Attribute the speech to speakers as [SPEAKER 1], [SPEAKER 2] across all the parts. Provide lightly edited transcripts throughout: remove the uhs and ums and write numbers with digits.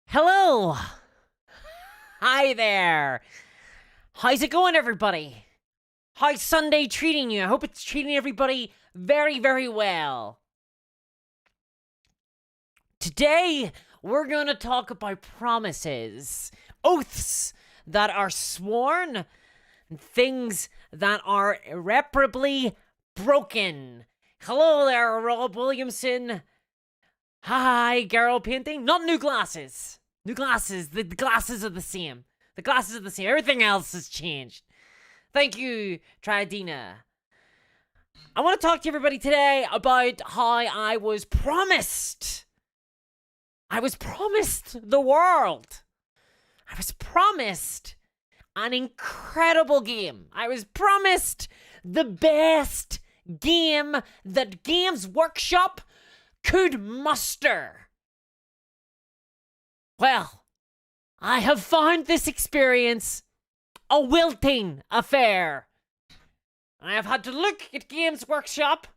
[SPEAKER 1] Hello! Hi there! How's it going, everybody? How's Sunday treating you? I hope it's treating everybody very, very well. Today, we're gonna talk about promises, oaths that are sworn, and things that are irreparably broken. Hello there, Rob Williamson. Hi, girl painting. Not new glasses. New glasses. The glasses are the same. The glasses are the same. Everything else has changed. Thank you, Tridina. I want to talk to everybody today about how I was promised. I was promised the world. I was promised an incredible game. I was promised the best game that Games Workshop could muster. Well, I have found this experience a wilting affair. I have had to look at Games Workshop,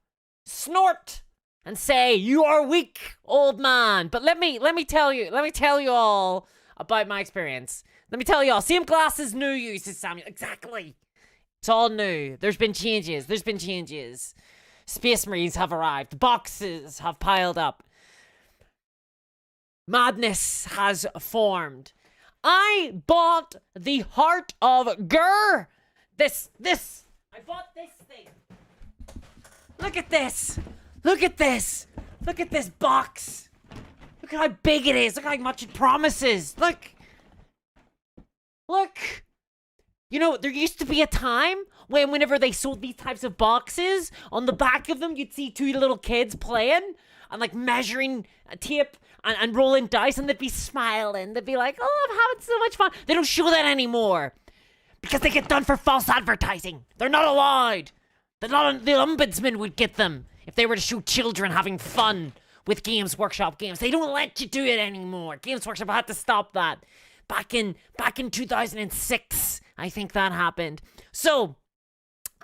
[SPEAKER 1] snort, and say, "You are weak, old man." But let me tell you all about my experience. Let me tell you all. Same glasses, new uses, Samuel. Exactly. It's all new. There's been changes. Space Marines have arrived. Boxes have piled up. Madness has formed. I bought the Heart of Gur. I bought this thing. Look at this. Look at this box. Look at how big it is. Look how much it promises. Look. You know, there used to be a time whenever they sold these types of boxes, on the back of them, you'd see two little kids playing and like measuring tape and rolling dice, and they'd be smiling. They'd be like, "Oh, I'm having so much fun." They don't show that anymore because they get done for false advertising. They're not allowed. The ombudsman would get them if they were to show children having fun with Games Workshop games. They don't let you do it anymore. Games Workshop had to stop that. Back in 2006, I think that happened. So,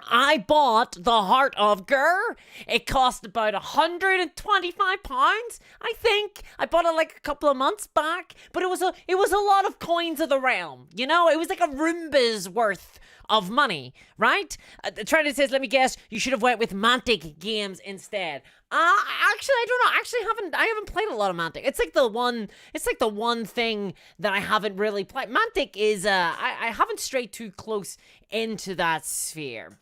[SPEAKER 1] I bought the Heart of Gur. It cost about £125, I think. I bought it like a couple of months back, but it was a lot of coins of the realm. You know, it was like a Roomba's worth of money, right? Trader says, "Let me guess, you should have went with Mantic Games instead." Actually, I don't know. I haven't played a lot of Mantic. It's like the one thing that I haven't really played. Mantic is I haven't strayed too close into that sphere.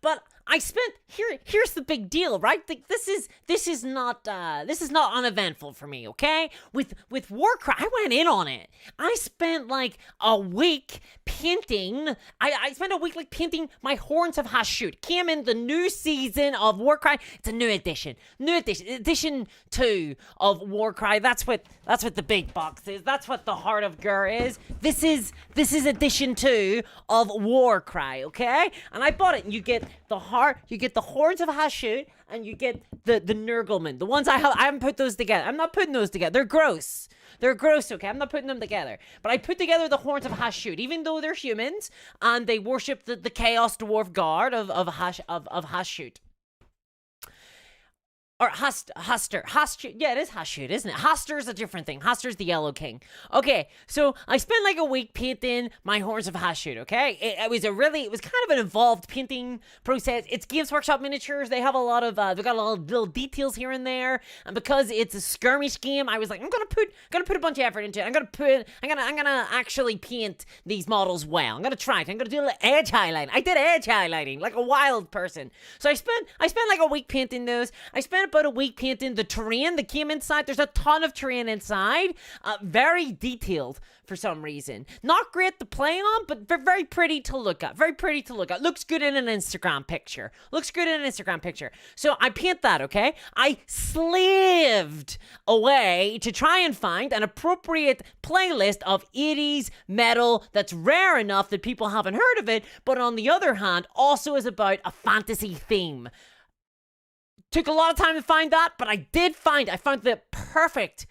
[SPEAKER 1] But I spent here's the big deal, right? This is not uneventful for me, okay? With WARCRY, I went in on it. I spent like a week painting. I spent a week like painting my Horns of Hashut. Came in the new season of WARCRY. It's a new edition, edition 2 of WARCRY. That's what the big box is. That's what the Heart of Gur is. This is edition 2 of WARCRY, okay? And I bought it, and you get the heart, you get the Horns of Hashut, and you get the Nurglemen. The ones I haven't put those together. I'm not putting those together. They're gross. They're gross, okay? I'm not putting them together. But I put together the Horns of Hashut, even though they're humans, and they worship the Chaos Dwarf God of Hashut. Or Haster. Yeah, it is Hashut, isn't it? Haster's a different thing. Haster's the Yellow King. Okay, so I spent like a week painting my Horns of Hashut, okay? It was kind of an involved painting process. It's Games Workshop miniatures. They have a lot of, they've got a lot of little details here and there. And because it's a skirmish game, I was like, I'm gonna put a bunch of effort into it. I'm gonna actually paint these models well. I'm gonna try it. I'm gonna do a little edge highlighting. I did edge highlighting like a wild person. So I spent like a week painting those. I spent about a week painting the terrain that came inside. There's a ton of terrain inside. Very detailed for some reason. Not great to play on, but very pretty to look at. Looks good in an Instagram picture. So I paint that, okay? I slaved away to try and find an appropriate playlist of 80s metal that's rare enough that people haven't heard of it, but on the other hand, also is about a fantasy theme. Took a lot of time to find that, but I found the perfect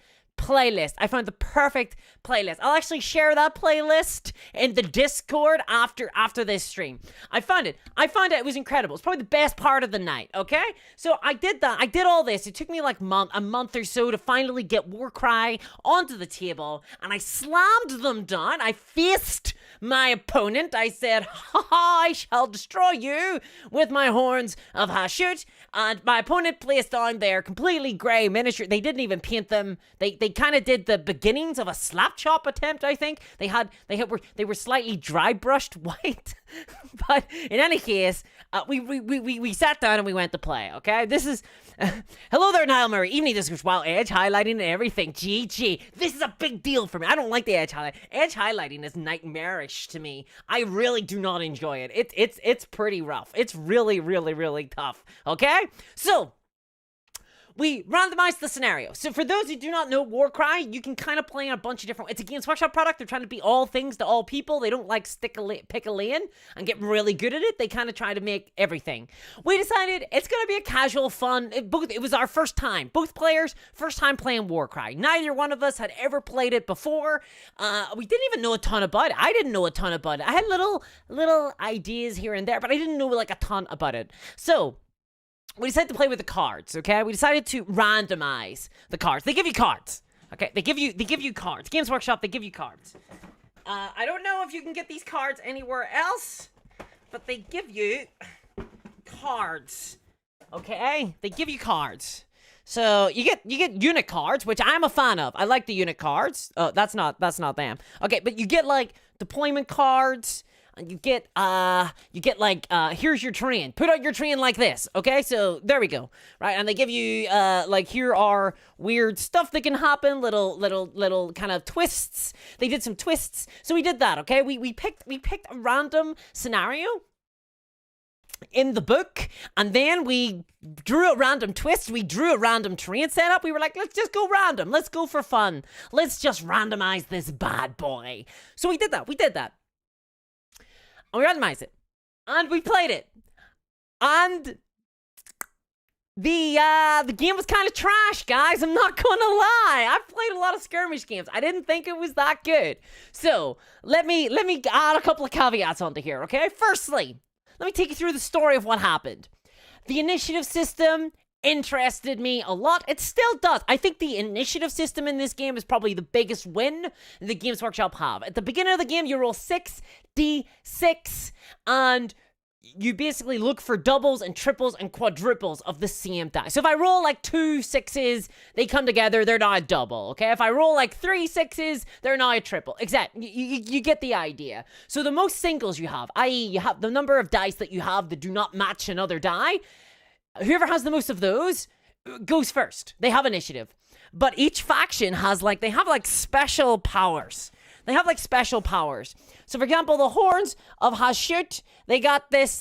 [SPEAKER 1] playlist. I found the perfect playlist. I'll actually share that playlist in the Discord after this stream. I found it. It was incredible. It's probably the best part of the night, okay? So I did that. I did all this. It took me like a month or so to finally get WARCRY onto the table, and I slammed them down. I faced my opponent. I said, ha ha, I shall destroy you with my horns of Hashut. And my opponent placed down their completely grey miniature. They didn't even paint them. They kind of did the beginnings of a slap chop attempt, I think. They were slightly dry brushed white. But in any case, we sat down and we went to play, okay? This is hello there, Niall Murray. Evening, this is Wild Edge highlighting and everything. GG. This is a big deal for me. I don't like the edge highlight. Edge highlighting is nightmarish to me. I really do not enjoy it. It's pretty rough. It's really, really, really tough. Okay? So we randomized the scenario. So for those who do not know WARCRY, you can kind of play in a bunch of different... It's a Games Workshop product. They're trying to be all things to all people. They don't like pick a lane and get really good at it. They kind of try to make everything. We decided it's going to be a casual fun... It was our first time. Both players, first time playing WARCRY. Neither one of us had ever played it before. We didn't even know a ton about it. I didn't know a ton about it. I had little ideas here and there, but I didn't know like a ton about it. So... we decided to play with the cards, okay? We decided to randomize the cards. They give you cards, okay? They give you cards. Games Workshop, they give you cards. I don't know if you can get these cards anywhere else, but they give you cards, okay? They give you cards. So you get unit cards, which I'm a fan of. I like the unit cards. Oh, that's not them. Okay, but you get like deployment cards. You get like, here's your terrain. Put out your terrain like this, okay? So, there we go, right? And they give you, like, here are weird stuff that can happen, little kind of twists. They did some twists. So, we did that, okay? We picked a random scenario in the book, and then we drew a random twist. We drew a random terrain setup. We were like, let's just go random. Let's go for fun. Let's just randomize this bad boy. So, we did that. And we randomized it. And we played it. And the game was kind of trash, guys. I'm not gonna lie. I've played a lot of skirmish games. I didn't think it was that good. So, let me add a couple of caveats onto here, okay? Firstly, let me take you through the story of what happened. The initiative system interested me a lot. It still does. I think the initiative system in this game is probably the biggest win the Games Workshop have. At the beginning of the game, you roll 6d6, and you basically look for doubles and triples and quadruples of the same die. So if I roll like 2 6s, they come together, they're now a double, okay? If I roll like 3 6s, they're now a triple. Exactly. You get the idea. So the most singles you have, i.e. you have the number of dice that you have that do not match another die, whoever has the most of those goes first. They have initiative. But each faction has they have special powers. So for example, the Horns of Hashut, they got this,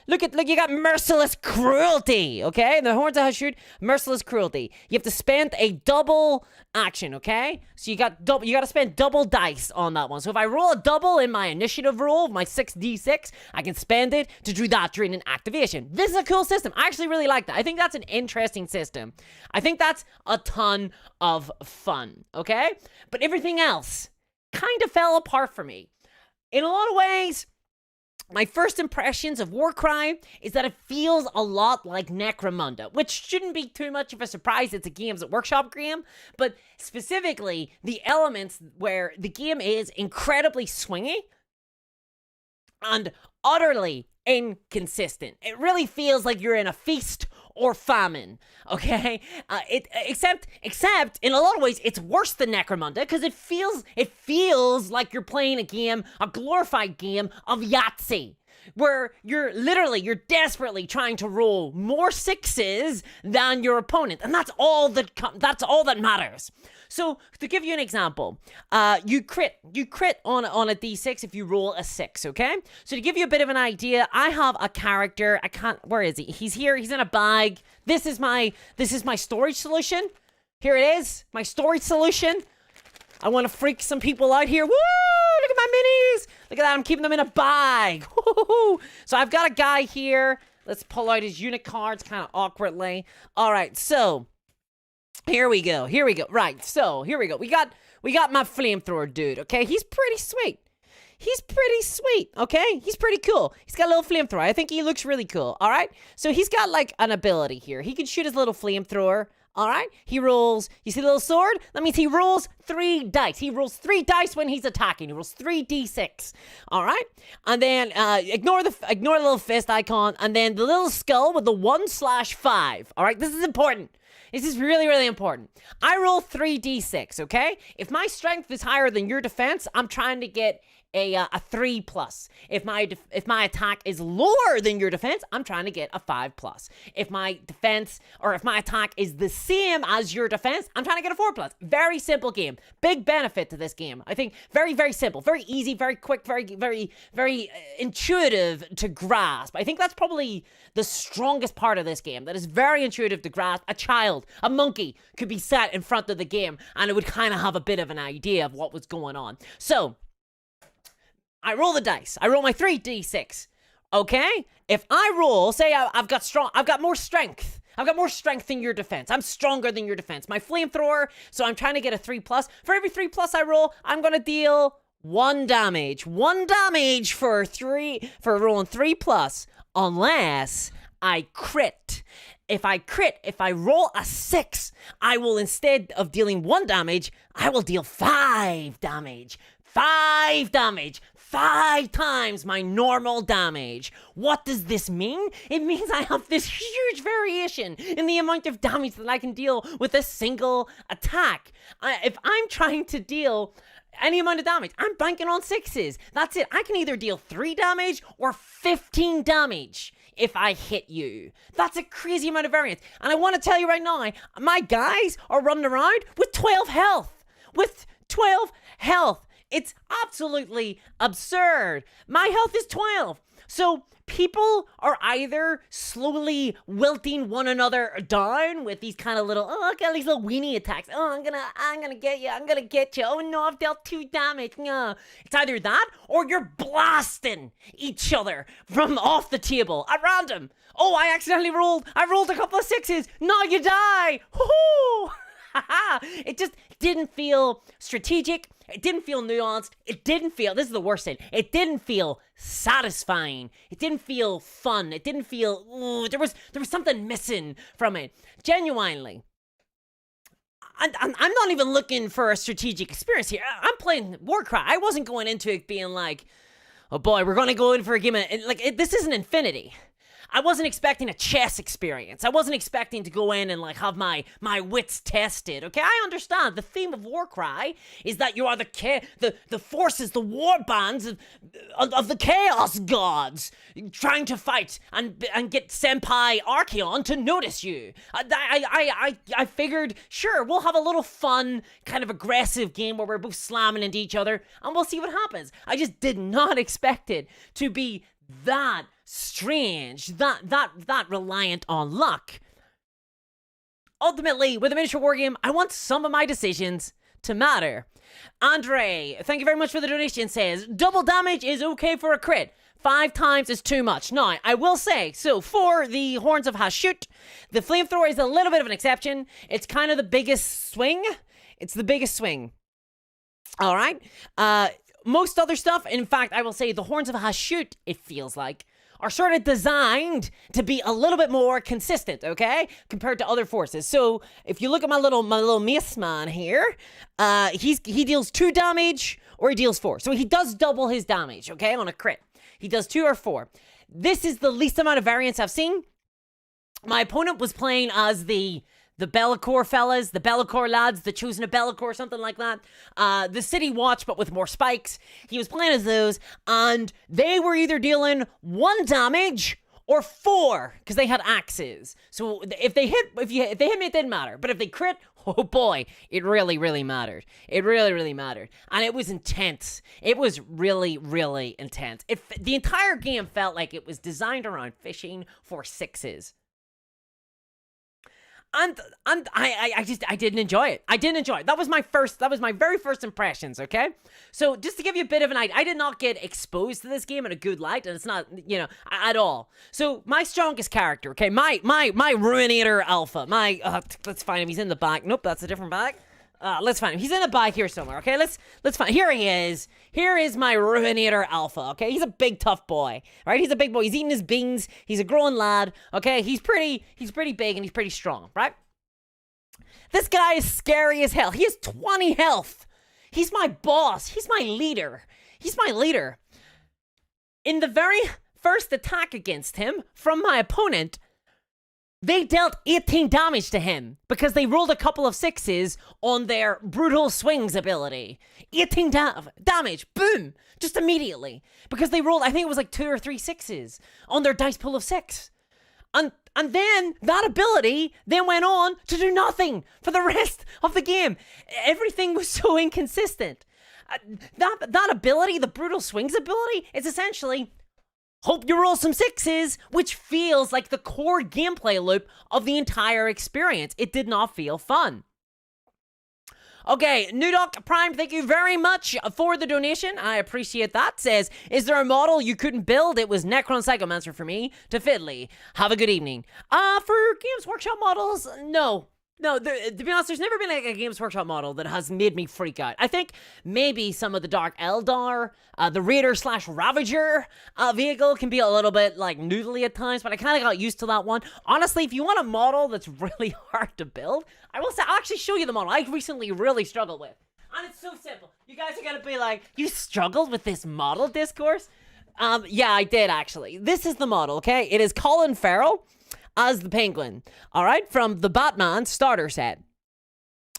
[SPEAKER 1] look, you got merciless cruelty, okay? The Horns of Hashut, merciless cruelty. You have to spend a double action, okay? So you got to spend double dice on that one. So if I roll a double in my initiative roll, my 6d6, I can spend it to do that during an activation. This is a cool system. I actually really like that. I think that's an interesting system. I think that's a ton of fun, okay? But everything else kind of fell apart for me. In a lot of ways, my first impressions of WARCRY is that it feels a lot like Necromunda, which shouldn't be too much of a surprise. It's a Games Workshop game, but specifically the elements where the game is incredibly swingy and utterly inconsistent. It really feels like you're in a feast or famine, okay? Except in a lot of ways, it's worse than Necromunda because it feels like you're playing a glorified game of Yahtzee, where you're desperately trying to roll more 6s than your opponent, and that's all that matters. So, to give you an example, you crit on a d6 if you roll a 6, okay? So, to give you a bit of an idea, I have a character, where is he? He's here, he's in a bag. This is my storage solution. Here it is, my storage solution. I want to freak some people out here. Woo! Look at my minis! Look at that, I'm keeping them in a bag. Woo-hoo-hoo. So, I've got a guy here. Let's pull out his unit cards kind of awkwardly. All right, so Here we go. Right, so here we go. We got my flamethrower dude, okay? He's pretty sweet. Okay? He's pretty cool. He's got a little flamethrower. I think he looks really cool, all right? So he's got, like, an ability here. He can shoot his little flamethrower, all right? He rolls, you see the little sword? That means he rolls 3 dice. He rolls 3 dice when he's attacking. He rolls 3d6, all right? And then ignore the little fist icon, and then the little skull with the 1/5, all right? This is important. This is really, really important. I roll 3d6, okay? If my strength is higher than your defense, I'm trying to get a 3+. If my attack is lower than your defense, I'm trying to get a 5+. If my defense or if my attack is the same as your defense, I'm trying to get a 4+. Very simple game. Big benefit to this game. I think very, very simple, very easy, very quick, very, very, very intuitive to grasp. I think that's probably the strongest part of this game. That is very intuitive to grasp. A child, a monkey could be sat in front of the game and it would kind of have a bit of an idea of what was going on. So I roll the dice. I roll my 3d6. Okay? If I roll, say I've got more strength. I've got more strength than your defense. I'm stronger than your defense. My flamethrower, so I'm trying to get a 3+. For every 3+ I roll, I'm going to deal 1 damage. 1 damage for rolling 3+, unless I crit. If I roll a 6, I will, instead of dealing 1 damage, I will deal 5 damage. 5 damage. 5 times my normal damage. What does this mean? It means I have this huge variation in the amount of damage that I can deal with a single attack. If I'm trying to deal any amount of damage, I'm banking on 6s. That's it. I can either deal 3 damage or 15 damage if I hit you. That's a crazy amount of variance. And I want to tell you right now, my guys are running around with 12 health. It's absolutely absurd. My health is 12. So people are either slowly wilting one another down with these kind of little, these little weenie attacks. I'm gonna get you. Oh no, I've dealt 2 damage. No. It's either that or you're blasting each other from off the table at random. Oh, I rolled a couple of 6s. Now you die. Woohoo! It just didn't feel strategic. It didn't feel nuanced. This is the worst thing. It didn't feel satisfying. It didn't feel fun. It didn't feel, there was something missing from it. Genuinely. I'm not even looking for a strategic experience here. I'm playing WARCRY. I wasn't going into it being like, oh boy, we're going to go in for a game. This isn't Infinity. I wasn't expecting a chess experience. I wasn't expecting to go in and like have my wits tested. Okay, I understand. The theme of WARCRY is that you are the forces, the war bands of the chaos gods trying to fight and get Senpai Archeon to notice you. I figured, sure, we'll have a little fun, kind of aggressive game where we're both slamming into each other and we'll see what happens. I just did not expect it to be that strange, that reliant on luck. Ultimately, with a miniature war game, I want some of my decisions to matter. Andre, thank you very much for the donation, says, double damage is okay for a crit. 5 times is too much. Now, I will say, so for the Horns of Hashut, the flamethrower is a little bit of an exception. It's kind of the biggest swing. All right. Most other stuff, in fact, I will say the Horns of Hashut, it feels like, are sort of designed to be a little bit more consistent, okay, compared to other forces. So if you look at my little mace man here, he deals 2 damage or he deals 4. So he does double his damage, okay, on a crit. He does 2 or 4. This is the least amount of variance I've seen. My opponent was playing as the Be'lakor fellas, the Be'lakor lads, the Chosen of Be'lakor, something like that. The City Watch, but with more spikes. He was playing as those, and they were either dealing 1 damage or 4, because they had axes. So if they hit me, it didn't matter. But if they crit, oh boy, it really, really mattered. It really, really mattered. And it was intense. It was really, really intense. The entire game felt like it was designed around fishing for 6s. And I didn't enjoy it. I didn't enjoy it. That was my very first impressions, okay? So just to give you a bit of an idea, I did not get exposed to this game in a good light, and it's not, at all. So my strongest character, okay, my Ruinator Alpha, let's find him. He's in the back. Nope, that's a different bag. Let's find him. He's in the back here somewhere, okay? Let's find. Here he is. Here is my Ruinator Alpha, okay? He's a big, tough boy, right? He's a big boy. He's eating his beans. He's a growing lad, okay? He's pretty big and he's pretty strong, right? This guy is scary as hell. He has 20 health. He's my boss. He's my leader. In the very first attack against him from my opponent, they dealt 18 damage to him because they rolled a couple of 6s on their brutal swings ability. 18 damage, boom, just immediately. Because they rolled, I think it was like 2 or 3 6s on their dice pool of 6. And then that ability then went on to do nothing for the rest of the game. Everything was so inconsistent. That ability, the brutal swings ability, is essentially hope you roll some 6s, which feels like the core gameplay loop of the entire experience. It did not feel fun. Okay, Nudok Prime, thank you very much for the donation. I appreciate that. Says, is there a model you couldn't build? It was Necron Psychomancer for me to Fiddly. Have a good evening. For Games Workshop models, no. No, to be honest, there's never been like a Games Workshop model that has made me freak out. I think maybe some of the Dark Eldar, the Raider/Ravager vehicle can be a little bit like noodly at times, but I kind of got used to that one. Honestly, if you want a model that's really hard to build, I will say, I'll actually show you the model I recently really struggled with. And it's so simple. You guys are gonna be like, you struggled with this model discourse? Yeah, I did actually. This is the model, okay? It is Colin Farrell as the Penguin, all right, from the Batman starter set.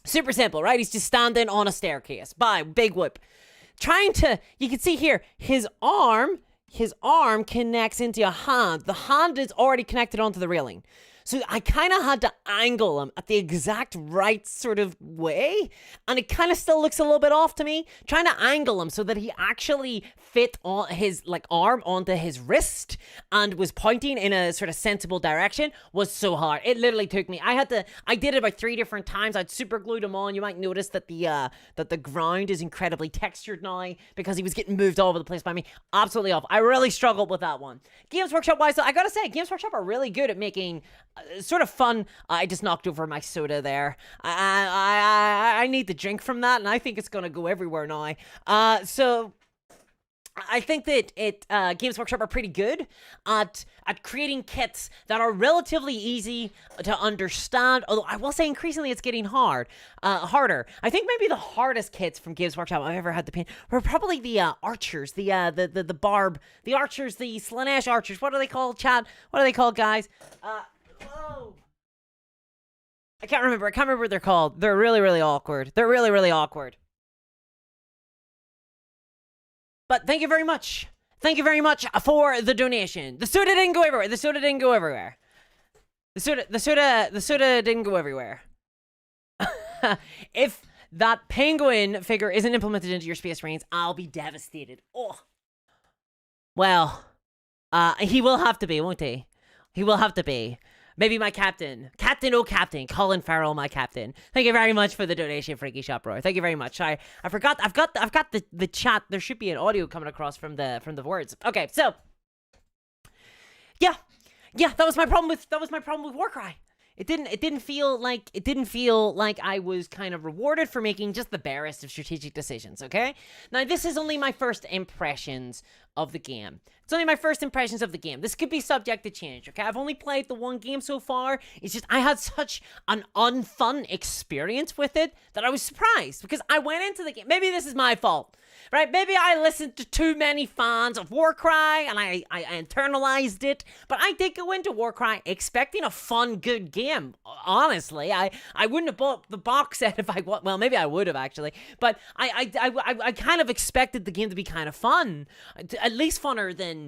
[SPEAKER 1] Super simple, right? He's just standing on a staircase. Big whoop. You can see here, his arm connects into a hand. The hand is already connected onto the railing. So I kind of had to angle him at the exact right sort of way, and it kind of still looks a little bit off to me. Trying to angle him so that he actually fit on his arm onto his wrist and was pointing in a sort of sensible direction was so hard. It literally took me. I did it about 3 different times. I'd super glued him on. You might notice that the ground is incredibly textured now because he was getting moved all over the place by me. Absolutely off. I really struggled with that one. Games Workshop wise, though, I gotta say, Games Workshop are really good at making sort of fun. I just knocked over my soda there. I need the drink from that, and I think it's gonna go everywhere now. So I think that Games Workshop are pretty good at creating kits that are relatively easy to understand. Although I will say, increasingly, it's getting harder. I think maybe the hardest kits from Games Workshop I've ever had to paint were probably the archers, the barb, the archers, the Slanesh archers. What are they called, Chad? What are they called, guys? Whoa. I can't remember what they're called. They're really, really awkward. But thank you very much. Thank you very much for the donation. The soda didn't go everywhere. The soda didn't go everywhere. If that penguin figure isn't implemented into your Space Marines, I'll be devastated. Oh. Well, he will have to be, won't he? He will have to be. Maybe my captain, Colin Farrell, my captain. Thank you very much for the donation, Freaky Shop Roy. Thank you very much. I forgot. I've got the chat. There should be an audio coming across from the words. Okay, so yeah, that was my problem with WARCRY. It didn't feel like I was kind of rewarded for making just the barest of strategic decisions, okay? Now, this is only my first impressions of the game. It's only my first impressions of the game. This could be subject to change, okay? I've only played the one game so far. It's just I had such an unfun experience with it that I was surprised because I went into the game. Maybe this is my fault, right? Maybe I listened to too many fans of WARCRY and I internalized it. But I did go into WARCRY expecting a fun, good game. Honestly, I wouldn't have bought the box set if well, maybe I would have actually. But I kind of expected the game to be kind of fun. At least funner than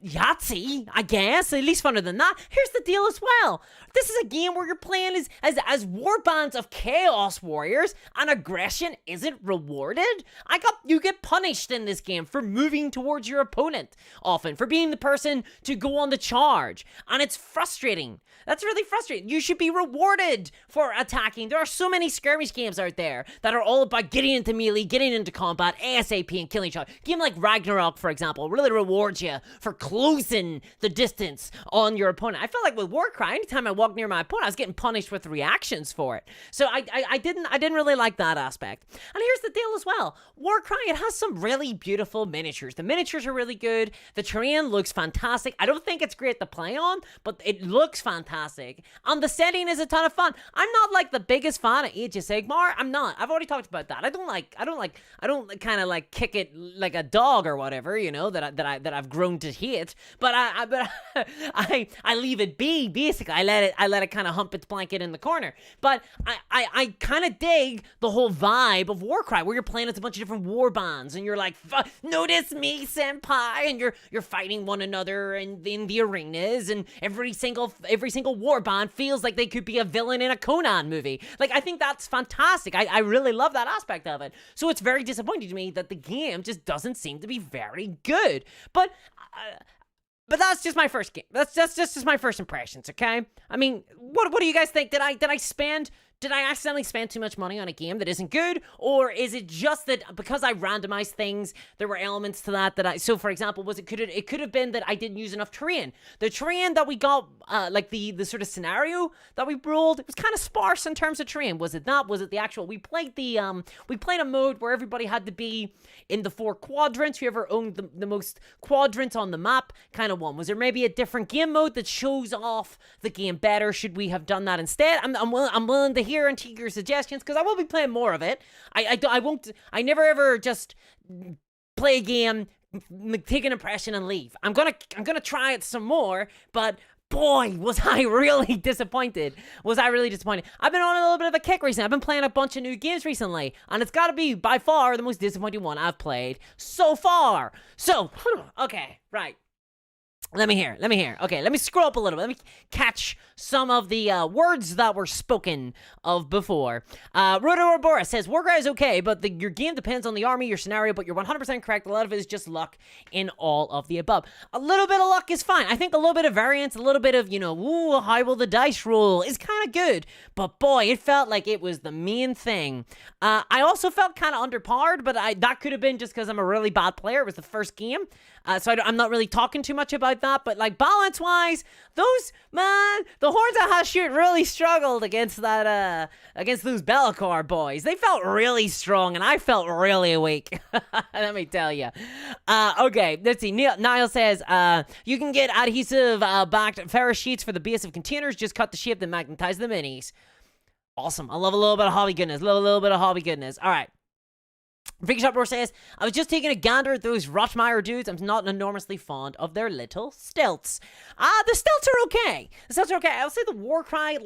[SPEAKER 1] Yahtzee, I guess. At least funner than that. Here's the deal as well. This is a game where you're playing as war bands of chaos warriors, and aggression isn't rewarded. You get punished in this game for moving towards your opponent, often for being the person to go on the charge, and it's frustrating. That's really frustrating. You should be rewarded for attacking. There are so many skirmish games out there that are all about getting into melee, getting into combat ASAP, and killing each other. A game like Ragnarok, for example, really rewards you for closing the distance on your opponent. I felt like with WARCRY, anytime I walked near my opponent, I was getting punished with reactions for it. So I didn't really like that aspect. And here's the deal as well. WARCRY, it has some really beautiful miniatures. The miniatures are really good. The terrain looks fantastic. I don't think it's great to play on, but it looks fantastic. And the setting is a ton of fun. I'm not like the biggest fan of Age of Sigmar. I'm not. I've already talked about that. I don't kind of like kick it like a dog or whatever, you know, that I've grown to hate. But I leave it be. Basically, I let it kind of hump its blanket in the corner. But I kind of dig the whole vibe of WARCRY, where you're playing as a bunch of different war bands, and you're like, notice me, senpai, and you're fighting one another in the arenas, and every single war band feels like they could be a villain in a Conan movie. Like, I think that's fantastic. I really love that aspect of it. So it's very disappointing to me that the game just doesn't seem to be very good. But that's just my first game. That's just my first impressions, okay? I mean, what do you guys think? Did I accidentally spend too much money on a game that isn't good? Or is it just that because I randomized things, there were elements to that so for example, it could have been that I didn't use enough terrain. The terrain that we got, like the sort of scenario that we rolled, it was kind of sparse in terms of terrain. Was it that? Was it the actual, we played a mode where everybody had to be in the 4 quadrants, whoever owned the most quadrants on the map kind of one. Was there maybe a different game mode that shows off the game better? Should we have done that instead? I'm willing to hear and take your suggestions, because I will be playing more of it. I never ever just play a game, take an impression and leave. I'm gonna try it some more, but boy, was I really disappointed. I've been on a little bit of a kick recently. I've been playing a bunch of new games recently, and it's gotta be by far the most disappointing one I've played so far. So, okay, right. Let me hear. Okay, let me scroll up a little bit. Let me catch some of the words that were spoken of before. Rotorobora says, WARCRY is okay, but your game depends on the army, your scenario, but you're 100% correct. A lot of it is just luck in all of the above. A little bit of luck is fine. I think a little bit of variance, a little bit of, ooh, how will the dice roll is kind of good. But boy, it felt like it was the main thing. I also felt kind of underpowered, but that could have been just because I'm a really bad player. It was the first game. So I'm not really talking too much about that, but like balance-wise, the Hordes of Hashut really struggled against those Be'lakor boys. They felt really strong, and I felt really weak. Let me tell you. Okay, let's see. Niall says, you can get adhesive-backed ferrous sheets for the base of containers. Just cut the shape, then magnetize the minis. Awesome. I love a little bit of hobby goodness. All right. Freak Shop Roar says, I was just taking a gander at those Rotmeyer dudes. I'm not enormously fond of their little stilts. The stilts are okay. I'll say the WARCRY,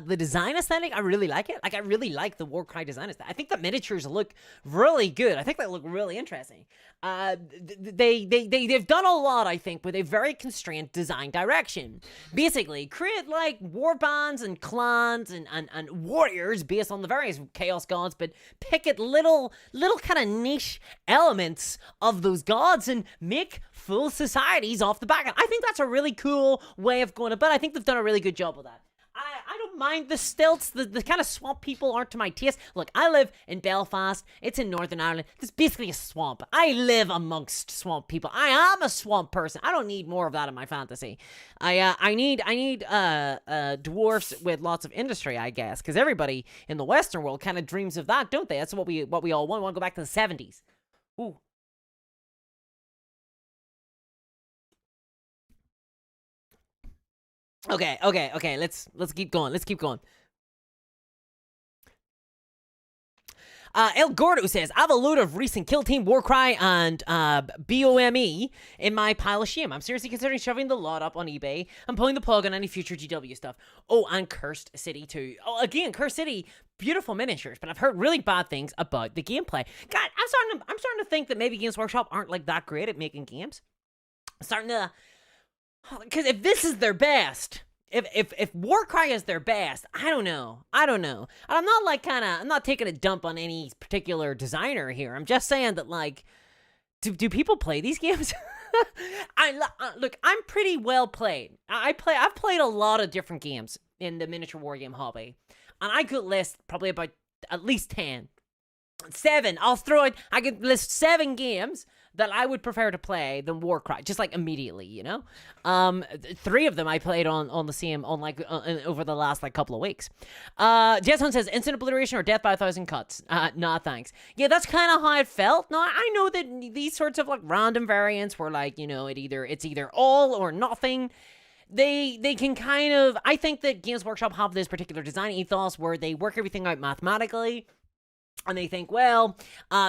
[SPEAKER 1] the design aesthetic, I really like it. Like, I really like the WARCRY design aesthetic. I think the miniatures look really good. I think they look really interesting. They've done a lot, I think, with a very constrained design direction. Basically, create, war bands and clans and warriors based on the various chaos gods, but pick at little kind of niche elements of those gods and make full societies off the back. I think that's a really cool way of going about it. I think they've done a really good job with that. I don't mind the stilts. The kind of swamp people aren't to my taste. Look, I live in Belfast. It's in Northern Ireland. It's basically a swamp. I live amongst swamp people. I am a swamp person. I don't need more of that in my fantasy. I need dwarfs with lots of industry, I guess, because everybody in the Western world kind of dreams of that, don't they? That's what we all want. We want to go back to the 70s. Ooh. Okay. Let's keep going. El Gordo says, I have a load of recent Kill Team, WARCRY, and BOME in my pile of shame. I'm seriously considering shoving the lot up on eBay and pulling the plug on any future GW stuff. Oh, and Cursed City too. Oh, again, Cursed City, beautiful miniatures, but I've heard really bad things about the gameplay. God, I'm starting to think that maybe Games Workshop aren't that great at making games. starting to, because if this is their best, if WARCRY is their best, I don't know. And I'm not like I'm not taking a dump on any particular designer here. I'm just saying that, like, do people play these games? Look, I'm pretty well played. I've played a lot of different games in the miniature war game hobby, and I could list probably about at least 10. 7. I'll throw it. I could list 7 games that I would prefer to play than WARCRY, just like immediately, you know. 3 of them I played on the same over the last like couple of weeks. Jason says instant obliteration or death by 1,000 cuts. Nah, thanks. Yeah, that's kind of how it felt. Now I know that these sorts of like random variants were like, you know, it's either all or nothing. They can kind of, I think that Games Workshop have this particular design ethos where they work everything out mathematically. And they think, well,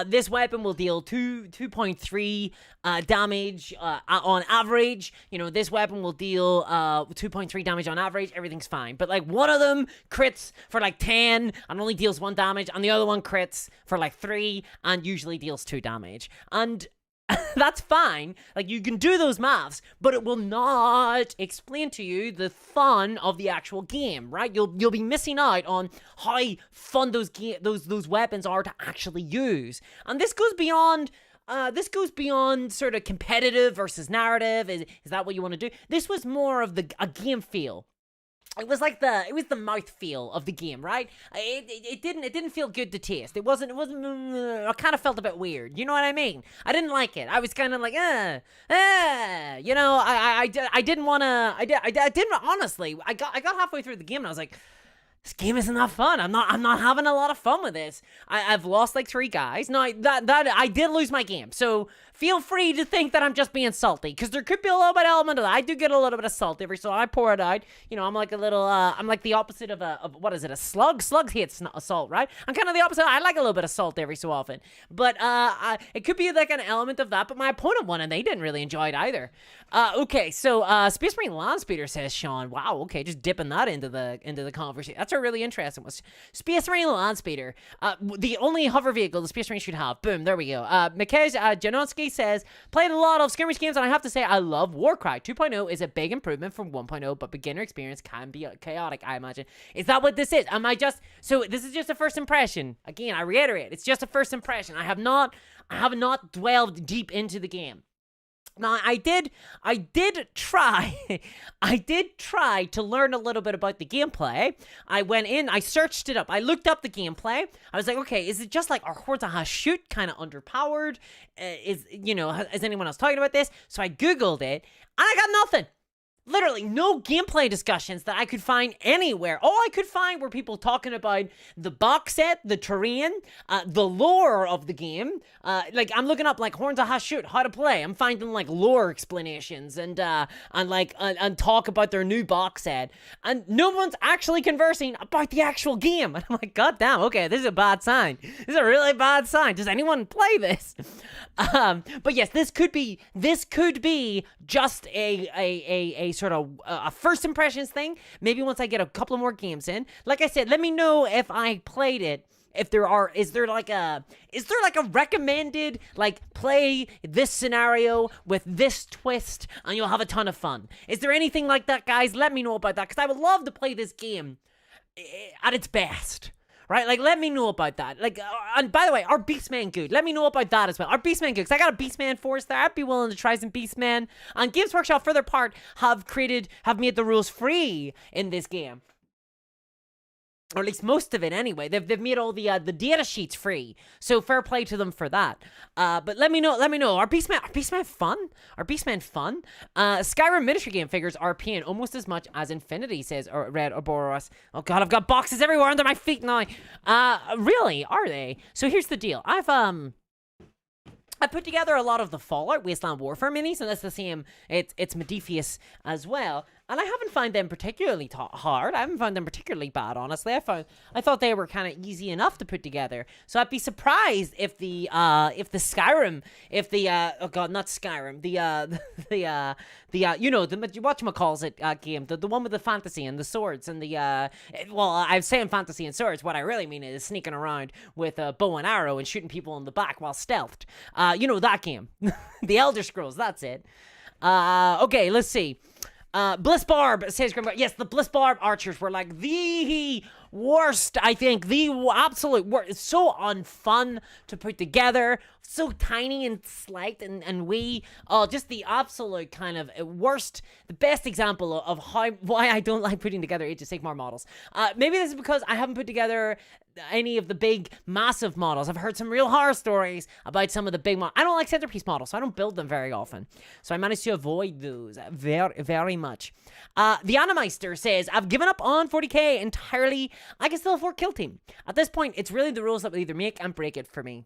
[SPEAKER 1] this weapon will deal 2.3 damage on average. You know, this weapon will deal 2.3 damage on average. Everything's fine. But, like, one of them crits for, like, 10 and only deals 1 damage. And the other one crits for, like, 3 and usually deals 2 damage. And that's fine. Like, you can do those maths, but it will not explain to you the fun of the actual game, right? You'll be missing out on how fun those weapons are to actually use. And this goes beyond sort of competitive versus narrative. Is that what you want to do? This was more of a game feel. It was the mouth feel of the game, right? It didn't feel good to taste. It wasn't, I kind of felt a bit weird. You know what I mean? I didn't like it. I was kind of like, you know, I didn't want to, I didn't, honestly, I got halfway through the game and I was like, this game isn't that fun. I'm not having a lot of fun with this. I've lost like 3 guys. No, that I did lose my game. So feel free to think that I'm just being salty, because there could be a little bit of element of that. I do get a little bit of salt every so I pour it out. You know, I'm like a little, I'm like the opposite of what is it, a slug? Slugs hate salt, right? I'm kind of the opposite. I like a little bit of salt every so often. But it could be like an element of that, but my opponent won and they didn't really enjoy it either. Okay, so Space Marine Landspeeder says, Sean, wow, okay, just dipping that into the conversation. That's a really interesting one. Space Marine Landspeeder, the only hover vehicle the Space Marine should have. Boom, there we go. Mikej Janowski says, played a lot of skirmish games and I have to say I love WARCRY. 2.0 is a big improvement from 1.0, but beginner experience can be chaotic, I imagine. Is that what this is? So this is just a first impression. Again, I reiterate, it's just a first impression. I have not dwelled deep into the game. Now, I did try to learn a little bit about the gameplay. I went in, I searched it up, I looked up the gameplay. I was like, okay, is it just like our Hordes of Shoot kind of underpowered? Is anyone else talking about this? So I Googled it, and I got nothing. Literally no gameplay discussions that I could find anywhere. All I could find were people talking about the box set, the terrain, the lore of the game. Like, I'm looking up like Horns of Hashut, how to play. I'm finding like lore explanations and talk about their new box set. And no one's actually conversing about the actual game. And I'm like, God damn, okay, this is a bad sign. This is a really bad sign. Does anyone play this? But yes, this could be just a sort of a first impressions thing. Maybe once I get a couple of more games in. Like I said, let me know if I played it. If is there like a recommended, like, play this scenario with this twist and you'll have a ton of fun? Is there anything like that, guys? Let me know about that, because I would love to play this game at its best. Right? Like, let me know about that. Like, and by the way, our Beastman good. Let me know about that as well. Our Beastman good. Because I got a Beastman force there. I'd be willing to try some Beastman. And Games Workshop, for their part, have made the rules free in this game. Or at least most of it anyway. They've made all the data sheets free. So fair play to them for that. But let me know. Are Beastman fun? Skyrim miniature game figures are paying almost as much as Infinity, says Red Ouroboros. Oh god, I've got boxes everywhere under my feet now. Really? Are they? So here's the deal. I put together a lot of the Fallout Wasteland Warfare minis, and that's the same. It's Modiphius as well, and I haven't found them particularly hard. I haven't found them particularly bad, honestly. I thought they were kind of easy enough to put together. So I'd be surprised if the Skyrim, oh god, not Skyrim, the whatchamacallit game, the one with the fantasy and the swords and I'm saying fantasy and swords. What I really mean is sneaking around with a bow and arrow and shooting people in the back while stealthed. That game. The Elder Scrolls, that's it. Okay, let's see. Bliss Barb says, yes, the Bliss Barb archers were like the worst, I think, the absolute worst. It's so unfun to put together, so tiny and slight and wee. Oh, just the absolute kind of worst, the best example of why I don't like putting together Age of Sigmar models. Maybe this is because I haven't put together any of the big, massive models. I've heard some real horror stories about some of the big models. I don't like centerpiece models, so I don't build them very often. So I managed to avoid those very, very much. The Animeister says, I've given up on 40k entirely. I can still afford Kill Team. At this point, it's really the rules that will either make and break it for me.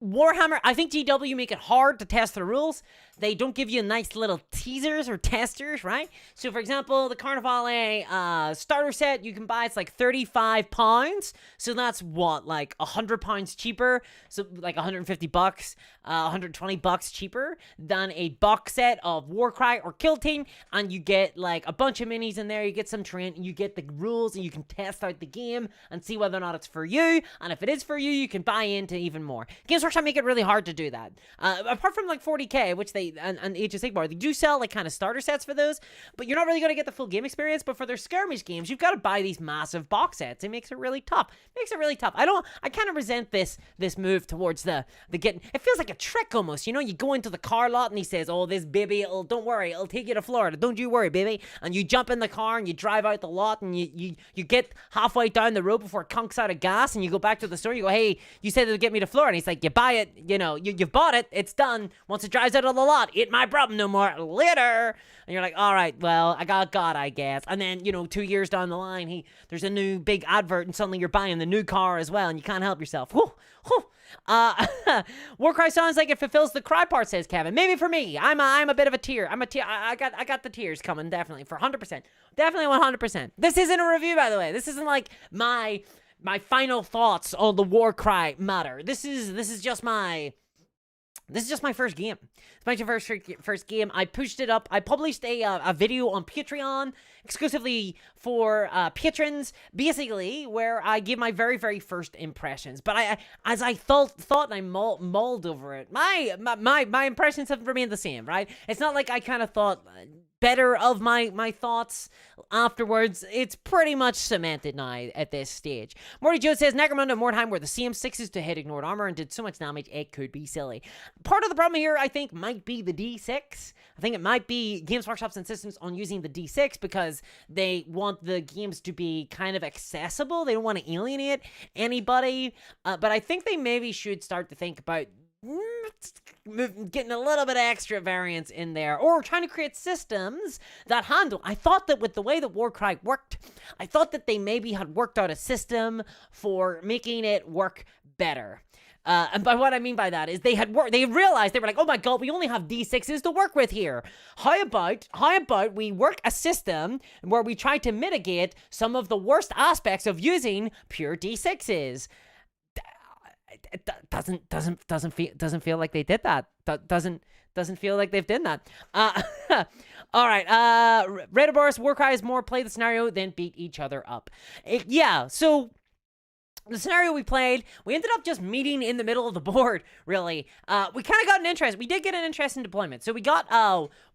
[SPEAKER 1] Warhammer, I think GW make it hard to test the rules. They don't give you nice little teasers or testers, right? So, for example, the Carnivale starter set you can buy, it's like £35. So that's what, like £100 cheaper. So like 150 bucks, 120 bucks cheaper than a box set of Warcry or Kill Team. And you get like a bunch of minis in there. You get some terrain, and you get the rules, and you can test out the game and see whether or not it's for you. And if it is for you, you can buy into even more. Games Workshop make it really hard to do that. Apart from like 40k, which they and Age of Sigmar, they do sell like kind of starter sets for those, but you're not really going to get the full game experience. But for their skirmish games, you've got to buy these massive box sets. It makes it really tough. I kind of resent this move towards the getting. It feels like a trick almost. You know, you go into the car lot and he says, "Oh, this baby, don't worry, it'll take you to Florida. Don't you worry, baby." And you jump in the car and you drive out the lot and you get halfway down the road before it conks out of gas, and you go back to the store. You go, "Hey, you said it'll get me to Florida." And he's like, "You buy it. You know, you've bought it. It's done. Once it drives out of the lot, it my problem no more. Later." And you're like, "All right, well, I got God, I guess." And then, 2 years down the line, there's a new big advert, and suddenly you're buying the new car as well, and you can't help yourself. Whew, whew. Warcry sounds like it fulfills the cry part, says Kevin. Maybe for me, I'm a bit of a tear. I got the tears coming, definitely, for 100%. Definitely 100%. This isn't a review, by the way. This isn't like my final thoughts on the Warcry matter. This is just my first game. It's my first game. I pushed it up. I published a video on Patreon exclusively for patrons, basically, where I give my very, very first impressions. But as I thought and I mulled over it, my impressions have remained the same, right? It's not like I kind of thought better of my thoughts afterwards. It's pretty much cemented now at this stage. Morty Joe says, Necromunda and Mordheim were the same 6s to hit ignored armor and did so much damage it could be silly. Part of the problem here, I think, might be the D6. I think it might be Games Workshop's insistence on using the D6 because they want the games to be kind of accessible. They don't want to alienate anybody. But I think they maybe should start to think about getting a little bit of extra variance in there, or trying to create systems that handle. I thought that with the way that Warcry worked, I thought that they maybe had worked out a system for making it work better. And by what I mean by that is they realized, they were like, oh my god, we only have D6s to work with here. How about we work a system where we try to mitigate some of the worst aspects of using pure D6s? It doesn't feel like they did that. Doesn't feel like they've done that. All right. Redoboris, Warcry is more play the scenario than beat each other up. So the scenario we played, we ended up just meeting in the middle of the board, really. We kind of got an interest. We did get an interest in deployment. So we got,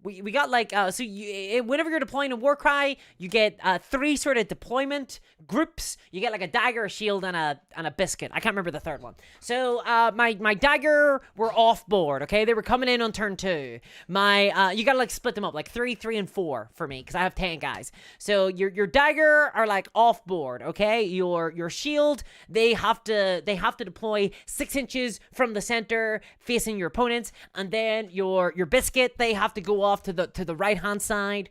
[SPEAKER 1] whenever you're deploying a Warcry, you get 3 sort of deployment groups. You get like a dagger, a shield, and a biscuit. I can't remember the third one. So my dagger were off board, okay? They were coming in on turn 2. You gotta like split them up, like 3, 3, and 4 for me, because I have 10 guys. So your dagger are like off board, okay? Your shield, they have to deploy 6 inches from the center facing your opponents, and then your biscuit, they have to go off to the right hand side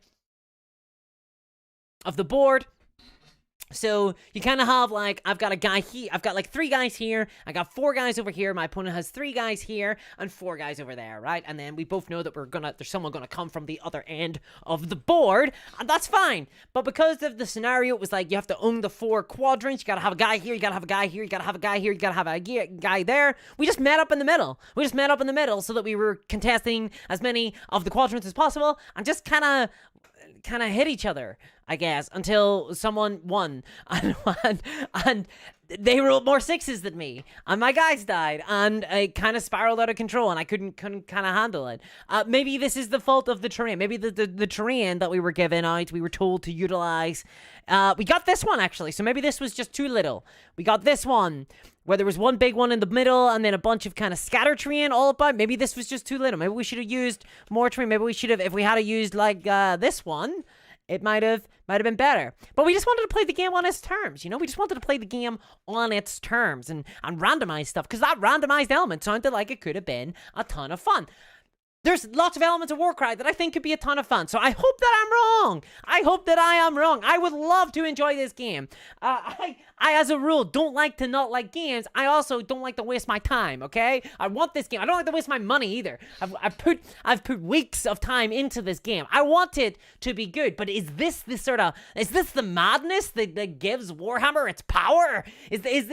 [SPEAKER 1] of the board. So you kind of have like, I've got a guy here, I've got like 3 guys here, I got 4 guys over here, my opponent has 3 guys here, and 4 guys over there, right? And then we both know that there's someone gonna come from the other end of the board, and that's fine. But because of the scenario, it was like, you have to own the 4 quadrants, you gotta have a guy here, you gotta have a guy here, you gotta have a guy here, you gotta have a guy there. We just met up in the middle. So that we were contesting as many of the quadrants as possible, and just kind of hit each other. I guess, until someone won. And they rolled more sixes than me, and my guys died, and it kind of spiraled out of control, and I couldn't kind of handle it. Maybe this is the fault of the terrain. Maybe the terrain that we were given out, we were told to utilize. We got this one, actually, so maybe this was just too little. We got this one, where there was one big one in the middle, and then a bunch of kind of scatter terrain all about. Maybe this was just too little. Maybe we should have used more terrain. Maybe we should have, if we had used, like, this one, it might have been better. But we just wanted to play the game on its terms, you know? We just wanted to play the game on its terms and randomize stuff, because that randomized element sounded like it could have been a ton of fun. There's lots of elements of WARCRY that I think could be a ton of fun, so I hope that I'm wrong. I hope that I am wrong. I would love to enjoy this game. I, as a rule, don't like to not like games. I also don't like to waste my time, okay? I want this game. I don't like to waste my money either. I've put weeks of time into this game. I want it to be good, but is this the madness that gives Warhammer its power? Is this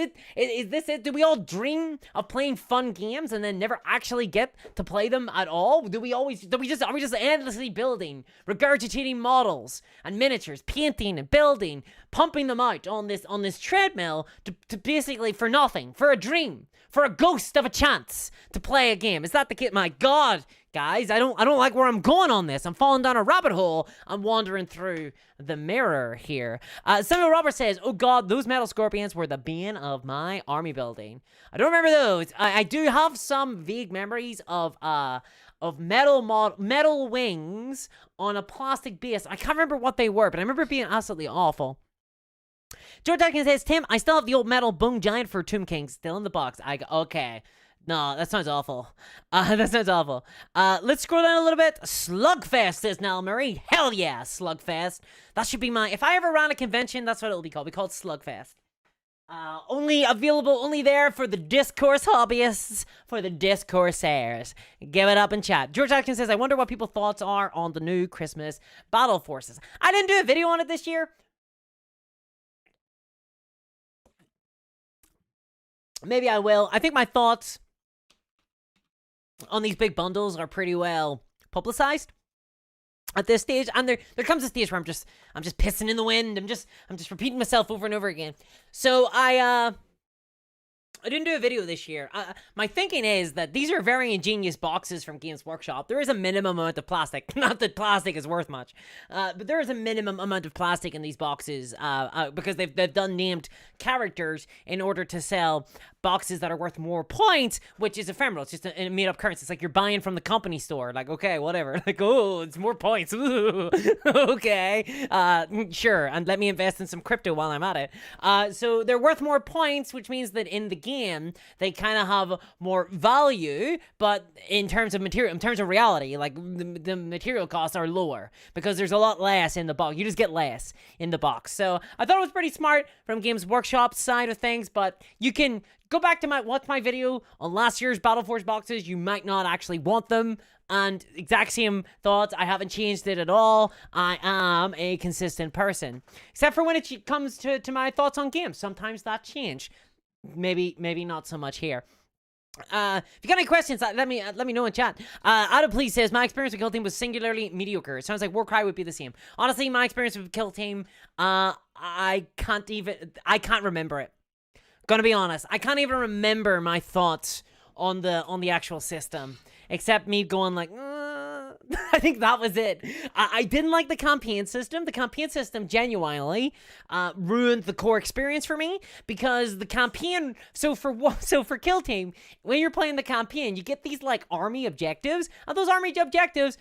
[SPEAKER 1] it? Do we all dream of playing fun games and then never actually get to play them at all? Are we just endlessly building, regurgitating models and miniatures, painting and building, pumping them out on this treadmill to basically for nothing, for a dream, for a ghost of a chance to play a game? Is that the kid? My God, guys, I don't like where I'm going on this. I'm falling down a rabbit hole. I'm wandering through the mirror here. Samuel Roberts says, "Oh God, those metal scorpions were the bane of my army building." I don't remember those. I do have some vague memories of metal wings on a plastic base. I can't remember what they were, but I remember it being absolutely awful. George Atkins says, "Tim, I still have the old metal bone giant for Tomb King still in the box." Okay. No, that sounds awful. Let's scroll down a little bit. Slugfest, says Nell Murray. Hell yeah, Slugfest. That should be if I ever ran a convention, that's what it'll be called. We call it Slugfest. Only there for the discourse hobbyists, for the discoursers. Give it up in chat. George Atkins says, "I wonder what people's thoughts are on the new Christmas battle forces." I didn't do a video on it this year. Maybe I will. I think my thoughts on these big bundles are pretty well publicized at this stage, and there comes a stage where I'm just pissing in the wind. I'm just repeating myself over and over again. So I didn't do a video this year. My thinking is that these are very ingenious boxes from Games Workshop. There is a minimum amount of plastic. Not that plastic is worth much, but there is a minimum amount of plastic in these boxes because they've done named characters in order to sell boxes that are worth more points, which is ephemeral. It's just a made-up currency. It's like you're buying from the company store. Like, okay, whatever. Like, oh, it's more points. Ooh, okay. Sure, and let me invest in some crypto while I'm at it. So they're worth more points, which means that in the game, they kind of have more value, but in terms of material, in terms of reality, like, the material costs are lower because there's a lot less in the box. You just get less in the box. So I thought it was pretty smart from Games Workshop's side of things, but you can go back to watch my video on last year's Battle Force boxes. You might not actually want them. And exact same thoughts. I haven't changed it at all. I am a consistent person. Except for when it comes to my thoughts on games. Sometimes that change. Maybe not so much here. If you got any questions, let me know in chat. Adam Please says, "My experience with Kill Team was singularly mediocre. It sounds like WARCRY would be the same." Honestly, my experience with Kill Team, I can't remember it. Gonna be honest, I can't even remember my thoughts on the actual system, except me going like, I think that was it. I didn't like the campaign system. The campaign system genuinely ruined the core experience for me, because the campaign. So for Kill Team, when you're playing the campaign, you get these like army objectives, and those army objectives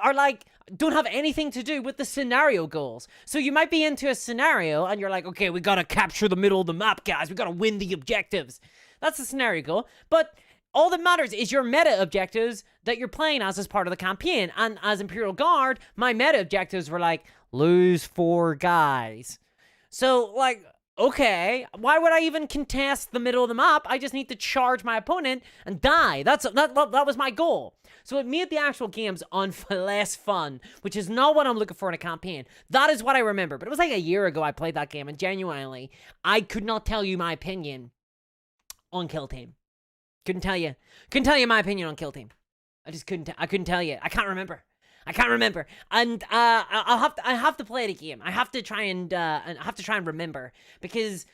[SPEAKER 1] are like don't have anything to do with the scenario goals. So you might be into a scenario, and you're like, okay, we gotta capture the middle of the map, guys. We gotta win the objectives. That's the scenario goal, but all that matters is your meta objectives that you're playing as part of the campaign. And as Imperial Guard, my meta objectives were like, lose 4 guys. So, like, okay, why would I even contest the middle of the map? I just need to charge my opponent and die. That was my goal. So it made the actual games less fun, which is not what I'm looking for in a campaign. That is what I remember. But it was like a year ago I played that game, and genuinely, I could not tell you my opinion on Kill Team. Couldn't tell you my opinion on Kill Team. I just couldn't tell you. I can't remember. I can't remember. And I have to play the game. I have to try and remember because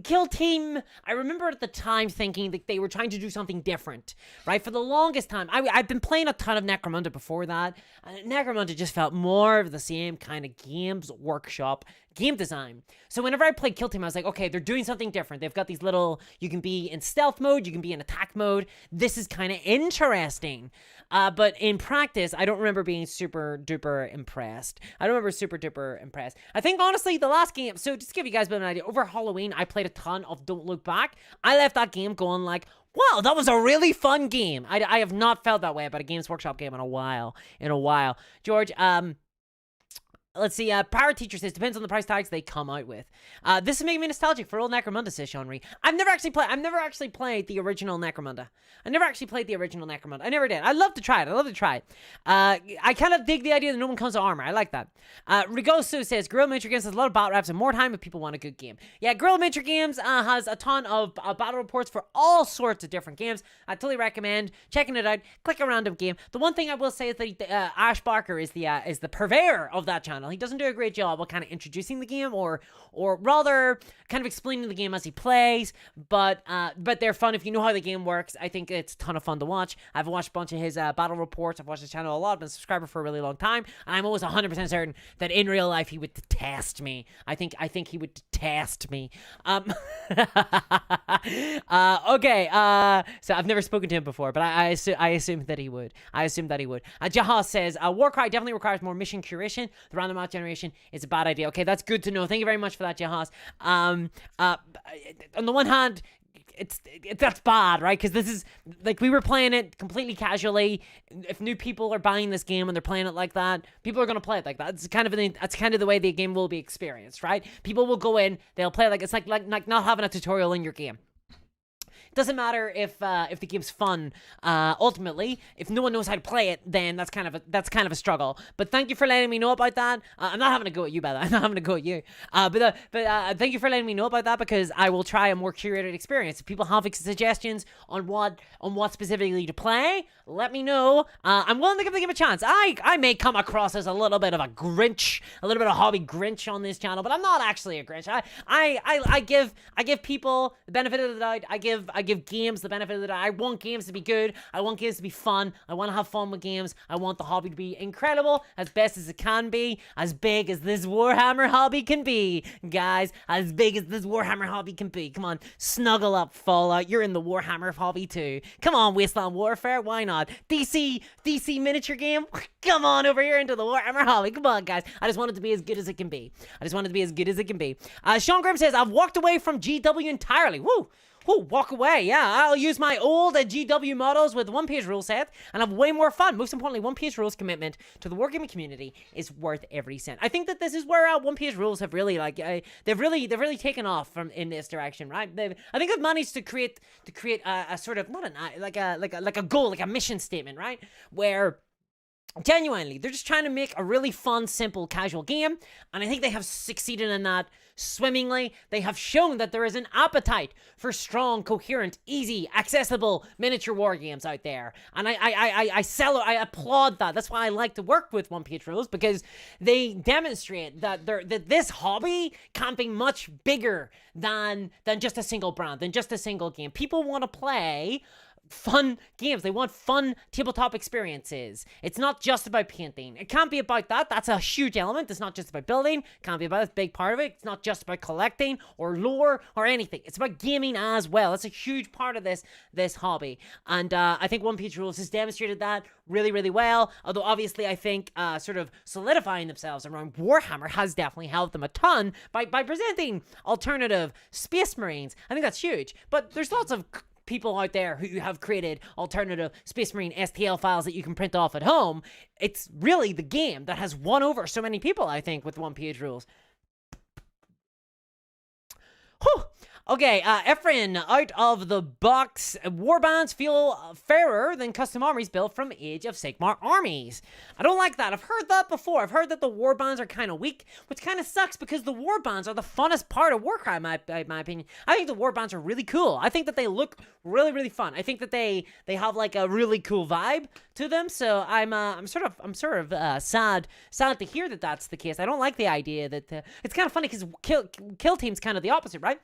[SPEAKER 1] Kill Team, I remember at the time thinking that they were trying to do something different, right? For the longest time, I've been playing a ton of Necromunda before that, and Necromunda just felt more of the same kind of Games Workshop game design. So whenever I played Kill Team, I was like, okay, they're doing something different. They've got these little, you can be in stealth mode, you can be in attack mode. This is kind of interesting. But in practice, I don't remember being super duper impressed. I think, honestly, the last game, so just to give you guys a bit of an idea, over Halloween, I played a ton of Don't Look Back. I left that game going like, wow, that was a really fun game. I have not felt that way about a Games Workshop game in a while. George, let's see, Power Teacher says, depends on the price tags they come out with. This is making me nostalgic for old Necromunda, says Sean-Ree. I've never actually played the original Necromunda. I never did. I'd love to try it. I kind of dig the idea that no one comes with armor. I like that. Rigoso says, Guerrilla Miniature Games has a lot of battle raps and more time if people want a good game. Yeah, Guerrilla Miniature Games has a ton of battle reports for all sorts of different games. I totally recommend checking it out. Click a random game. The one thing I will say is that Ash Barker is the purveyor of that channel. He doesn't do a great job of kind of introducing the game or rather kind of explaining the game as he plays, but they're fun if you know how the game works. I think it's a ton of fun to watch. I've watched a bunch of his battle reports. I've watched his channel a lot. I've been a subscriber for a really long time, and I'm always 100% certain that in real life he would detest me. I think he would detest me. Okay, so I've never spoken to him before, but I assume that he would. Jahaz says, Warcry definitely requires more mission curation. The random out generation is a bad idea. Okay, that's good to know. Thank you very much for that, Jahaz. On the one hand, that's bad, right? Because this is like, we were playing it completely casually. If new people are buying this game and they're playing it like that, people are going to play it like that. That's kind of the way the game will be experienced, right? People will go in, they'll play it like not having a tutorial in your game. Doesn't matter if the game's fun. Ultimately, if no one knows how to play it, then that's kind of a struggle. But thank you for letting me know about that. I'm not having to go at you by that. I'm not having to go at you. But thank you for letting me know about that, because I will try a more curated experience. If people have suggestions on what specifically to play, let me know. I'm willing to give the game a chance. I may come across as a little bit of a Grinch, a little bit of hobby Grinch on this channel, but I'm not actually a Grinch. I give people the benefit of the doubt. I give games the benefit of the doubt. I want games to be good. I want games to be fun. I want to have fun with games. I want the hobby to be incredible, as best as it can be, as big as this Warhammer hobby can be, guys. As big as this Warhammer hobby can be. Come on, snuggle up, Fallout. You're in the Warhammer hobby too. Come on, Wasteland Warfare. Why not? DC miniature game. Come on over here into the Warhammer hobby. Come on, guys. I just want it to be as good as it can be. Sean Grimm says, I've walked away from GW entirely. Woo! Walk away, yeah. I'll use my old GW models with one-page rule set and have way more fun. Most importantly, one-page rules commitment to the wargaming community is worth every cent. I think that this is where one-page rules have really, they've really taken off from in this direction, right? I think they've managed to create a sort of, not a goal, like a mission statement, right? Where genuinely, they're just trying to make a really fun, simple, casual game, and I think they have succeeded in that swimmingly. They have shown that there is an appetite for strong, coherent, easy, accessible miniature war games out there, and I applaud that. That's why I like to work with one-page rules, because they demonstrate that this hobby can be much bigger than just a single brand, than just a single game. People want to play fun games. They want fun tabletop experiences. It's not just about painting. It can't be about that. That's a huge element. It's not just about building. It can't be about a big part of it. It's not just about collecting or lore or anything. It's about gaming as well. That's a huge part of this hobby. And I think One Piece Rules has demonstrated that really, really well. Although obviously I think sort of solidifying themselves around Warhammer has definitely helped them a ton by presenting alternative Space Marines. I think that's huge. But there's lots of people out there who have created alternative Space Marine STL files that you can print off at home. It's really the game that has won over so many people, I think, with one-page rules. Whew. Okay, Efren, out of the box, warbands feel fairer than custom armies built from Age of Sigmar armies. I don't like that. I've heard that before. I've heard that the warbands are kind of weak, which kind of sucks because the warbands are the funnest part of Warcry, in my opinion. I think the warbands are really cool. I think that they look really, really fun. I think that they have like a really cool vibe to them. So I'm sort of sad to hear that that's the case. I don't like the idea that it's kind of funny because Kill Team's kind of the opposite, right?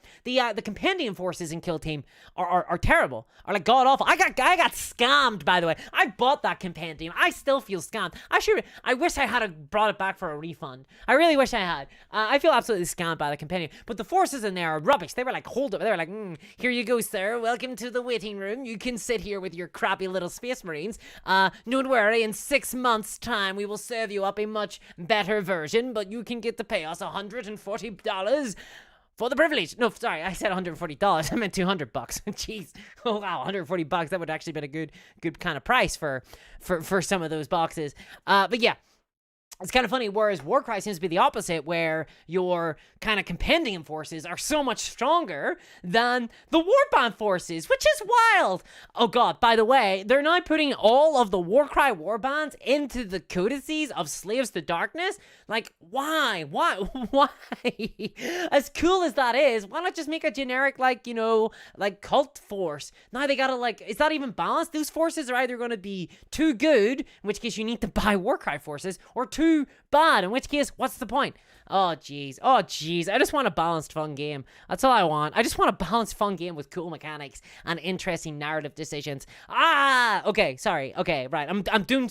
[SPEAKER 1] The compendium forces in Kill Team are terrible, are like god awful. I got scammed, by the way. I bought that compendium. I still feel scammed. I wish I had brought it back for a refund. I really wish I had. I feel absolutely scammed by the compendium. But the forces in there are rubbish. They were like, hold up. They were like, here you go, sir. Welcome to the waiting room. You can sit here with your crappy little Space Marines. Don't worry. In 6 months' time, we will serve you up a much better version. But you can get to pay us $140 for the privilege. No, sorry, I said $140. I meant $200. Jeez. Oh wow, $140. That would actually been a good kind of price for some of those boxes. But yeah. It's kind of funny, whereas Warcry seems to be the opposite, where your kind of compendium forces are so much stronger than the warband forces, which is wild. Oh god, by the way, they're now putting all of the Warcry warbands into the codices of Slaves to Darkness. Like, why? Why? As cool as that is, why not just make a generic, like, you know, like cult force? Now they gotta, like, is that even balanced? Those forces are either gonna be too good, in which case you need to buy Warcry forces, or too bad, in which case, what's the point? Oh jeez, I just want a balanced fun game. That's all I want. I just want a balanced fun game with cool mechanics and interesting narrative decisions. Okay, sorry. Okay, right. I'm doom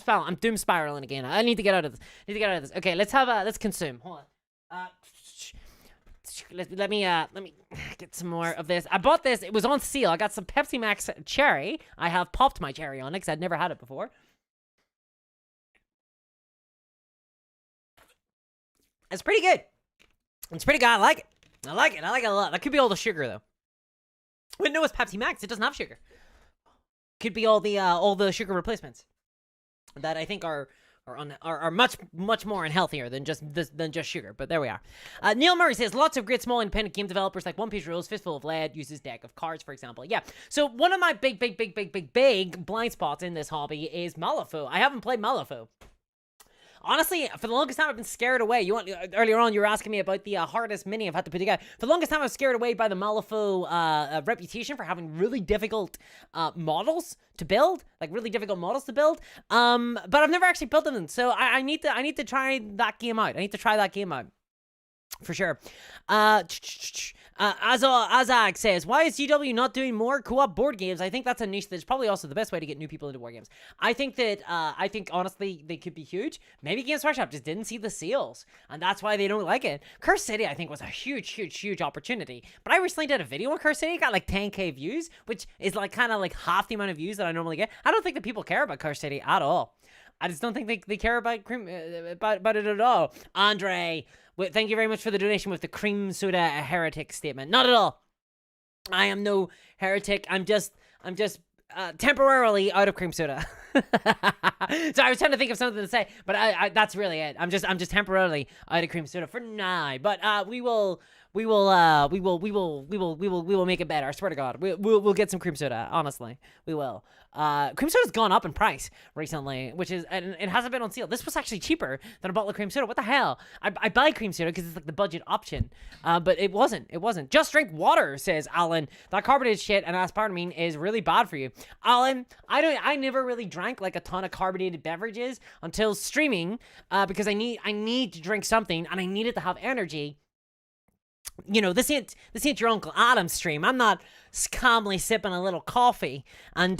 [SPEAKER 1] spiraling again. I need to get out of this. Okay, let's consume. Hold on. Let me get some more of this. I bought this. It was on sale. I got some Pepsi Max cherry. I have popped my cherry on it because I'd never had it before. It's pretty good. It's pretty good. I like it. I like it a lot. That could be all the sugar though. Wait, no, it's Pepsi Max. It doesn't have sugar. Could be all the sugar replacements that I think are much more unhealthier than just sugar. But there we are. Neil Murray says lots of great small independent game developers like One Piece Rules, Fistful of Lead uses deck of cards, for example. Yeah. So one of my big blind spots in this hobby is Malifaux. I haven't played Malifaux. Honestly, for the longest time, I've been scared away. Earlier on, you were asking me about the hardest mini I've had to put together. For the longest time, I was scared away by the Malifaux reputation for having really difficult models to build, like really difficult models to build. But I've never actually built them, so I need to try that game out. I need to try that game out. For sure. Azag says, why is GW not doing more co-op board games? I think that's a niche that's probably also the best way to get new people into war games. I think honestly they could be huge. Maybe Games Workshop just didn't see the sales, and that's why they don't like it. Curse City, I think, was a huge opportunity. But I recently did a video on Curse City, got like 10k views, which is like kind of like half the amount of views that I normally get. I don't think that people care about Curse City at all. I just don't think they care about it at all. Andre, thank you very much for the donation with the cream soda heretic statement. Not at all. I am no heretic. I'm just temporarily out of cream soda. So I was trying to think of something to say, but I that's really it. I'm just temporarily out of cream soda for now. But we will make it better. I swear to God, we'll get some cream soda. Honestly, we will. Cream soda's gone up in price recently, which is, and it hasn't been on sale. This was actually cheaper than a bottle of cream soda. What the hell? I buy cream soda because it's like the budget option. But it wasn't. Just drink water, says Alan. That carbonated shit and aspartame is really bad for you. Alan, I never really drank like a ton of carbonated beverages until streaming, because I need to drink something and I needed to have energy. You know, this ain't your Uncle Adam stream. I'm not calmly sipping a little coffee and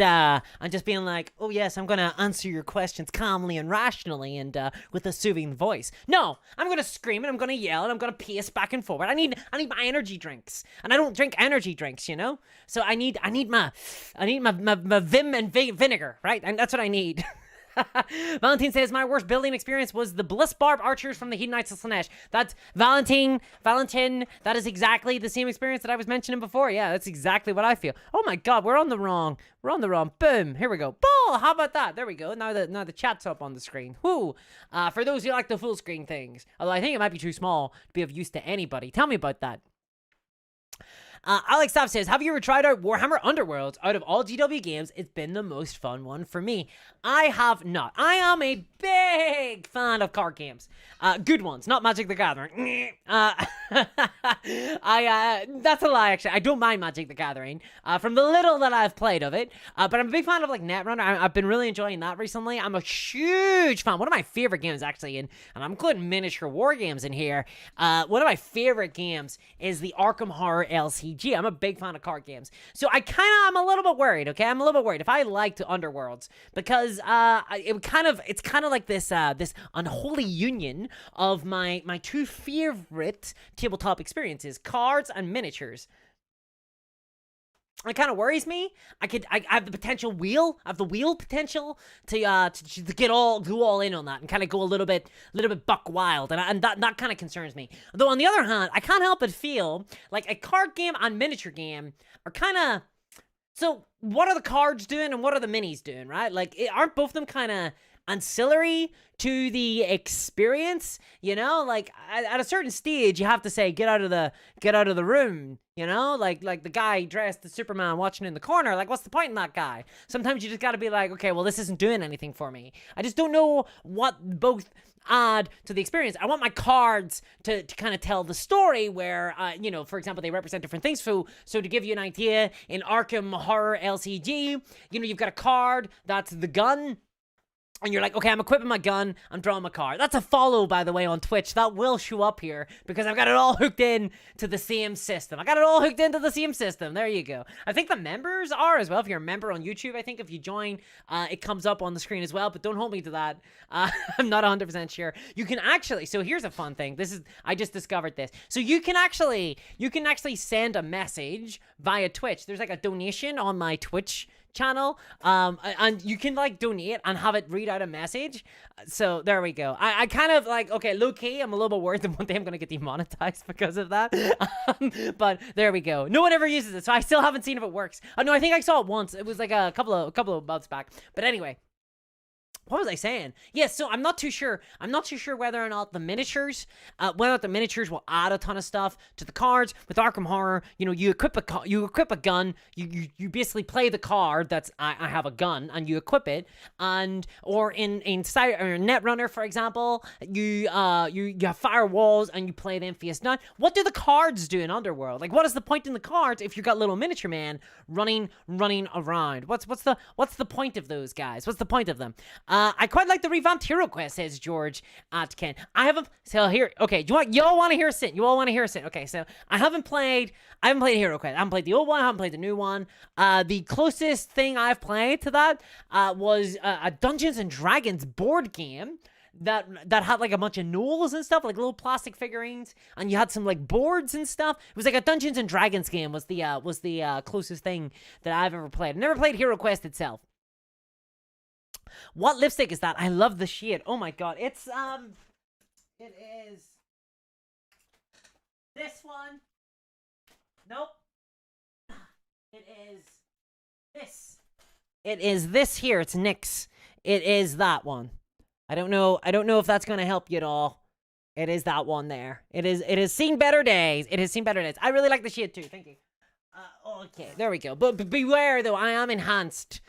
[SPEAKER 1] just being like, oh yes, I'm gonna answer your questions calmly and rationally and with a soothing voice. No, I'm gonna scream and I'm gonna yell and I'm gonna pace back and forward. I need my energy drinks, and I don't drink energy drinks, you know. So I need my vim and vinegar, right? And that's what I need. Valentine says, my worst building experience was the Bliss Barb archers from the Hedonites of Slanesh. That's Valentine, that is exactly the same experience that I was mentioning before. Yeah, that's exactly what I feel. Oh my God, we're on the wrong, boom, here we go. Ball, how about that? There we go. Now the chat's up on the screen. Whoo. For those who like the full screen things, although I think it might be too small to be of use to anybody. Tell me about that. Alex Staff says, have you ever tried out Warhammer Underworlds? Out of all GW games, it's been the most fun one for me. I have not. I am a big fan of card games. Good ones, not Magic the Gathering. That's a lie, actually. I don't mind Magic the Gathering, from the little that I've played of it. But I'm a big fan of, like, Netrunner. I've been really enjoying that recently. I'm a huge fan. One of my favorite games, actually, and I'm including miniature war games in here. One of my favorite games is the Arkham Horror LCG. I'm a big fan of card games. So I'm a little bit worried, okay? I'm a little bit worried if I liked Underworlds, because it's kind of like this unholy union of my two favorite tabletop experiences, cards and miniatures. It kind of worries me. I have the potential wheel. I have the wheel potential to go all in on that and kind of go a little bit buck wild, and that kind of concerns me. Though on the other hand, I can't help but feel like a card game and miniature game are kind of. So what are the cards doing and what are the minis doing, right? Like, aren't both of them kind of ancillary to the experience? You know, like at a certain stage, you have to say, get out of the room. You know, like the guy dressed as Superman watching in the corner. Like, what's the point in that guy? Sometimes you just got to be like, okay, well, this isn't doing anything for me. I just don't know what both add to the experience. I want my cards to kind of tell the story where, for example, they represent different things. So to give you an idea, in Arkham Horror LCG, you've got a card that's the gun. And you're like, okay, I'm equipping my gun, I'm drawing my card. That's a follow, by the way, on Twitch. That will show up here because I've got it all hooked in to the same system. There you go. I think the members are as well. If you're a member on YouTube, I think if you join, it comes up on the screen as well. But don't hold me to that. I'm not 100% sure. You can actually, so here's a fun thing. I just discovered this. So you can actually send a message via Twitch. There's like a donation on my Twitch channel, and you can like donate and have it read out a message. So there we go. I kind of like, okay, low key, I'm a little bit worried that one day I'm gonna get demonetized because of that. But there we go. No one ever uses it, so I still haven't seen if it works. No, I think I saw it once. It was like a couple of months back. But anyway, what was I saying? Yes, so I'm not too sure. I'm not too sure whether or not the miniatures will add a ton of stuff to the cards. With Arkham Horror, you equip a gun. You basically play the card that's I have a gun, and you equip it. Or in Netrunner, for example, you have firewalls and you play them face down. What do the cards do in Underworld? Like, what is the point in the cards if you've got little miniature man running around? What's the point of those guys? What's the point of them? I quite like the revamped Hero Quest, says George Atkin. So here, okay, y'all want to hear a sit? You all want to hear a sit? Okay, so I haven't played Hero Quest. I haven't played the old one. I haven't played the new one. The closest thing I've played to that was a Dungeons and Dragons board game that had like a bunch of gnolls and stuff, like little plastic figurines, and you had some like boards and stuff. It was like a Dungeons and Dragons game was the closest thing that I've ever played. I never played Hero Quest itself. What lipstick is that? I love the shade. Oh my god. It is this one. Nope. It is this. It is this here. It's NYX. It is that one. I don't know if that's going to help you at all. It is that one there. It has seen better days. It has seen better days. I really like the shade too. Thank you. Okay, there we go. But beware though, I am enhanced.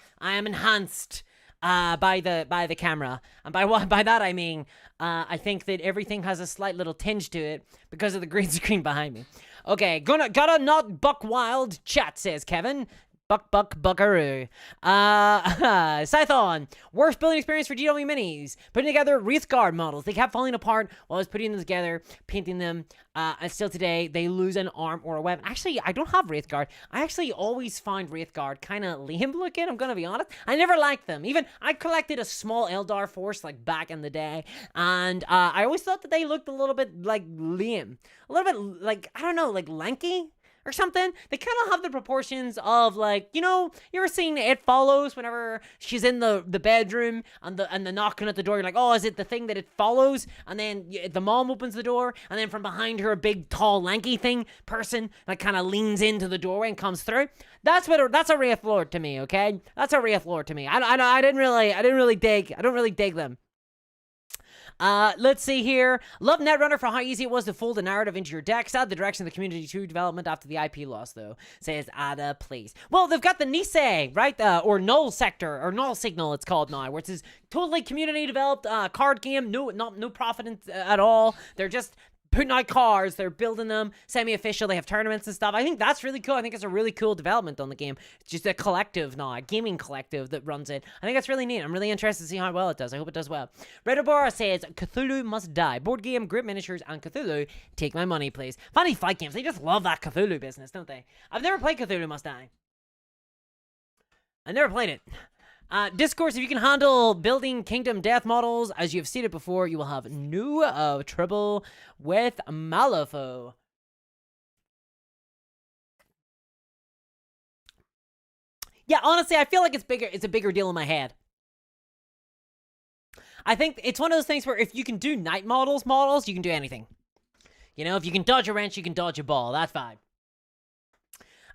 [SPEAKER 1] By the camera, and by that I mean I think that everything has a slight little tinge to it because of the green screen behind me. Okay, gotta not buck wild chat, says Kevin. Buckaroo. Scython. Worst building experience for GW minis. Putting together Wraith Guard models. They kept falling apart while I was putting them together, painting them. And still today, they lose an arm or a weapon. Actually, I don't have Wraith Guard. I actually always find Wraith Guard kind of lame looking, I'm gonna be honest. I never liked them. Even, I collected a small Eldar force, like, back in the day. And I always thought that they looked a little bit, like, lame. A little bit, like, I don't know, like, lanky? Or something. They kind of have the proportions of, like, you ever seen It Follows whenever she's in the bedroom and the knocking at the door, you're like, oh, is it the thing that It Follows? And then the mom opens the door, and then from behind her, a big, tall, lanky person that kind of leans into the doorway and comes through. That's a Wraith Lord to me, okay? That's a Wraith Lord to me. I don't really dig them. Let's see here. Love Netrunner for how easy it was to fold a narrative into your deck. Sad the direction of the Community 2 development after the IP loss, though. Says Ada, please. Well, they've got the Nisei, right? Or Null Sector, or Null Signal, it's called now, where it's totally community developed card game. No profit at all. They're just putting out cards, they're building them semi-official, they have tournaments and stuff. I think that's really cool. I think it's a really cool development on the game. It's just a collective now, a gaming collective that runs it. I think that's really neat. I'm really interested to see how well it does. I hope it does well. Redobora says, Cthulhu must die. Board game, grip miniatures, and Cthulhu. Take my money, please. Funny fight games, they just love that Cthulhu business, don't they? I've never played Cthulhu Must Die. I never played it. Discourse, if you can handle building kingdom death models, as you've seen it before, you will have no trouble with Malifaux. Yeah, honestly, I feel like it's a bigger deal in my head. I think it's one of those things where if you can do night models, you can do anything. You know, if you can dodge a wrench, you can dodge a ball. That's fine.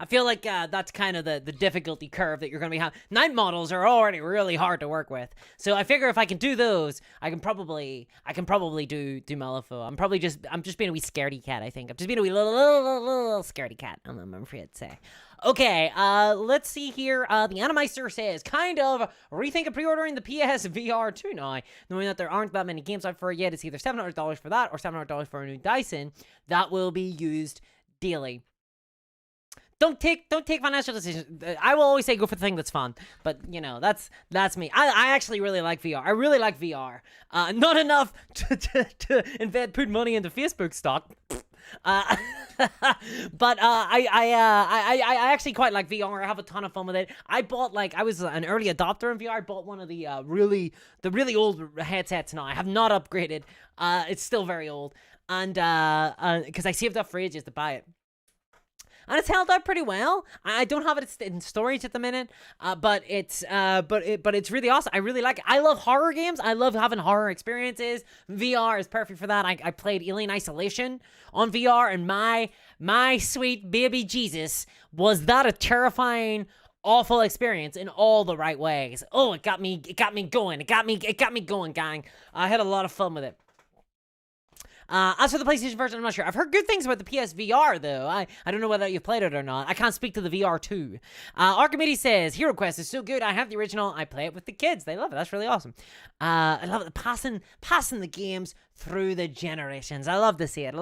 [SPEAKER 1] I feel like that's kind of the difficulty curve that you're going to be having. Night models are already really hard to work with. So I figure if I can do those, I can probably do Malifaux. I'm just being a wee scaredy cat, I think. I'm just being a wee little scaredy cat, I'm afraid to say. Okay, let's see here. The Animeister says, kind of rethink of pre-ordering the PSVR 2 now, knowing that there aren't that many games out for it yet. It's either $700 for that or $700 for a new Dyson. That will be used daily. Don't take financial decisions. I will always say go for the thing that's fun, but you know that's me. I actually really like VR. I really like VR. Not enough to invest put money into Facebook stock. But I actually quite like VR. I have a ton of fun with it. I was an early adopter in VR. I bought one of the really old headsets now. I have not upgraded. It's still very old, and because I saved up for ages to buy it. And it's held out pretty well. I don't have it in storage at the minute, but it's really awesome. I really like it. I love horror games. I love having horror experiences. VR is perfect for that. I played Alien Isolation on VR, and my sweet baby Jesus, was that a terrifying, awful experience in all the right ways. Oh, it got me going. It got me going, gang. I had a lot of fun with it. As for the PlayStation version, I'm not sure. I've heard good things about the PSVR, though. I don't know whether you've played it or not. I can't speak to the VR 2. Archimedes says, Hero Quest is so good. I have the original. I play it with the kids. They love it. That's really awesome. I love it. Passing the games through the generations. I love to see it.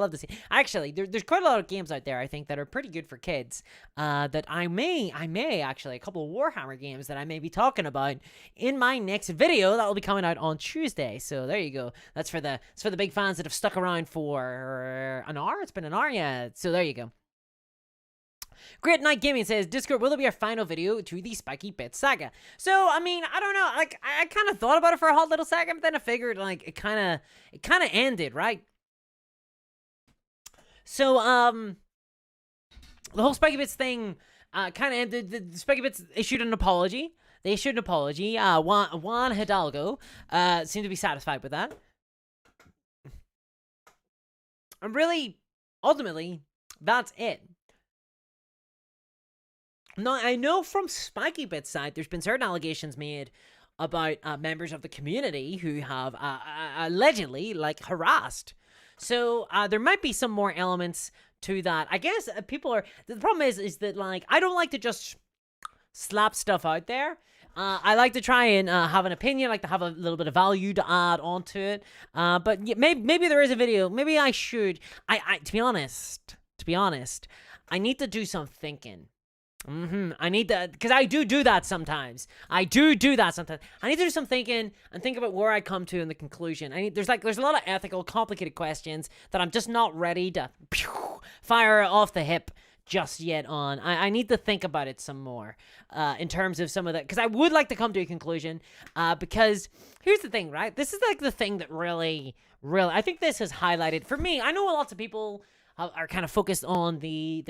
[SPEAKER 1] Actually, there's quite a lot of games out there, I think, that are pretty good for kids. That I may actually, a couple of Warhammer games that I may be talking about in my next video that will be coming out on Tuesday. So there you go. That's for the big fans that have stuck around for an hour. It's been an hour, yeah. So there you go. Great Night Gaming says, Discord, will there be a final video to the Spiky Bit saga? So, I mean, I don't know. Like, I kind of thought about it for a hot little second, but then I figured, like, it kind of ended, right? So, the whole Spiky Bits thing kind of ended. The Spiky Bits issued an apology. They issued an apology. Juan Hidalgo seemed to be satisfied with that. And really, ultimately, that's it. Now, I know from Spiky Bit's side, there's been certain allegations made about members of the community who have allegedly, like, harassed. So, there might be some more elements to that. I guess people are... The problem is that, like, I don't like to just slap stuff out there. I like to try and have an opinion, like to have a little bit of value to add onto it. But yeah, maybe there is a video. Maybe I should. To be honest, I need to do some thinking. I need to, because I do that sometimes. I need to do some thinking and think about where I come to in the conclusion. There's a lot of ethical, complicated questions that I'm just not ready to fire off the hip just yet on. I need to think about it some more in terms of some of that, because I would like to come to a conclusion, because here's the thing, right? This is like the thing that really, I think this has highlighted, for me, I know lots of people are kind of focused on the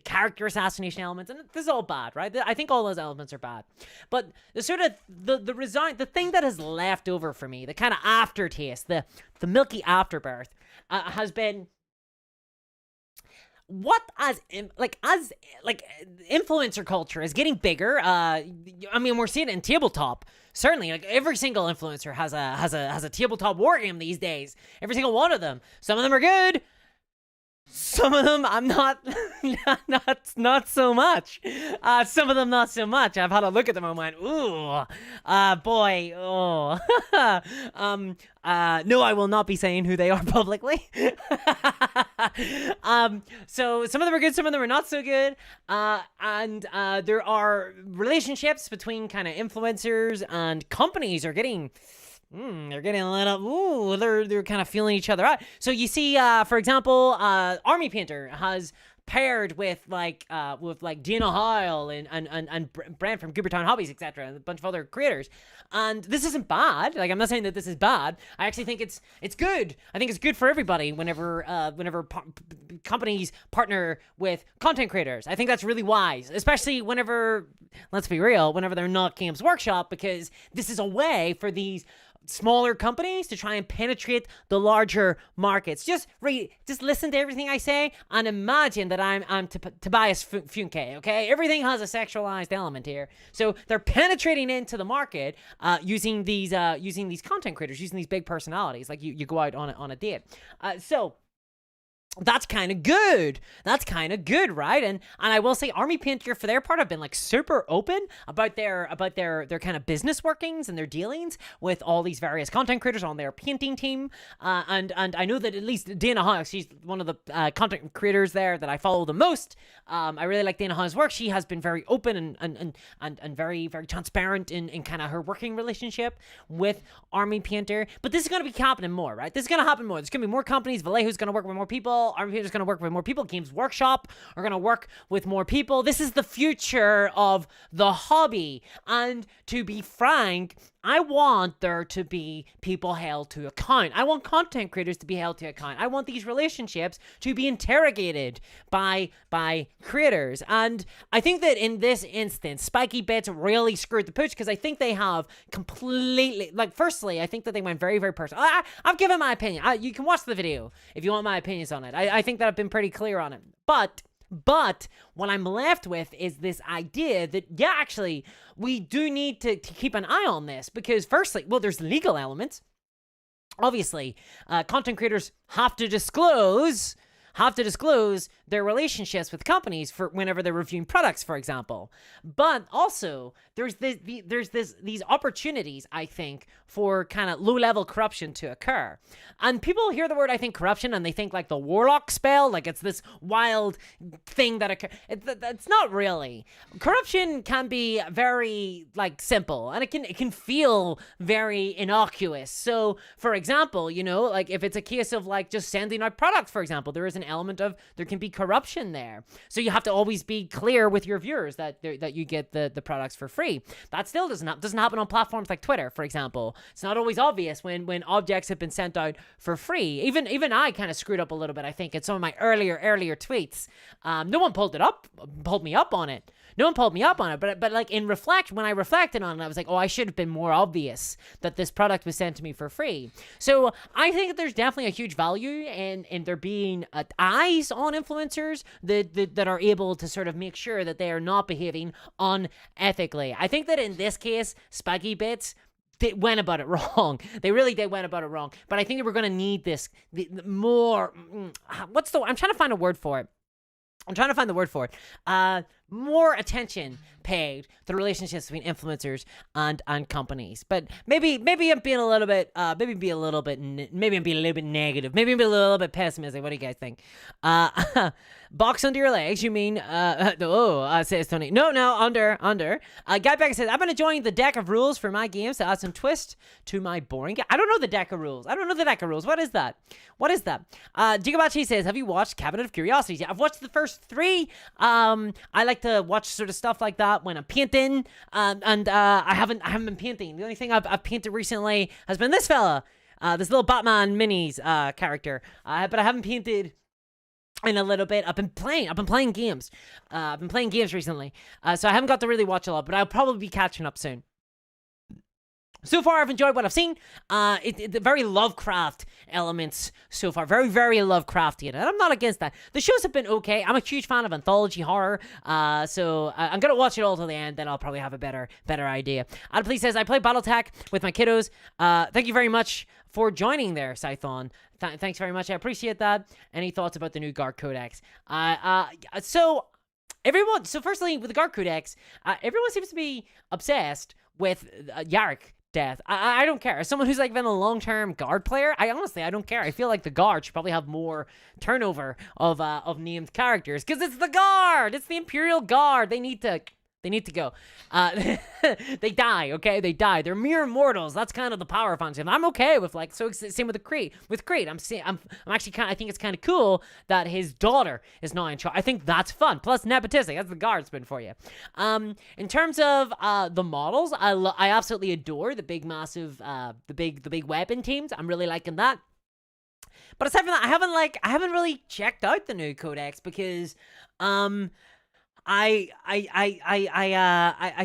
[SPEAKER 1] character assassination elements, and this is all bad, right? I think all those elements are bad, but the sort of the thing that has left over for me, the kind of aftertaste, the milky afterbirth, has been as influencer culture is getting bigger. I mean, we're seeing it in tabletop. Certainly, like every single influencer has a tabletop war game these days. Every single one of them. Some of them are good. Some of them I'm not not so much. Some of them not so much. I've had a look at them and went, ooh, boy, oh. No, I will not be saying who they are publicly. So some of them are good, some of them are not so good. And there are relationships between kind of influencers and companies are getting. They're getting a little, they're kind of feeling each other out. So you see, for example, Army Painter has paired with Dana Heil and Brent from Goobertown Hobbies, etc., and a bunch of other creators. And this isn't bad. Like, I'm not saying that this is bad. I actually think it's good. I think it's good for everybody whenever companies partner with content creators. I think that's really wise, especially whenever, let's be real, whenever they're not Games Workshop, because this is a way for these smaller companies to try and penetrate the larger markets. Just listen to everything I say and imagine that I'm Tobias Funke, okay? Everything has a sexualized element here. So they're penetrating into the market using these content creators, using these big personalities. Like you go out on a date. So that's kind of good. That's kind of good, right? And I will say, Army Painter, for their part, have been like super open about their kind of business workings and their dealings with all these various content creators on their painting team. And I know that at least Dana Heil, she's one of the content creators there that I follow the most. I really like Dana Heil's work. She has been very open and very, very transparent in kind of her working relationship with Army Painter. But this is going to be happening more, right? This is going to happen more. There's going to be more companies. Vallejo's going to work with more people. Army Painter's going to work with more people. Games Workshop are going to work with more people. This is the future of the hobby. And to be frank, I want there to be people held to account. I want content creators to be held to account. I want these relationships to be interrogated by creators. And I think that in this instance, Spiky Bits really screwed the pooch, because I think they have completely, firstly, I think that they went very, very personal. I've given my opinion. You can watch the video if you want my opinions on it. I think that I've been pretty clear on it. But what I'm left with is this idea that, yeah, actually, we do need to keep an eye on this, because firstly, well, there's legal elements. Obviously, content creators have to disclose their relationships with companies for whenever they're reviewing products, for example. But also, there's these opportunities, I think, for kind of low-level corruption to occur. And people hear the word, I think, corruption, and they think like the warlock spell, like it's this wild thing that occurs. It's not really. Corruption can be very simple, and it can feel very innocuous. So, for example, if it's a case of just sending out products, for example, there is an element of there can be corruption there. So you have to always be clear with your viewers that you get the products for free. That still doesn't happen on platforms like Twitter, for example. It's not always obvious when objects have been sent out for free. Even I kind of screwed up a little bit, I think, in some of my earlier tweets. No one pulled me up on it. No one pulled me up on it, but when I reflected on it, I was like, oh, I should have been more obvious that this product was sent to me for free. So I think that there's definitely a huge value in there being eyes on influencers that are able to sort of make sure that they are not behaving unethically. I think that in this case, Spiky Bits, they went about it wrong. They really did went about it wrong. But I think that we're going to need more. I'm trying to find a word for it. More attention paid to the relationships between influencers and companies. But maybe I'm being a little bit negative. Maybe I'm being a little bit pessimistic. What do you guys think? Box under your legs, you mean? Says Tony. No, under. Guy Becker says, I've been enjoying the deck of rules for my games to add some twist to my boring game. I don't know the deck of rules. What is that? Gigabachi says, have you watched Cabinet of Curiosities? Yeah, I've watched the first 3. I like to watch sort of stuff like that when I'm painting, and I haven't been painting. The only thing I've painted recently has been this fella, this little Batman minis character, but I haven't painted in a little bit. I've been playing games. I've been playing games recently, so I haven't got to really watch a lot, but I'll probably be catching up soon. So far, I've enjoyed what I've seen. The very Lovecraft elements so far, very, very Lovecraftian, and I'm not against that. The shows have been okay. I'm a huge fan of anthology horror, so I'm gonna watch it all till the end. Then I'll probably have a better idea. Adam Please says I play BattleTech with my kiddos. Thank you very much for joining there, Scython. Thanks very much. I appreciate that. Any thoughts about the new Guard Codex? So firstly, with the Guard Codex, everyone seems to be obsessed with Yarrick death. I don't care. As someone who's like been a long-term guard player, I don't care. I feel like the guard should probably have more turnover of named characters, because it's the guard. It's the Imperial Guard. They need to go. They die, okay? They die. They're mere mortals. That's kind of the power of fantasy. And I'm okay with, like, so same with Creed. With Creed, I'm actually I think it's kind of cool that his daughter is now in charge. I think that's fun. Plus nepotistic. That's the guardsman for you. In terms of the models, I absolutely adore the big, massive, the big weapon teams. I'm really liking that. But aside from that, I haven't really checked out the new codex, because I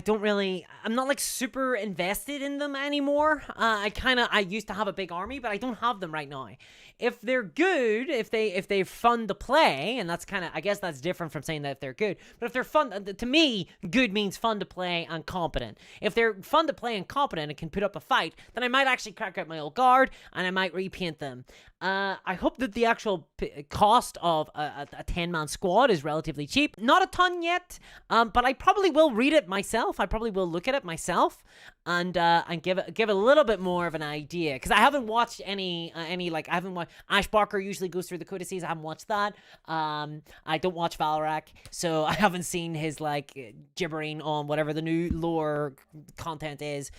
[SPEAKER 1] don't really, I'm not like super invested in them anymore. I used to have a big army, but I don't have them right now. If they're good, if they're fun to play, and that's kind of, I guess that's different from saying that if they're good, but if they're fun, to me, good means fun to play and competent. If they're fun to play and competent and can put up a fight, then I might actually crack out my old guard, and I might repaint them. I hope that the actual cost of a 10-man squad is relatively cheap. Not a ton yet, but I probably will read it myself. I probably will look at it myself and give it a little bit more of an idea, because I haven't watched any like, I haven't watched. Ash Barker usually goes through the codices. I haven't watched that. I don't watch Valrak, so I haven't seen his like gibbering on whatever the new lore content is.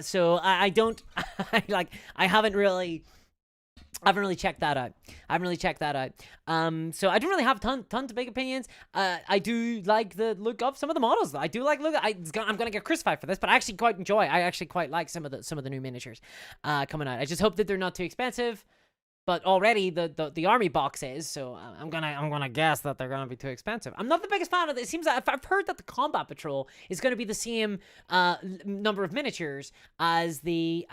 [SPEAKER 1] So I don't I haven't really checked that out. So I don't really have tons of big opinions. I do like the look of some of the models. I do like I'm gonna get crucified for this, but I actually quite like some of the new miniatures coming out. I just hope that they're not too expensive. But already the army box is, so I'm gonna guess that they're gonna be too expensive. I'm not the biggest fan of it. It seems that I've heard that the combat patrol is gonna be the same number of miniatures as the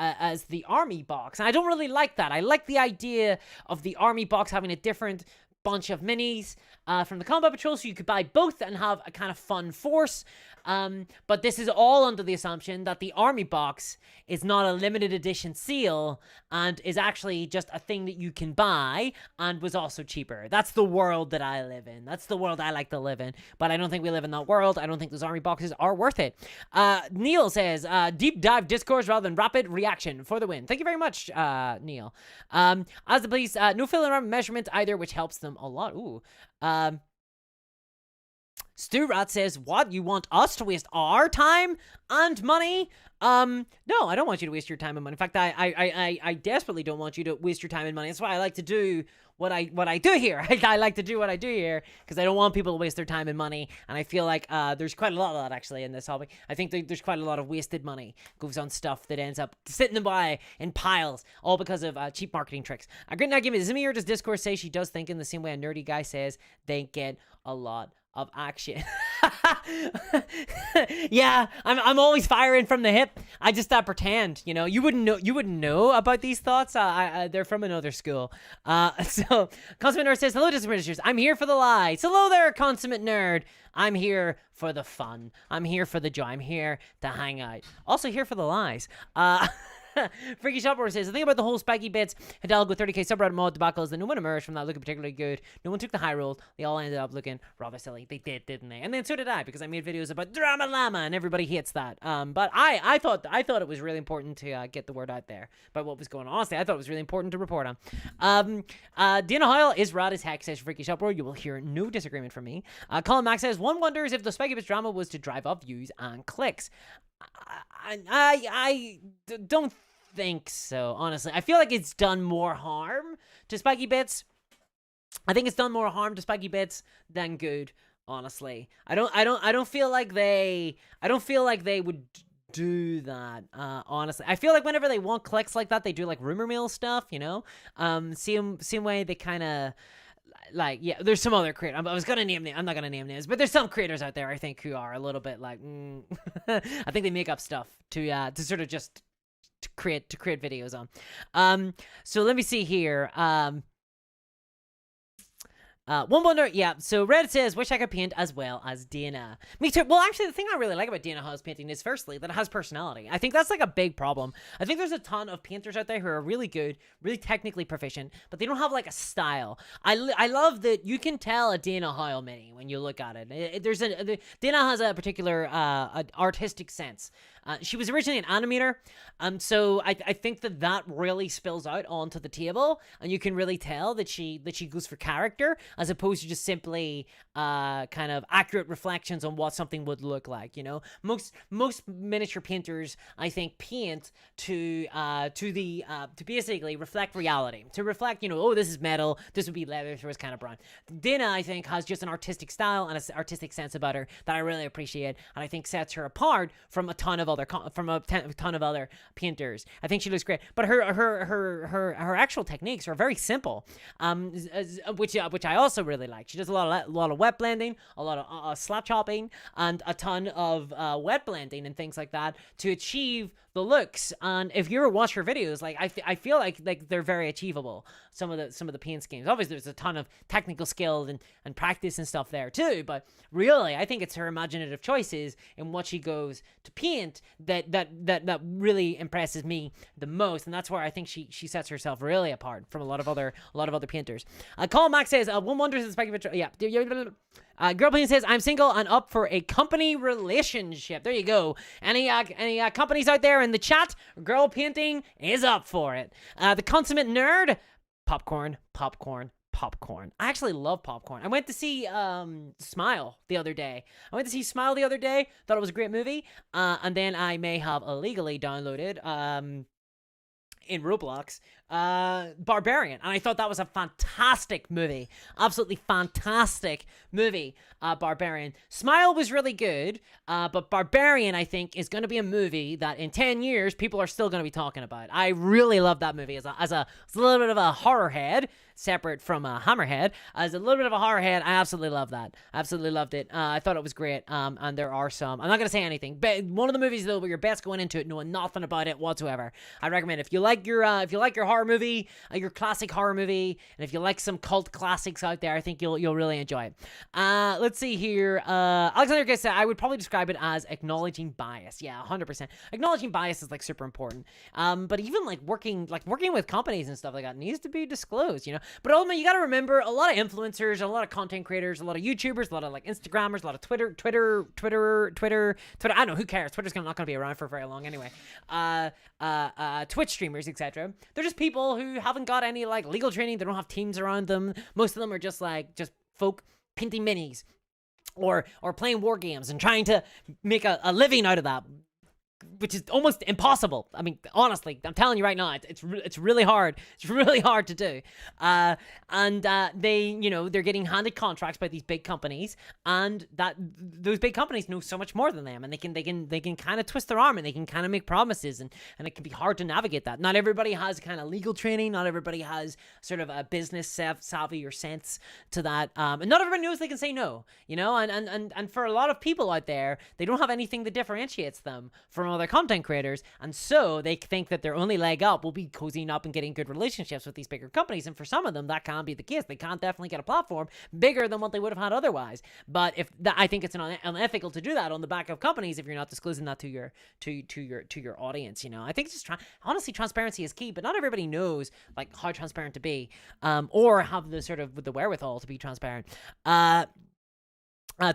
[SPEAKER 1] army box, and I don't really like that. I like the idea of the army box having a different bunch of minis from the combat patrol, so you could buy both and have a kind of fun force. But this is all under the assumption that the army box is not a limited edition seal and is actually just a thing that you can buy and was also cheaper. That's the world that I live in. That's the world I like to live in. But I don't think we live in that world. I don't think those army boxes are worth it. Neil says, deep dive discourse rather than rapid reaction for the win. Thank you very much, Neil. As the police, no fill in measurement either, which helps them a lot. Ooh. Stu Rat says, what? You want us to waste our time and money? No, I don't want you to waste your time and money. In fact, I desperately don't want you to waste your time and money. That's why I like to do what I do here. I like to do what I do here because I don't want people to waste their time and money. And I feel like there's quite a lot of that actually in this hobby. I think there's quite a lot of wasted money goes on stuff that ends up sitting by in piles, all because of cheap marketing tricks. Great night, give me Zimmy, or does Discourse say she does think in the same way a nerdy guy says they get a lot of action? Yeah, I'm always firing from the hip. I just pretend, you wouldn't know about these thoughts. They're from another school. So Consummate Nerd says, hello, Dismissers. I'm here for the lies. Hello there, Consummate Nerd. I'm here for the fun. I'm here for the joy. I'm here to hang out. Also here for the lies. Freaky Shopper says, the thing about the whole spiky bits Hidalgo 30k subreddit mod debacle is that no one emerged from that looking particularly good. No one took the high roll. They all ended up looking rather silly. They did, didn't they? And then so did I, because I made videos about Drama Llama and everybody hates that. But I thought it was really important to get the word out there about what was going on. Honestly, I thought it was really important to report on. Dana Hoyle is rad as heck, says Freaky Shopper. You will hear no disagreement from me. Colin Max says, one wonders if the spiky bits drama was to drive up views and clicks. I don't think so, honestly. I feel like it's done more harm to Spiky Bits. I think it's done more harm to Spiky Bits than good, honestly. I don't feel like they would do that, honestly. I feel like whenever they want clicks like that, they do like rumor mill stuff, same way they kind of like, yeah, there's some other creators. I was gonna name names. I'm not gonna name names, but there's some creators out there I think who are a little bit like, I think they make up stuff to sort of just create videos on. So let me see here. One wonder, yeah. So Reddit says, wish I could paint as well as Dana. Me too. Well, actually, the thing I really like about Dana Howe's painting is, firstly, that it has personality. I think that's like a big problem. I think there's a ton of painters out there who are really good, really technically proficient, but they don't have like a style. I love that you can tell a Dana Howe mini when you look at it. Dana has a particular artistic sense. She was originally an animator, so I think that really spills out onto the table, and you can really tell that she goes for character as opposed to just simply kind of accurate reflections on what something would look like. You know, most miniature painters, I think, paint to basically reflect reality, to reflect, you know, oh, this is metal, this would be leather, so it's kind of brown. Dana, I think, has just an artistic style and an artistic sense about her that I really appreciate, and I think sets her apart from a ton of other painters. I think she looks great, but her actual techniques are very simple, which I also really like. She does a lot of wet blending, a lot of slap chopping, and a ton of wet blending and things like that to achieve the looks. And if you ever watch her videos, like I feel like they're very achievable. Some of the paint schemes. Obviously, there's a ton of technical skill and practice and stuff there too. But really, I think it's her imaginative choices in what she goes to paint that really impresses me the most. And that's where I think she sets herself really apart from a lot of other painters. Colin Mack says, one wonders the speculative. Yeah. Girl Painting says, I'm single and up for a company relationship. There you go. Any companies out there in the chat? Girl Painting is up for it. The consummate nerd, popcorn. I actually love popcorn. I went to see Smile the other day. Thought it was a great movie. And then I may have illegally downloaded in Roblox Barbarian, and I thought that was a fantastic movie. Absolutely fantastic movie. Barbarian. Smile was really good, but Barbarian, I think, is going to be a movie that in 10 years people are still going to be talking about. I really love that movie as a little bit of a horror head, separate from a hammerhead. As a little bit of a horror head, I absolutely love that. Absolutely loved it. I thought it was great. And there are some, I'm not going to say anything, but one of the movies though where you're best going into it knowing nothing about it whatsoever. I recommend if you like your horror movie, your classic horror movie, and if you like some cult classics out there, I think you'll really enjoy it. Let's see here. Alexander Guest said, I would probably describe it as acknowledging bias. Yeah, 100%. Acknowledging bias is like super important. But even like working with companies and stuff like that needs to be disclosed, you know. But ultimately, you got to remember a lot of influencers, a lot of content creators, a lot of YouTubers, a lot of like Instagrammers, a lot of Twitter. I don't know, who cares? Twitter's not going to be around for very long anyway. Twitch streamers, etc. They're just people who haven't got any like legal training. They don't have teams around them. Most of them are just folk painting minis or playing war games and trying to make a living out of that, which is almost impossible. I mean, honestly, I'm telling you right now, it's really hard. It's really hard to do. They, they're getting handed contracts by these big companies, and those big companies know so much more than them, and they can kind of twist their arm, and they can kind of make promises, and it can be hard to navigate that. Not everybody has kind of legal training. Not everybody has sort of a business savvy or sense to that, and not everybody knows they can say no. And for a lot of people out there, they don't have anything that differentiates them from other content creators, and so they think that their only leg up will be cozying up and getting good relationships with these bigger companies. And for some of them, that can't be the case. They can't definitely get a platform bigger than what they would have had otherwise. But I think it's unethical to do that on the back of companies if you're not disclosing that to your audience. I think it's just honestly, transparency is key, but not everybody knows like how transparent to be, or have the wherewithal to be transparent.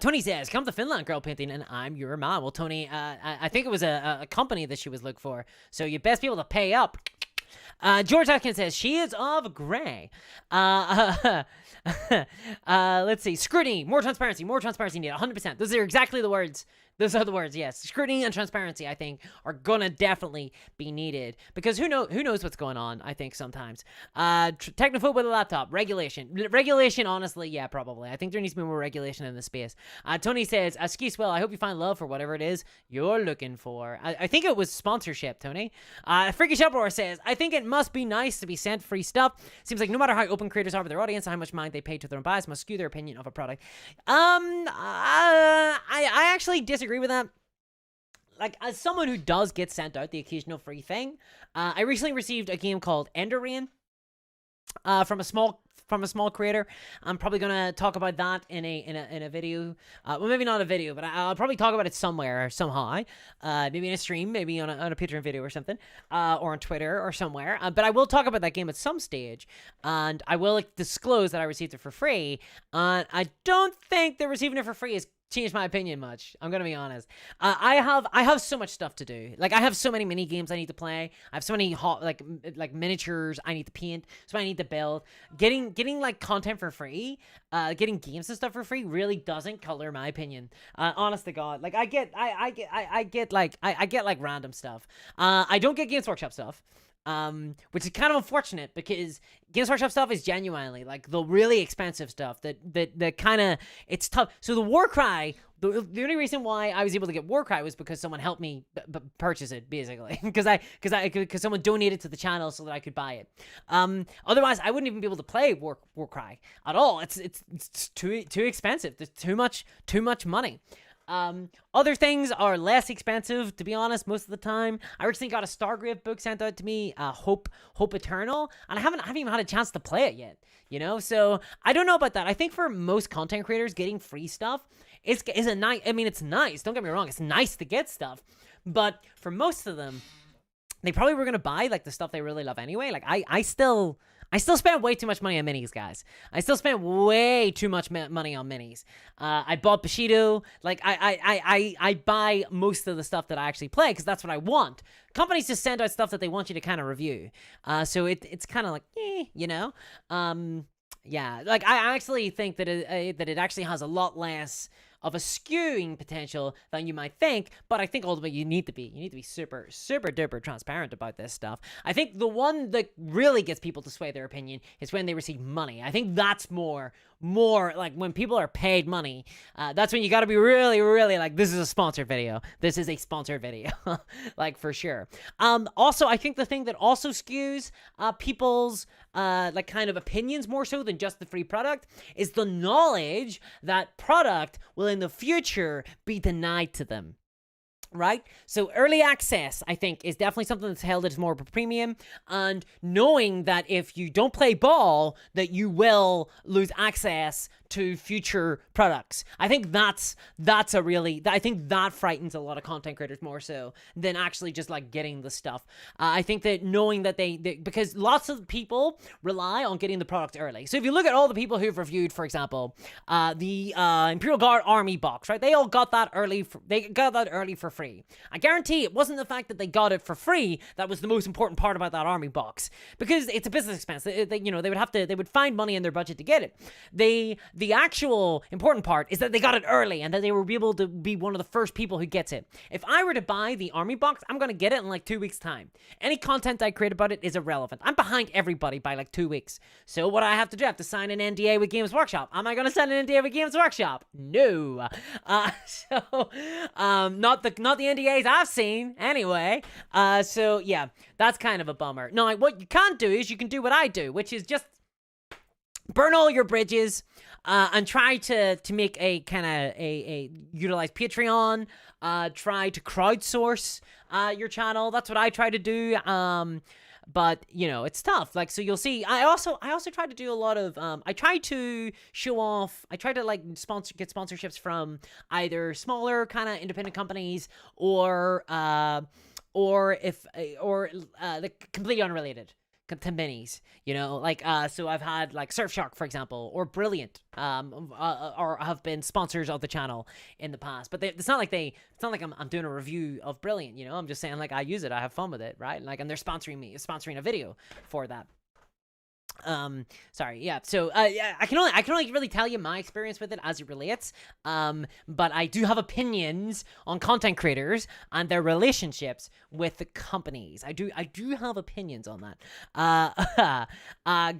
[SPEAKER 1] Tony says, come to Finland, Girl Painting, and I'm your man. Well, Tony, I think it was a company that she was looking for, so you best be able to pay up. George Atkins says, she is of grey. Let's see. Scrutiny, more transparency needed, 100%. Those are exactly the words. Those are the words, yes. Scrutiny and transparency, I think, are gonna definitely be needed. Because who knows what's going on, I think, sometimes. Technophobe with a laptop. Regulation, honestly, yeah, probably. I think there needs to be more regulation in this space. Tony says, Ski Swell, I hope you find love for whatever it is you're looking for. I think it was sponsorship, Tony. Freakish Uproar says, I think it must be nice to be sent free stuff. Seems like no matter how open creators are with their audience, how much mind they pay to their own bias must skew their opinion of a product. I actually disagree with that. like, as someone who does get sent out the occasional free thing, I recently received a game called Ender Rain, from a small creator. I'm probably gonna talk about that in a video. Well, maybe not a video, but I'll probably talk about it somewhere, somehow. Maybe in a stream, maybe on a Patreon video or something, or on Twitter or somewhere. But I will talk about that game at some stage, and I will disclose that I received it for free. And I don't think that receiving it for free is changed my opinion much. I'm gonna be honest. I have so much stuff to do. Like, I have so many mini games I need to play. I have so many like miniatures I need to paint, so I need to build. Getting like content for free, getting games and stuff for free really doesn't color my opinion. Honest to God, like I get like random stuff. I don't get Games Workshop stuff. Which is kind of unfortunate, because Games Workshop stuff is genuinely like the really expensive stuff that kind of, it's tough. So the WARCRY, the only reason why I was able to get WARCRY was because someone helped me purchase it, basically, because someone donated to the channel so that I could buy it. Otherwise I wouldn't even be able to play WARCRY at all. It's too expensive. There's too much money. Other things are less expensive, to be honest, most of the time. I recently got a Stargrave book sent out to me, Hope Eternal, and I haven't even had a chance to play it yet, you know? So I don't know about that. I think for most content creators, getting free stuff is a nice, I mean, it's nice, don't get me wrong, it's nice to get stuff, but for most of them, they probably were gonna buy like the stuff they really love anyway. Like I still spent way too much money on minis, guys. I still spent way too much money on minis. I bought Bushido. Like, I buy most of the stuff that I actually play because that's what I want. Companies just send out stuff that they want you to kind of review. So it's kind of like, you know? Yeah, like, I actually think that it actually has a lot less of a skewing potential than you might think, but I think ultimately you need to be super duper transparent about this stuff. I think the one that really gets people to sway their opinion is when they receive money. I think that's more like when people are paid money. That's when you got to be really like, this is a sponsored video. This is a sponsored video. Like, for sure. Also, I think the thing that also skews people's like kind of opinions more so than just the free product is the knowledge that product will in the future be denied to them. Right? So early access, I think, is definitely something that's held as more of a premium, and knowing that if you don't play ball, that you will lose access to future products. I think that's a really, I think that frightens a lot of content creators more so than actually just like getting the stuff. I think that knowing that they because lots of people rely on getting the product early. So if you look at all the people who've reviewed, for example, the Imperial Guard Army box, right? They all got that early. They got that early for free. I guarantee it wasn't the fact that they got it for free that was the most important part about that army box, because it's a business expense. You know, they would find money in their budget to get it. The actual important part is that they got it early and that they were able to be one of the first people who gets it. If I were to buy the army box, I'm going to get it in like 2 weeks time. Any content I create about it is irrelevant. I'm behind everybody by like 2 weeks. So what I have to do, I have to sign an NDA with Games Workshop. Am I going to sign an NDA with Games Workshop? No. Not the NDAs I've seen anyway. So yeah, that's kind of a bummer. Now, what you can't do is you can do what I do, which is just burn all your bridges, and try to make a kind of a utilize Patreon, try to crowdsource your channel. That's what I try to do. But you know, it's tough. Like, so you'll see, I also try to do a lot of, I try to show off, I try to like get sponsorships from either smaller kind of independent companies or like completely unrelated to minis, you know, like, so I've had like Surfshark, for example, or Brilliant, or have been sponsors of the channel in the past, but it's not like I'm doing a review of Brilliant, you know, I'm just saying like I use it, I have fun with it, right? Like, and they're sponsoring a video for that. Sorry, yeah, so yeah, I can only really tell you my experience with it as it relates, but I do have opinions on content creators and their relationships with the companies. I do have opinions on that.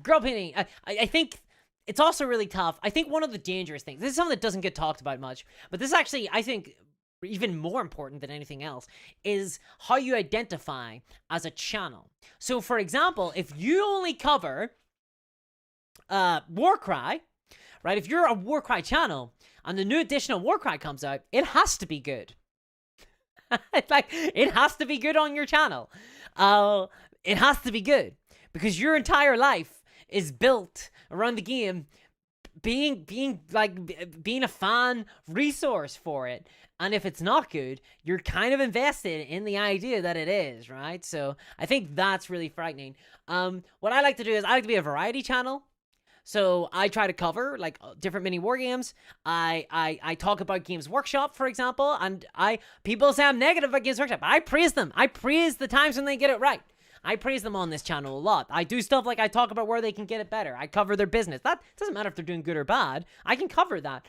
[SPEAKER 1] Girl painting, I think it's also really tough. I think one of the dangerous things, this is something that doesn't get talked about much, but this is actually, I think, even more important than anything else, is how you identify as a channel. So for example, if you only cover WARCRY, right? If you're a WARCRY channel and the new edition of WARCRY comes out, it has to be good. Like, it has to be good on your channel. It has to be good because your entire life is built around the game being a fan resource for it. And if it's not good, you're kind of invested in the idea that it is, right? So I think that's really frightening. What I like to do is I like to be a variety channel. So I try to cover like different mini war games. I talk about Games Workshop, for example, and people say I'm negative about Games Workshop. I praise them. I praise the times when they get it right. I praise them on this channel a lot. I do stuff like I talk about where they can get it better. I cover their business. That doesn't matter if they're doing good or bad. I can cover that.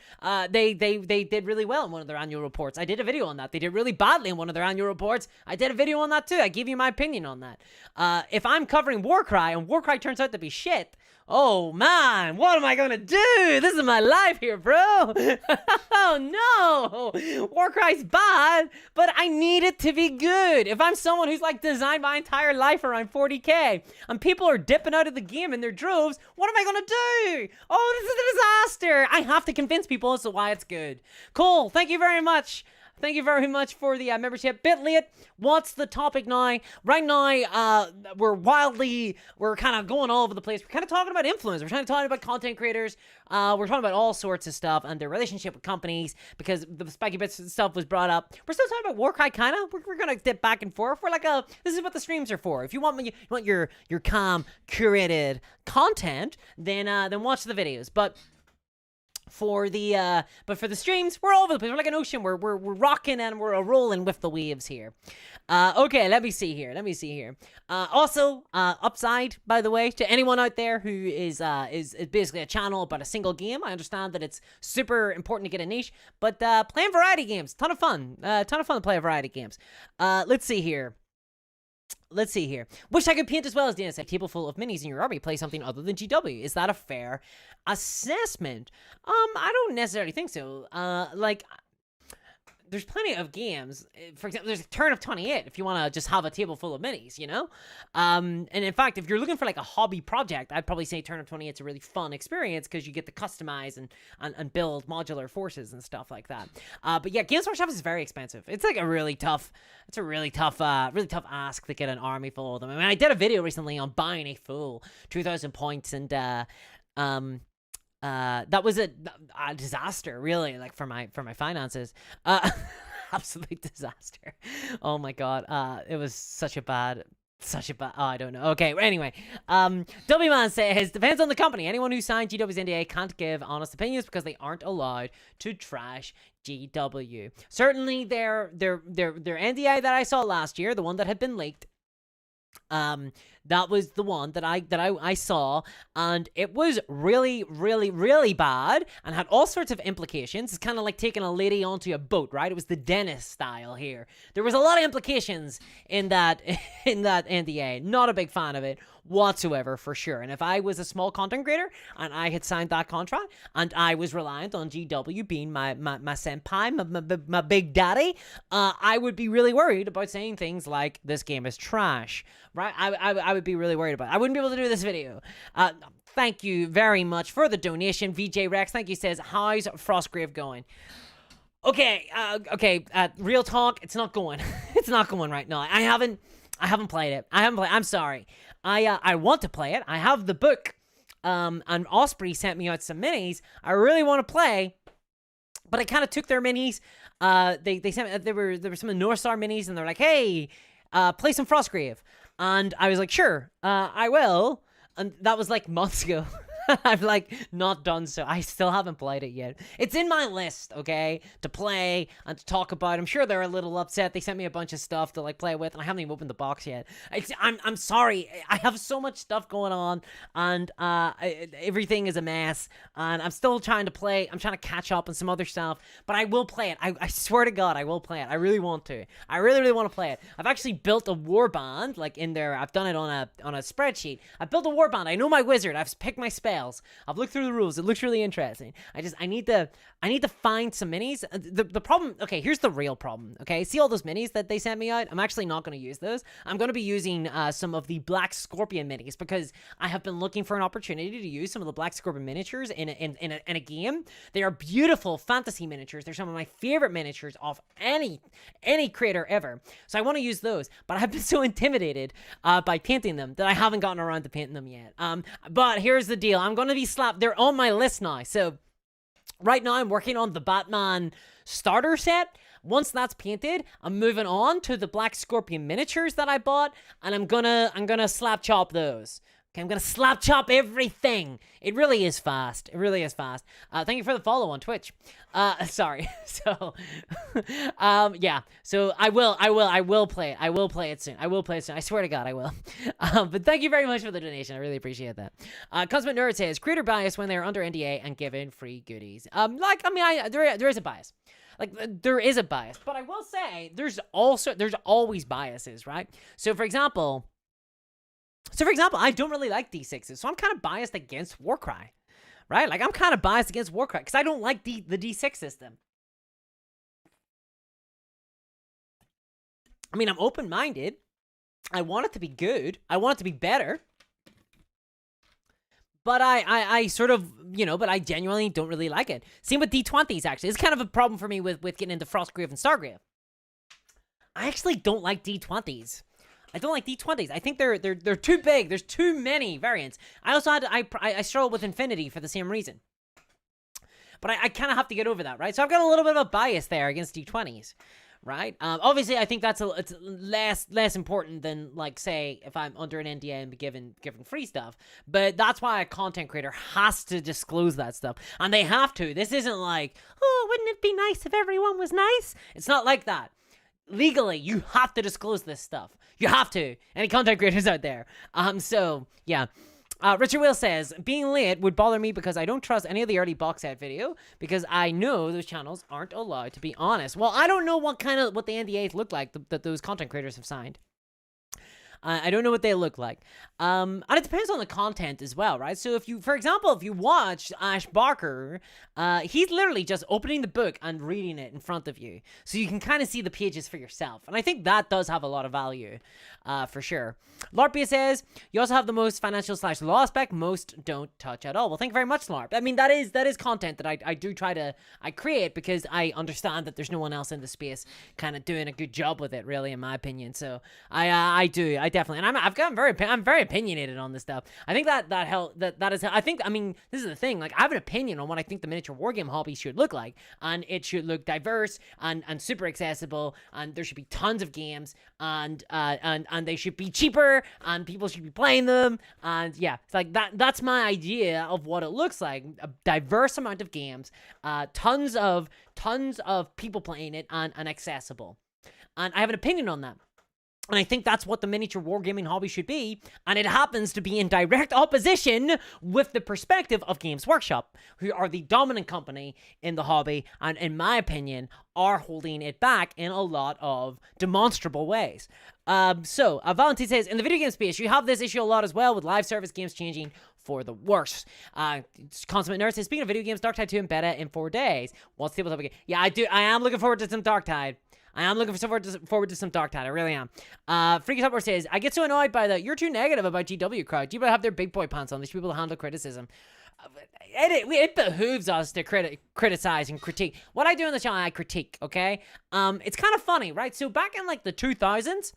[SPEAKER 1] They did really well in one of their annual reports. I did a video on that. They did really badly in one of their annual reports. I did a video on that too. I gave you my opinion on that. If I'm covering WARCRY and WARCRY turns out to be shit, oh man, what am I gonna do? This is my life here, bro. Oh no, WARCRY's bad, but I need it to be good. If I'm someone who's like designed my entire life around 40k and people are dipping out of the game in their droves, what am I gonna do? Oh, this is a disaster. I have to convince people as to why it's good. Cool, thank you very much. Thank you very much for the membership. Bit late. What's the topic now? Right now, we're kind of going all over the place. We're kind of talking about influencers. We're trying to talk about content creators. We're talking about all sorts of stuff and their relationship with companies because the Spiky Bits stuff was brought up. We're still talking about WARCRY, kind of. We're going to dip back and forth. We're like, this is what the streams are for. If you want your calm, curated content, then watch the videos. But for the streams, we're all over the place. We're like an ocean. We're rocking and we're rolling with the waves here. Okay, let me see here. Also, upside, by the way, to anyone out there who is basically a channel about a single game. I understand that it's super important to get a niche, but playing variety games, ton of fun to play variety games. Let's see here. Wish I could paint as well as Dana said. Table full of minis in your army. Play something other than GW. Is that a fair assessment? I don't necessarily think so. There's plenty of games. For example, there's a Turn of 28 if you want to just have a table full of minis, you know? And in fact, if you're looking for like a hobby project, I'd probably say Turn of 28 is a really fun experience because you get to customize and build modular forces and stuff like that. But yeah, Games Workshop is very expensive. It's like a really tough ask to get an army full of them. I mean, I did a video recently on buying a full 2,000 points and that was a disaster, really, like for my finances. Absolute disaster. Oh my god. It was such a bad. Oh, I don't know. Okay, anyway. W-Man says, depends on the company. Anyone who signed GW's NDA can't give honest opinions because they aren't allowed to trash GW. Certainly their NDA that I saw last year, the one that had been leaked, that was the one that I saw, and it was really, really, really bad and had all sorts of implications. It's kind of like taking a lady onto a boat, right? It was the Dennis style here. There was a lot of implications in that NDA. Not a big fan of it whatsoever, for sure. And if I was a small content creator and I had signed that contract and I was reliant on GW being my senpai, my big daddy, I would be really worried about saying things like this game is trash, right? I would be really worried about it. I wouldn't be able to do this video. Thank you very much for the donation, VJ Rex. Thank you. Says, how's Frostgrave going? Okay, real talk, it's not going. It's not going right now. I haven't played it. I'm sorry. I want to play it. I have the book. And Osprey sent me out some minis. I really want to play, but I kind of took their minis. They sent me, there were some North Star minis, and they're like, hey, play some Frostgrave. And I was like, sure, I will. And that was like months ago. I've like not done so. I still haven't played it yet. It's in my list, okay, to play and to talk about. I'm sure they're a little upset. They sent me a bunch of stuff to like play with, and I haven't even opened the box yet. I'm sorry. I have so much stuff going on, and everything is a mess. And I'm still trying to play. I'm trying to catch up on some other stuff, but I will play it. I swear to God, I will play it. I really want to. I really, really want to play it. I've actually built a warband like in there. I've done it on a spreadsheet. I built a warband. I know my wizard. I've picked my spell. files. I've looked through the rules. It looks really interesting. I need to find some minis. The problem, okay, here's the real problem, okay? See all those minis that they sent me out? I'm actually not going to use those. I'm going to be using some of the Black Scorpion minis because I have been looking for an opportunity to use some of the Black Scorpion miniatures in a game. They are beautiful fantasy miniatures. They're some of my favorite miniatures of any creator ever. So I want to use those, but I've been so intimidated by painting them that I haven't gotten around to painting them yet. But here's the deal. I'm going to be slapped. They're on my list now. So right now I'm working on the Batman starter set. Once that's painted, I'm moving on to the Black Scorpion miniatures that I bought, and I'm gonna slap chop those. Okay, I'm gonna slap chop everything. It really is fast. It really is fast. Thank you for the follow on Twitch. Sorry. So, yeah. So I will play it. I will play it soon. I swear to God, I will. But thank you very much for the donation. I really appreciate that. Cosmic Nerd says creator bias when they're under NDA and given free goodies. There is a bias. Like, there is a bias, but I will say there's always biases, right? So for example, I don't really like D6s, so I'm kind of biased against WARCRY, right? Like, I'm kind of biased against WARCRY because I don't like the D6 system. I mean, I'm open-minded. I want it to be good. I want it to be better. But I sort of, but I genuinely don't really like it. Same with D20s, actually. It's kind of a problem for me with getting into Frostgrave and Stargrave. I actually don't like D20s. I don't like D20s. I think they're too big. There's too many variants. I also I struggle with Infinity for the same reason. But I kind of have to get over that, right? So I've got a little bit of a bias there against D20s, right? Obviously, I think it's less important than, like, say, if I'm under an NDA and be given free stuff. But that's why a content creator has to disclose that stuff. And they have to. This isn't like, oh, wouldn't it be nice if everyone was nice? It's not like that. Legally, you have to disclose this stuff. You have to. Any content creators out there. So, yeah. Richard Will says, being late would bother me because I don't trust any of the early box set video because I know those channels aren't allowed to be honest. Well, I don't know what the NDAs look like that those content creators have signed. I don't know what they look like. And it depends on the content as well, right? So for example, if you watch Ash Barker, he's literally just opening the book and reading it in front of you. So you can kind of see the pages for yourself. And I think that does have a lot of value, for sure. LARPia says, you also have the most financial/law aspect. Most don't touch at all. Well, thank you very much, LARP. I mean, that is content that I do try to create because I understand that there's no one else in the space kind of doing a good job with it, really, in my opinion. So I definitely, and I'm very opinionated on this stuff. I think that is, I think, I mean, this is the thing, like, I have an opinion on what I think the miniature wargame hobby should look like, and it should look diverse and super accessible, and there should be tons of games, and they should be cheaper, and people should be playing them, and yeah, it's like that's my idea of what it looks like. A diverse amount of games, tons of people playing it, and accessible. And I have an opinion on that. And I think that's what the miniature wargaming hobby should be, and it happens to be in direct opposition with the perspective of Games Workshop, who are the dominant company in the hobby, and in my opinion, are holding it back in a lot of demonstrable ways. So, Valentine says, in the video game space, you have this issue a lot as well, with live service games changing for the worse. Consummate Nurse says, speaking of video games, Darktide 2 in beta in 4 days. What's tabletop again? Yeah, I am looking forward to some Darktide. I am looking forward to some Darktide. I really am. Freaky Topper says, I get so annoyed by that. You're too negative about GW crowd. GW have their big boy pants on. They should be able to handle criticism. It behooves us to criticize and critique. What I do on the channel, I critique, okay? It's kind of funny, right? So back in, like, the 2000s,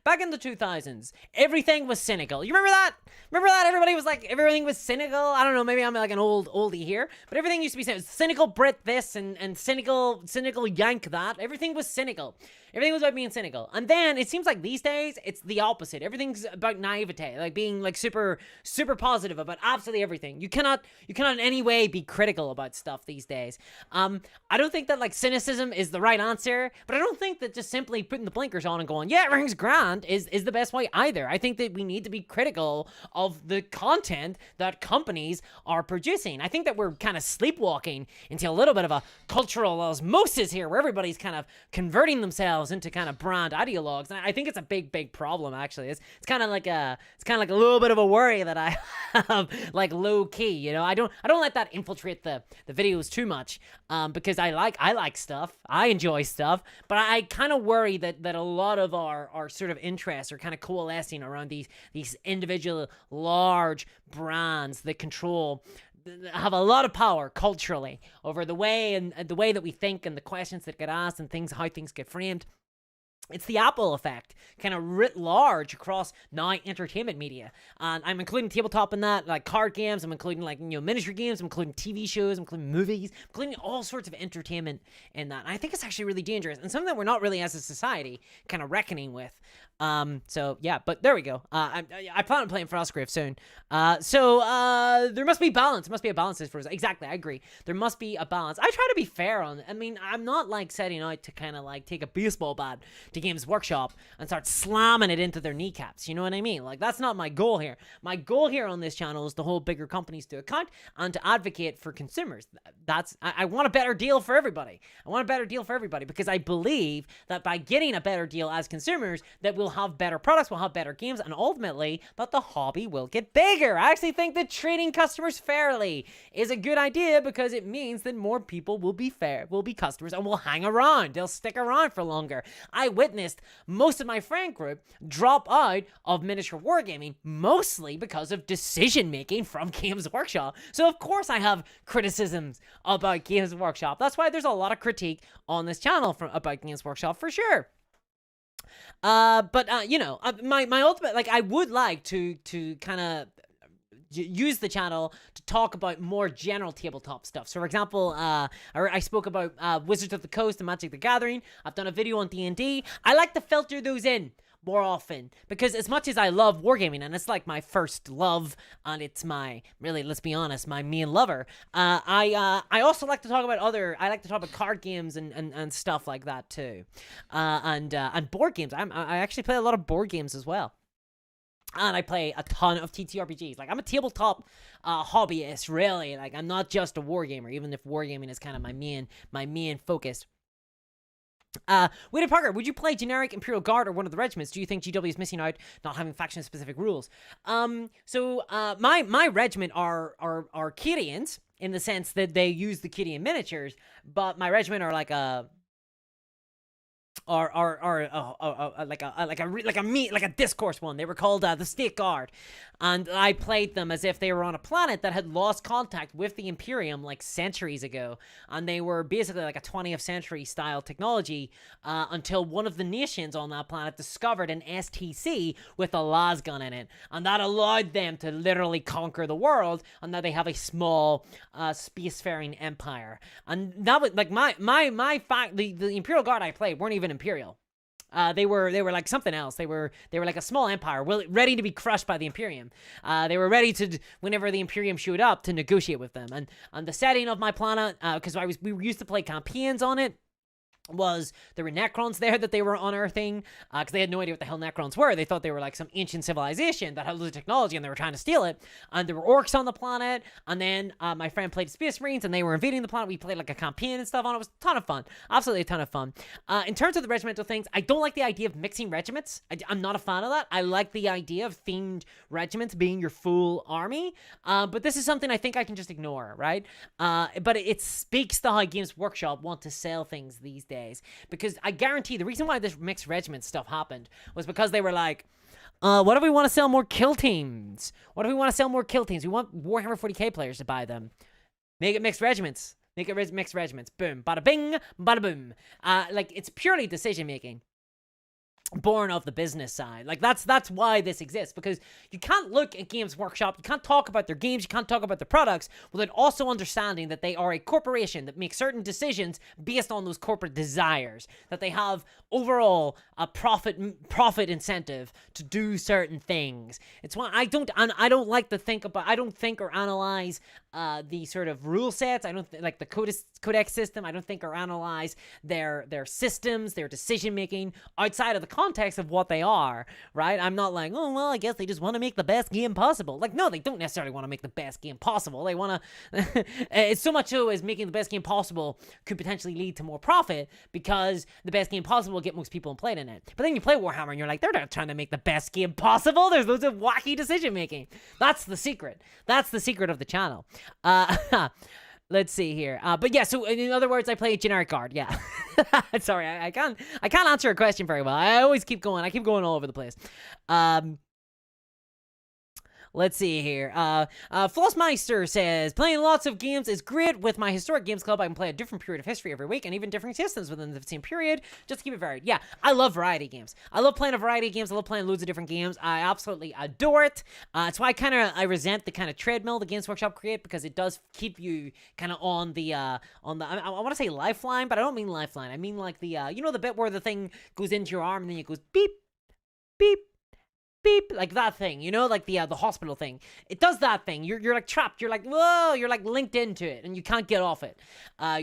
[SPEAKER 1] back in the 2000s, everything was cynical. You remember that? Everybody was like, everything was cynical. I don't know, maybe I'm like an oldie here, but everything used to be cynical Brit this and cynical Yank that. Everything was cynical. Everything was about being cynical. And then it seems like these days it's the opposite. Everything's about naivete, like being like super positive about absolutely everything. You cannot in any way be critical about stuff these days. I don't think that, like, cynicism is the right answer, but I don't think that just simply putting the blinkers on and going, yeah, everything's grand is the best way either. I think that we need to be critical of the content that companies are producing. I think that we're kind of sleepwalking into a little bit of a cultural osmosis here, where everybody's kind of converting themselves into kind of brand ideologues, and I think it's a big problem. Actually, it's kind of like a little bit of a worry that I have, like low key. You know, I don't let that infiltrate the videos too much, because I like stuff, I enjoy stuff, but I kind of worry that a lot of our sort of interests are kind of coalescing around these individual large brands that have a lot of power culturally over the way and the way that we think and the questions that get asked and how things get framed. It's the Apple effect, kind of writ large across now entertainment media. And I'm including tabletop in that, like card games. I'm including miniature games. I'm including TV shows. I'm including movies. I'm including all sorts of entertainment in that. And I think it's actually really dangerous and something that we're not really as a society kind of reckoning with. So yeah, but there we go. I plan on playing Frostgrave soon. So there must be balance. There must be a balance for us. Exactly, I agree. There must be a balance. I try to be fair on it. I mean, I'm not like setting out to kind of like take a baseball bat to Games Workshop and start slamming it into their kneecaps. You know what I mean? Like, that's not my goal here. My goal here on this channel is to hold bigger companies to account and to advocate for consumers. I want a better deal for everybody. I want a better deal for everybody because I believe that by getting a better deal as consumers, that we'll have better products, we'll have better games, and ultimately that the hobby will get bigger. I actually think that treating customers fairly is a good idea because it means that more people will be customers and will hang around. They'll stick around for longer. I witnessed most of my friend group drop out of miniature wargaming mostly because of decision making from Games Workshop. So of course I have criticisms about Games Workshop. That's why there's a lot of critique on this channel about Games Workshop for sure. But my ultimate, like, I would like to kind of use the channel to talk about more general tabletop stuff. So for example, I spoke about Wizards of the Coast and Magic the Gathering. I've done a video on D&D. I like to filter those in more often because as much as I love wargaming and it's like my first love and it's my, really, let's be honest, my main lover, I also like to talk about I like to talk about card games and stuff like that too, and board games. I actually play a lot of board games as well. And I play a ton of TTRPGs. Like, I'm a tabletop hobbyist, really. Like, I'm not just a wargamer, even if wargaming is kind of my main focus. Wade Parker, would you play generic Imperial Guard or one of the regiments? Do you think GW is missing out not having faction-specific rules? My regiment are Kyrians in the sense that they use the Kyrian miniatures, but my regiment are like a discourse one. They were called the State Guard, and I played them as if they were on a planet that had lost contact with the Imperium like centuries ago, and they were basically like a 20th century style technology until one of the nations on that planet discovered an STC with a lasgun in it, and that allowed them to literally conquer the world, and now they have a small spacefaring empire. And that was like the Imperial Guard I played weren't even Imperial. They were like something else. They were like a small empire, ready to be crushed by the Imperium. They were ready to, whenever the Imperium showed up, to negotiate with them. And the setting of my planet, because we used to play campaigns on it, was there were Necrons there that they were unearthing because they had no idea what the hell Necrons were. They thought they were like some ancient civilization that had loads of technology and they were trying to steal it. And there were orcs on the planet, and then my friend played Space Marines and they were invading the planet. We played like a campaign and stuff on it. It was a ton of fun, absolutely a ton of fun. In terms of the regimental things, I don't like the idea of mixing regiments. I'm not a fan of that. I like the idea of themed regiments being your full army, but this is something I think I can just ignore, right? But it speaks to how Games Workshop want to sell things these days, because I guarantee the reason why this mixed regiment stuff happened was because they were like, what if we want to sell more kill teams? What if we want to sell more kill teams? We want Warhammer 40k players to buy them. Make it mixed regiments. Make it mixed regiments. Boom. Bada bing. Bada boom. Like, it's purely decision making, born of the business side. Like, that's why this exists, because you can't look at Games Workshop, you can't talk about their games, you can't talk about their products without also understanding that they are a corporation that makes certain decisions based on those corporate desires, that they have overall a profit incentive to do certain things. It's why I don't like to think about, I don't think or analyze the sort of rule sets. I don't like the codex system. I don't think or analyze their systems, their decision making outside of the context of what they are, right? I'm not like, oh, well, I guess they just want to make the best game possible. Like, no, they don't necessarily want to make the best game possible. They want to, it's so much so as making the best game possible could potentially lead to more profit because the best game possible will get most people played in it. But then you play Warhammer and you're like, they're not trying to make the best game possible. There's loads of wacky decision making. That's the secret. That's the secret of the channel. Let's see here. But yeah, so in other words, I play a generic card. Yeah. Sorry, I can't answer a question very well. I always keep going. I keep going all over the place. Let's see here. Flossmeister says, playing lots of games is great. With my historic games club, I can play a different period of history every week and even different systems within the same period, just to keep it varied. Yeah, I love variety games. I love playing a variety of games. I love playing loads of different games. I absolutely adore it. That's why I resent the kind of treadmill the Games Workshop create, because it does keep you kind of on the, I want to say lifeline, but I don't mean lifeline. I mean like the, you know, the bit where the thing goes into your arm and then it goes beep, beep, beep, like that thing, you know, like the hospital thing. It does that thing. You're like trapped. You're like, whoa, you're like linked into it and you can't get off it.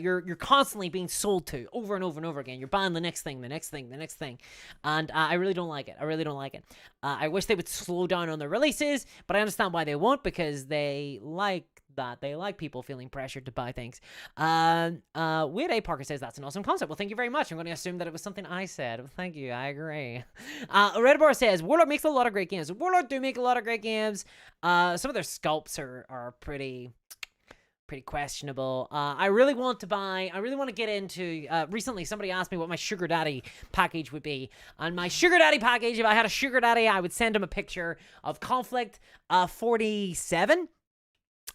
[SPEAKER 1] You're constantly being sold to over and over and over again. You're buying the next thing, the next thing, the next thing. And I really don't like it. I really don't like it. I wish they would slow down on their releases, but I understand why they won't, because they like that. They like people feeling pressured to buy things. Weird A. Parker says that's an awesome concept. Well, thank you very much. I'm going to assume that it was something I said. Well, thank you. I agree. Redbar says Warlord makes a lot of great games. Warlord do make a lot of great games. Some of their sculpts are pretty questionable. I really want to get into, recently somebody asked me what my sugar daddy package would be. And my sugar daddy package, if I had a sugar daddy, I would send him a picture of Conflict 47.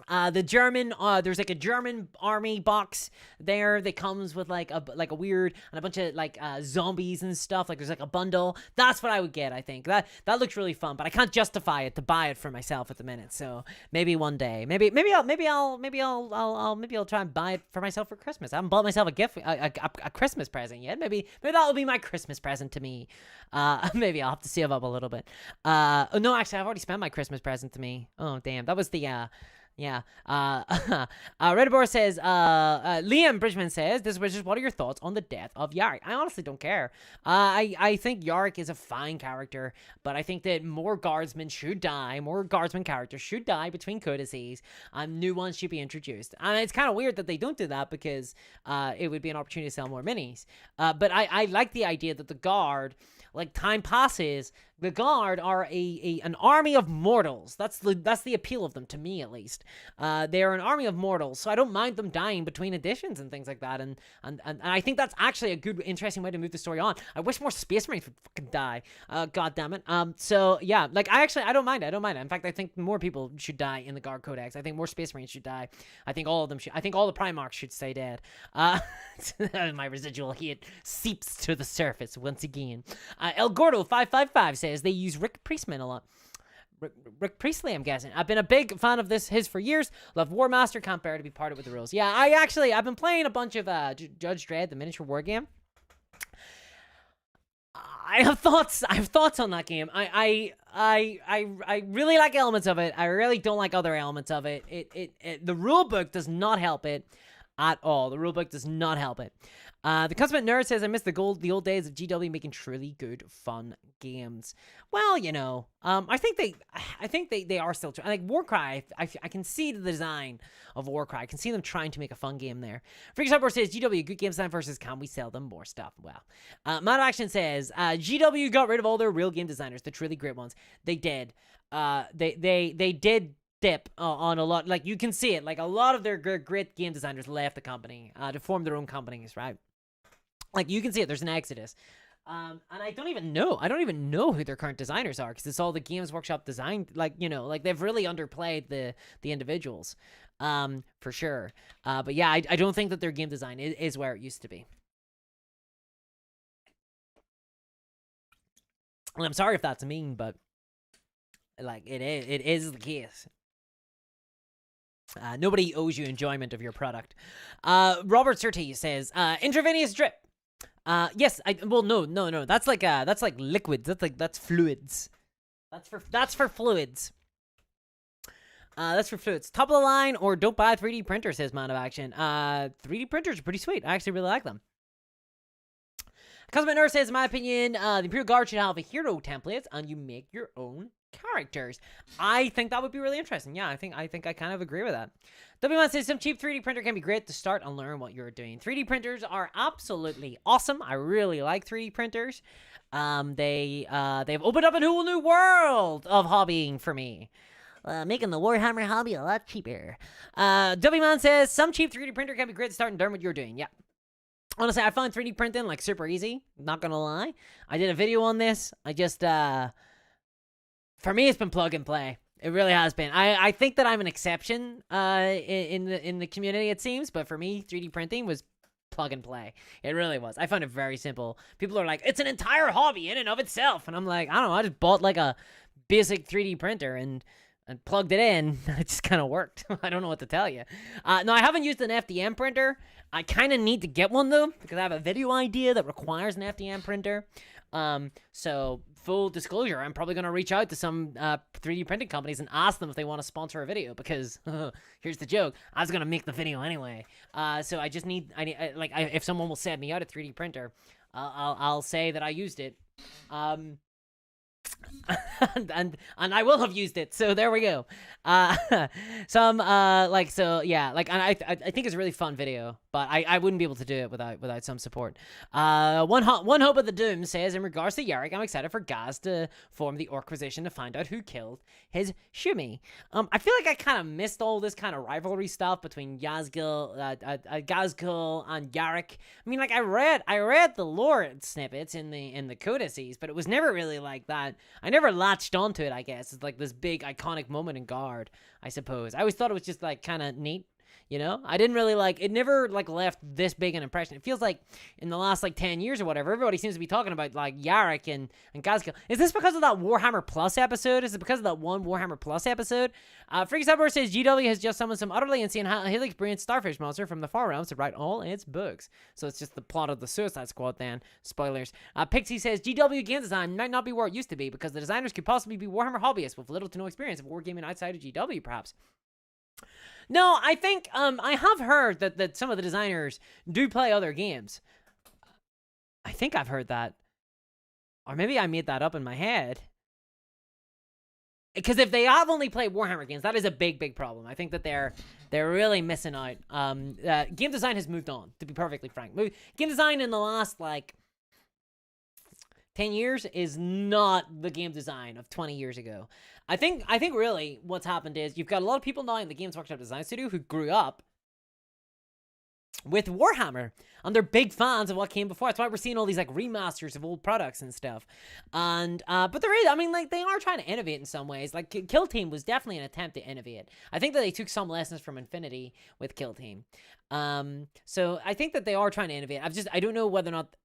[SPEAKER 1] The German, there's like a German army box there that comes with like a weird and a bunch of like zombies and stuff. Like there's like a bundle. That's what I would get. I think that looks really fun, but I can't justify it to buy it for myself at the minute. So maybe one day, maybe I'll try and buy it for myself for Christmas. I haven't bought myself a gift, a Christmas present yet. Maybe that will be my Christmas present to me. Maybe I'll have to save up a little bit. No, actually, I've already spent my Christmas present to me. Oh damn, that was the yeah. Redbor says, Liam Bridgman says, this was just, what are your thoughts on the death of Yarick? I honestly don't care. I think Yarick is a fine character, but I think that more guardsmen should die, more guardsman characters should die between codices, and new ones should be introduced. And it's kind of weird that they don't do that, because it would be an opportunity to sell more minis. But I like the idea that the guard, like time passes, the guard are an army of mortals. That's the appeal of them, to me at least. They are an army of mortals, so I don't mind them dying between editions and things like that. And I think that's actually a good, interesting way to move the story on. I wish more Space Marines would fucking die. God damn it. So yeah, like I don't mind it. In fact, I think more people should die in the Guard Codex. I think more Space Marines should die. I think all of them should. I think all the Primarchs should stay dead. My residual heat seeps to the surface once again. El Gordo 555 says they use Rick Priestman a lot. Rick Priestley, I'm guessing. I've been a big fan of his for years. Love War Master, can't bear to be parted with the rules. Yeah, I've been playing a bunch of Judge Dredd, the miniature war game. I have thoughts on that game. I really like elements of it. I really don't like other elements of it. The rule book does not help it at all. The rulebook does not help it. The Consummate Nerd says, I miss the old days of GW making truly good, fun games. Well, you know, I think they are still trying. Like Warcry, I can see the design of Warcry. I can see them trying to make a fun game there. Freaks Upward says, GW, good game design versus can we sell them more stuff? Well, Mad Action says, GW got rid of all their real game designers, the truly great ones. They did. They did dip on a lot. Like, you can see it. Like, a lot of their great game designers left the company to form their own companies, right? Like, you can see it. There's an exodus. And I don't even know who their current designers are, because it's all the Games Workshop design. Like, you know, like they've really underplayed the individuals, for sure. But yeah, I don't think that their game design is where it used to be. And I'm sorry if that's mean, but like it is the case. Nobody owes you enjoyment of your product. Robert Surtees says, intravenous drip. Yes, no. That's like liquids. That's fluids. That's for fluids. That's for fluids. Top of the line or don't buy a 3D printer, says Man of Action. 3D printers are pretty sweet. I actually really like them. Cosmic Nurse says, in my opinion, the Imperial Guard should have a hero template, and you make your own characters. I think that would be really interesting. Yeah, I think I kind of agree with that. W1 says, some cheap 3D printer can be great to start and learn what you're doing. 3D printers are absolutely awesome. I really like 3D printers. They've opened up a whole new world of hobbying for me. Making the Warhammer hobby a lot cheaper. W-Man says, some cheap 3D printer can be great to start and learn what you're doing. Yeah. Honestly, I find 3D printing, like, super easy. Not gonna lie. I did a video on this. I just, for me, it's been plug and play. It really has been. I think that I'm an exception in the community, it seems. But for me, 3D printing was plug and play. It really was. I found it very simple. People are like, it's an entire hobby in and of itself. And I'm like, I don't know. I just bought like a basic 3D printer and plugged it in. It just kind of worked. I don't know what to tell you. No, I haven't used an FDM printer. I kind of need to get one, though, because I have a video idea that requires an FDM printer. So, full disclosure, I'm probably going to reach out to some 3D printing companies and ask them if they want to sponsor a video, because here's the joke. I was going to make the video anyway. So I just need, if someone will send me out a 3D printer, I'll say that I used it. and I will have used it, so there we go. I think it's a really fun video, but I wouldn't be able to do it without some support. One Hope of the Doom says, in regards to Yarrick, I'm excited for Gaz to form the Orquisition to find out who killed his Shumi. I feel like I kind of missed all this kind of rivalry stuff between Gazgul and Yarrick. I mean, like, I read the lore snippets in the codices, but it was never really like that. I never latched onto it, I guess. It's like this big iconic moment in Guard, I suppose. I always thought it was just like kind of neat, you know? I didn't really it never like left this big an impression. It feels like in the last like 10 years or whatever, everybody seems to be talking about like Yarrick and Gazgul. Is this because of that Warhammer Plus episode? Is it because of that one Warhammer Plus episode? Freaky Cyborg says GW has just summoned some utterly insane Helix Brilliant Starfish monster from the Far Realms to write all its books. So it's just the plot of the Suicide Squad then. Spoilers. Pixie says GW game design might not be where it used to be because the designers could possibly be Warhammer hobbyists with little to no experience of wargaming outside of GW, perhaps. No, I think I have heard that some of the designers do play other games. I think I've heard that. Or maybe I made that up in my head. Because if they have only played Warhammer games, that is a big problem. I think that they're really missing out. Game design has moved on, to be perfectly frank. Game design in the last, 10 years is not the game design of 20 years ago. I think really what's happened is you've got a lot of people now in the Games Workshop Design Studio who grew up with Warhammer, and they're big fans of what came before. That's why we're seeing all these remasters of old products and stuff. And but there is, they are trying to innovate in some ways. Like Kill Team was definitely an attempt to innovate. I think that they took some lessons from Infinity with Kill Team. So I think that they are trying to innovate. I don't know whether or not.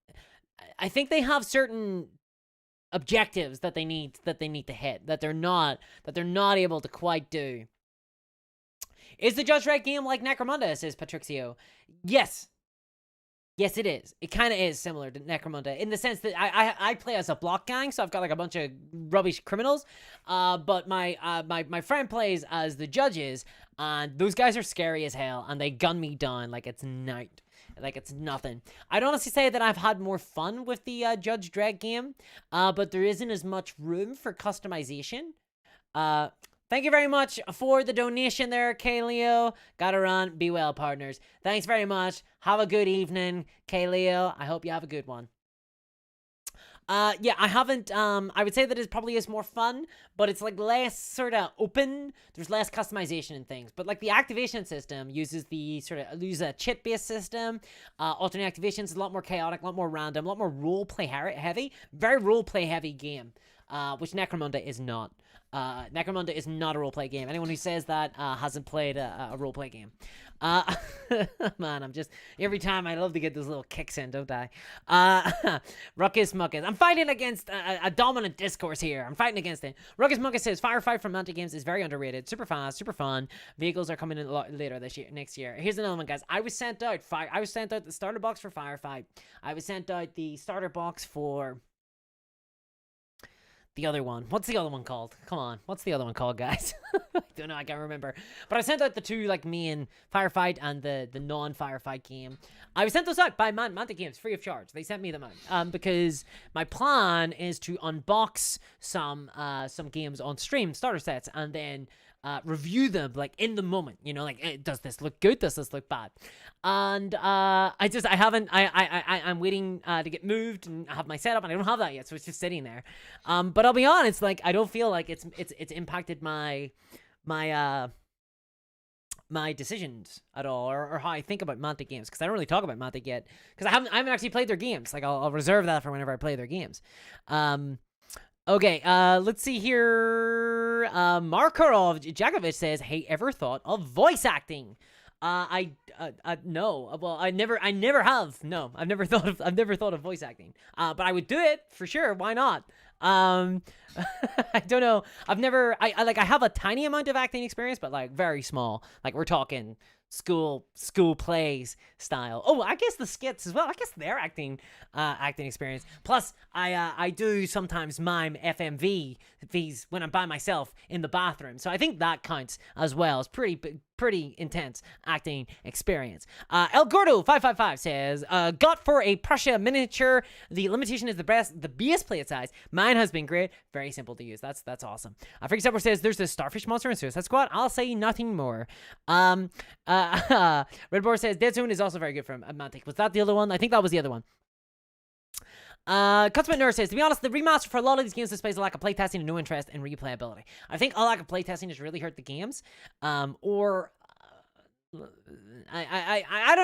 [SPEAKER 1] I think they have certain objectives that they need to hit that they're not able to quite do. Is the Judge Dredd game like Necromunda, says Patrixio? Yes, it is. It kind of is similar to Necromunda in the sense that I play as a block gang, so I've got a bunch of rubbish criminals. But my friend plays as the judges, and those guys are scary as hell, and they gun me down like it's night. Like it's nothing. I'd honestly say that I've had more fun with the Judge Dredd game, but there isn't as much room for customization. Thank you very much for the donation there, K-Leo. Gotta run. Be well, partners. Thanks very much. Have a good evening, K-Leo. I hope you have a good one. Yeah, I haven't, I would say that it probably is more fun, but it's less sort of open. There's less customization and things, but the activation system uses a chit-based system. Alternate activations is a lot more chaotic, a lot more random, a lot more role-play heavy. Very role-play heavy game, which Necromunda is not. Necromunda is not a roleplay game. Anyone who says that hasn't played a roleplay game. Man, every time I love to get those little kicks in, don't I? Ruckus Muckus. I'm fighting against a dominant discourse here. I'm fighting against it. Ruckus Muckus says Firefight from Mantic Games is very underrated. Super fast, super fun. Vehicles are coming in a lot later next year. Here's another one, guys. I was sent out the starter box for Firefight. I was sent out the starter box for the other one. What's the other one called? Come on, what's the other one called, guys? I don't know, I can't remember. But I sent out the two, like, main Firefight and the non-Firefight game. I was sent those out by Mantic Games, free of charge. They sent me them out because my plan is to unbox some games on stream, starter sets, and then review them, like, in the moment, you know, like, does this look good, does this look bad? And I'm waiting to get moved and have my setup, and I don't have that yet, so it's just sitting there. But I'll be honest, like, I don't feel like it's impacted my decisions at all, or how I think about Mantic Games, because I don't really talk about Mantic yet, because I haven't actually played their games. Like, I'll reserve that for whenever I play their games. Okay, let's see here. Markarov Jakovich says, "Hey, ever thought of voice acting?" No. Well, I never have. No, I've never thought of voice acting. But I would do it for sure. Why not? I don't know. I have a tiny amount of acting experience, but like very small. Like we're talking school plays style. Oh, I guess the skits as well. I guess they're acting experience. Plus, I do sometimes mime FMVs when I'm by myself in the bathroom. So I think that counts as well. It's pretty intense acting experience. El Gordo 555 says, got for a Prussia miniature. The limitation is the BS plate size. Mine has been great. Very simple to use. That's awesome. Freaky Supper says, there's this starfish monster in Suicide Squad. I'll say nothing more. Red Boar says, Dead Zone is also very good from Mantic. Was that the other one? I think that was the other one. Cutsman Nurse says, to be honest, the remaster for a lot of these games displays a lack of playtesting and no interest in replayability. I think a lack of playtesting has really hurt the games. I don't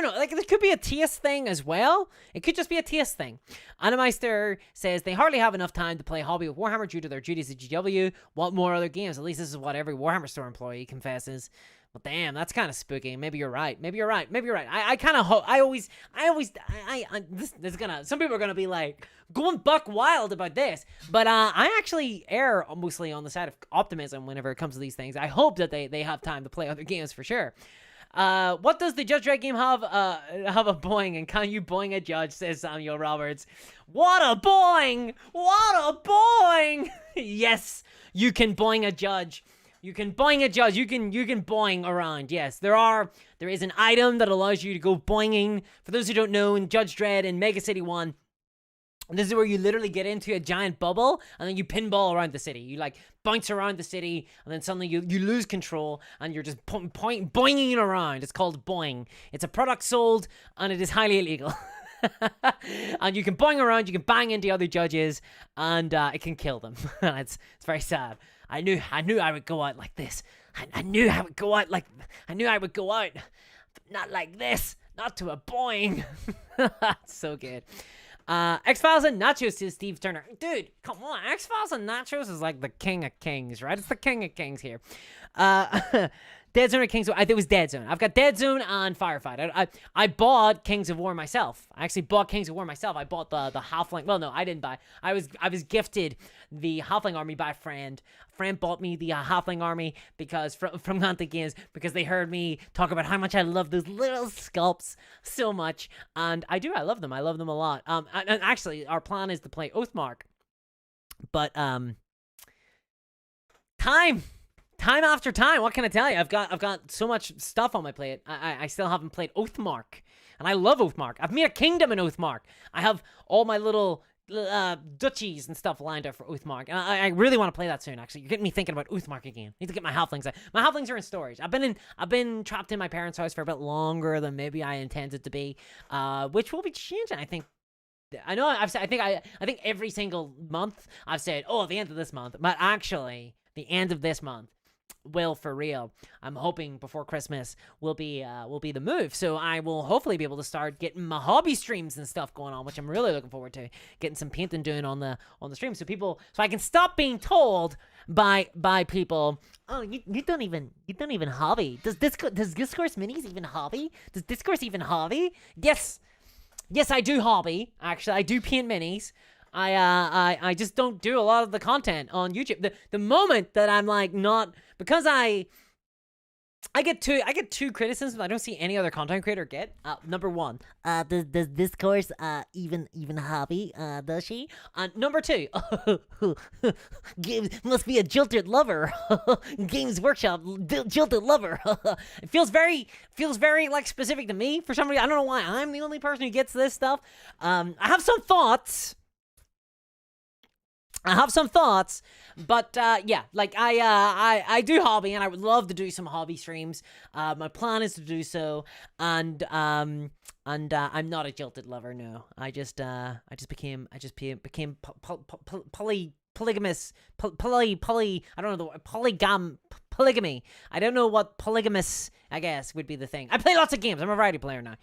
[SPEAKER 1] know. Like, there could be a TS thing as well. It could just be a TS thing. Animeister says they hardly have enough time to play hobby with Warhammer due to their duties at GW. Want more other games? At least this is what every Warhammer store employee confesses. Well, damn, that's kind of spooky. Maybe you're right. I kind of hope. This is gonna. Some people are gonna be like going buck wild about this, but I actually err mostly on the side of optimism whenever it comes to these things. I hope that they have time to play other games for sure. What does the Judge Dredd game have? Have a boing, and can you boing a judge? Says Samuel Roberts. What a boing! What a boing! Yes, you can boing a judge. You can boing a judge. You can boing around. Yes, there is an item that allows you to go boinging. For those who don't know, in Judge Dredd and Mega City 1, this is where you literally get into a giant bubble and then you pinball around the city. You like bounce around the city and then suddenly you lose control and you're just boinging around. It's called boing. It's a product sold and it is highly illegal. And you can boing around, you can bang into other judges, and it can kill them. It's very sad. I knew I would go out like this. I knew I would go out, but not like this. Not to a boing. So good. X-Files and Nachos says Steve Turner. Dude, come on. X-Files and Nachos is like the king of kings, right? It's the king of kings here. Dead Zone or Kings of War? It was Dead Zone. I've got Dead Zone and Firefight. I bought Kings of War myself. I actually bought Kings of War myself. I bought the Halfling. Well, no, I didn't buy. I was gifted the Halfling army by a friend. A friend bought me the Halfling army because from Mantic Games because they heard me talk about how much I love those little sculpts so much, and I do. I love them. I love them a lot. And actually, our plan is to play Oathmark, but Time after time, what can I tell you? I've got so much stuff on my plate. I still haven't played Oathmark, and I love Oathmark. I've made a kingdom in Oathmark. I have all my little duchies and stuff lined up for Oathmark, and I really want to play that soon. Actually, you're getting me thinking about Oathmark again. I need to get my halflings out. My halflings are in storage. I've been trapped in my parents' house for a bit longer than maybe I intended to be, which will be changing. I think. I know I've said. I think every single month I've said, oh, at the end of this month, but actually, the end of this month. Will for real. I'm hoping before Christmas will be the move. So I will hopefully be able to start getting my hobby streams and stuff going on, which I'm really looking forward to. Getting some painting doing on the stream, so I can stop being told by people, oh, you don't even hobby. Does Discourse Minis even hobby? Does Discourse even hobby? Yes, I do hobby. Actually, I do paint minis. I just don't do a lot of the content on YouTube. The moment that I'm like not, because I, like I said, I think every single month I've said, oh, at the end of this month, but actually the end of this month will be the move. So I will hopefully be able to start getting my hobby streams and stuff going on, which I'm really looking forward to. Getting some painting doing on the stream, so I get two criticisms I don't see any other content creator get. Number one, does this course even hobby? Does she? Number two, games must be a jilted lover. Games Workshop jilted lover. It feels very like specific to me for some reason. I don't know why I'm the only person who gets this stuff. I have some thoughts. But yeah, like I do hobby, and I would love to do some hobby streams. My plan is to do so, and I'm not a jilted lover. No, I just became polygamous. I don't know the word polygamy. I don't know what polygamous, I guess, would be the thing. I play lots of games. I'm a variety player now.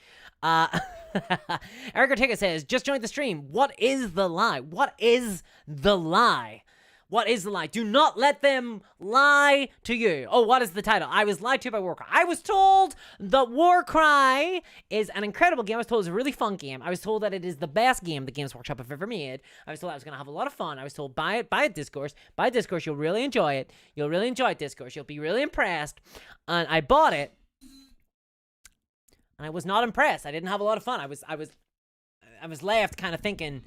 [SPEAKER 1] Eric Ortega says, just joined the stream. What is the lie? What is the lie? What is the lie? Do not let them lie to you. Oh, what is the title? I was lied to by WARCRY. I was told that WARCRY is an incredible game. I was told it's a really fun game. I was told that it is the best game the Games Workshop have ever made. I was told I was going to have a lot of fun. I was told, buy it, Discourse. Buy Discourse. You'll really enjoy it. You'll really enjoy it, Discourse. You'll be really impressed. And I bought it. And I was not impressed. I didn't have a lot of fun. I was left kind of thinking,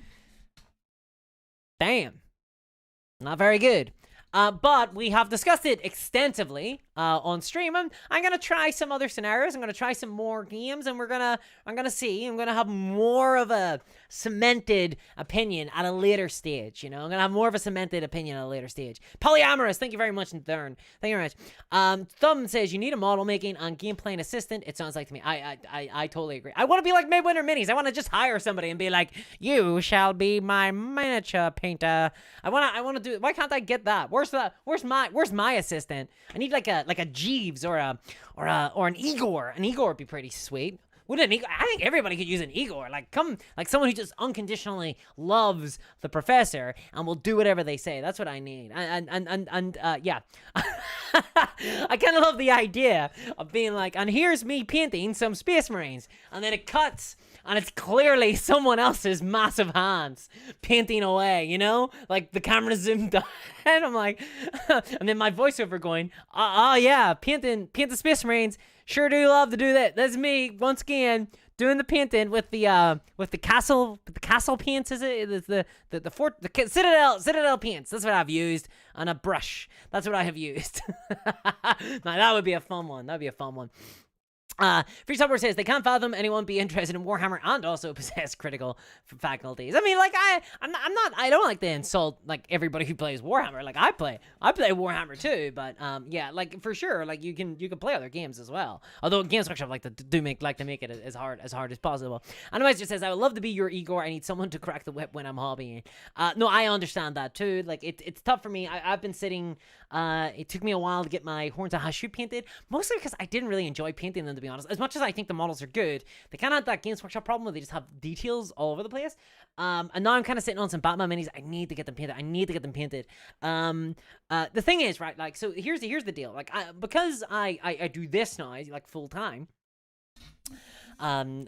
[SPEAKER 1] damn. Not very good. But we have discussed it extensively on stream. I'm gonna try some other scenarios. I'm gonna try some more games, and I'm gonna see. I'm gonna have more of a cemented opinion at a later stage. You know, I'm gonna have more of a cemented opinion at a later stage. Polyamorous, thank you very much, Thurn. Thank you very much. Thumb says you need a model making and gameplay assistant. It sounds like to me. I totally agree. I want to be like Midwinter Minis. I want to just hire somebody and be like, you shall be my miniature painter. I want to do. Why can't I get that? Where's my assistant? I need like a Jeeves or an Igor. An Igor would be pretty sweet. Wouldn't an Igor? I think everybody could use an Igor. Like someone who just unconditionally loves the professor and will do whatever they say. That's what I need. And yeah. I kind of love the idea of being like, and here's me painting some Space Marines, and then it cuts, and it's clearly someone else's massive hands painting away, you know? Like, the camera zoomed out, and I'm like, and then my voiceover going, yeah, paint the Space Marines, sure do love to do that. That's me, once again, doing the painting with the castle paints, is it? The Citadel paints. That's what I've used, on a brush. That's what I have used. Now, that would be a fun one. That'd be a fun one. Free Software says they can't fathom anyone be interested in Warhammer and also possess critical faculties. I mean, like, I don't like to insult like everybody who plays Warhammer. Like, I play Warhammer too, but yeah, like, for sure, like, you can play other games as well. Although Games Workshop like to make it as hard as possible. Anyways, just says I would love to be your Igor. I need someone to crack the whip when I'm hobbying. No, I understand that too. Like, it's tough for me. I've been sitting. It took me a while to get my Horns of Hashu painted, mostly because I didn't really enjoy painting them, to be honest. As much as I think the models are good, they kind of have that Games Workshop problem where they just have details all over the place. And now I'm kind of sitting on some Batman minis. I need to get them painted. The thing is, right, like, so here's the deal. Like, because I do this now, like, full time. It's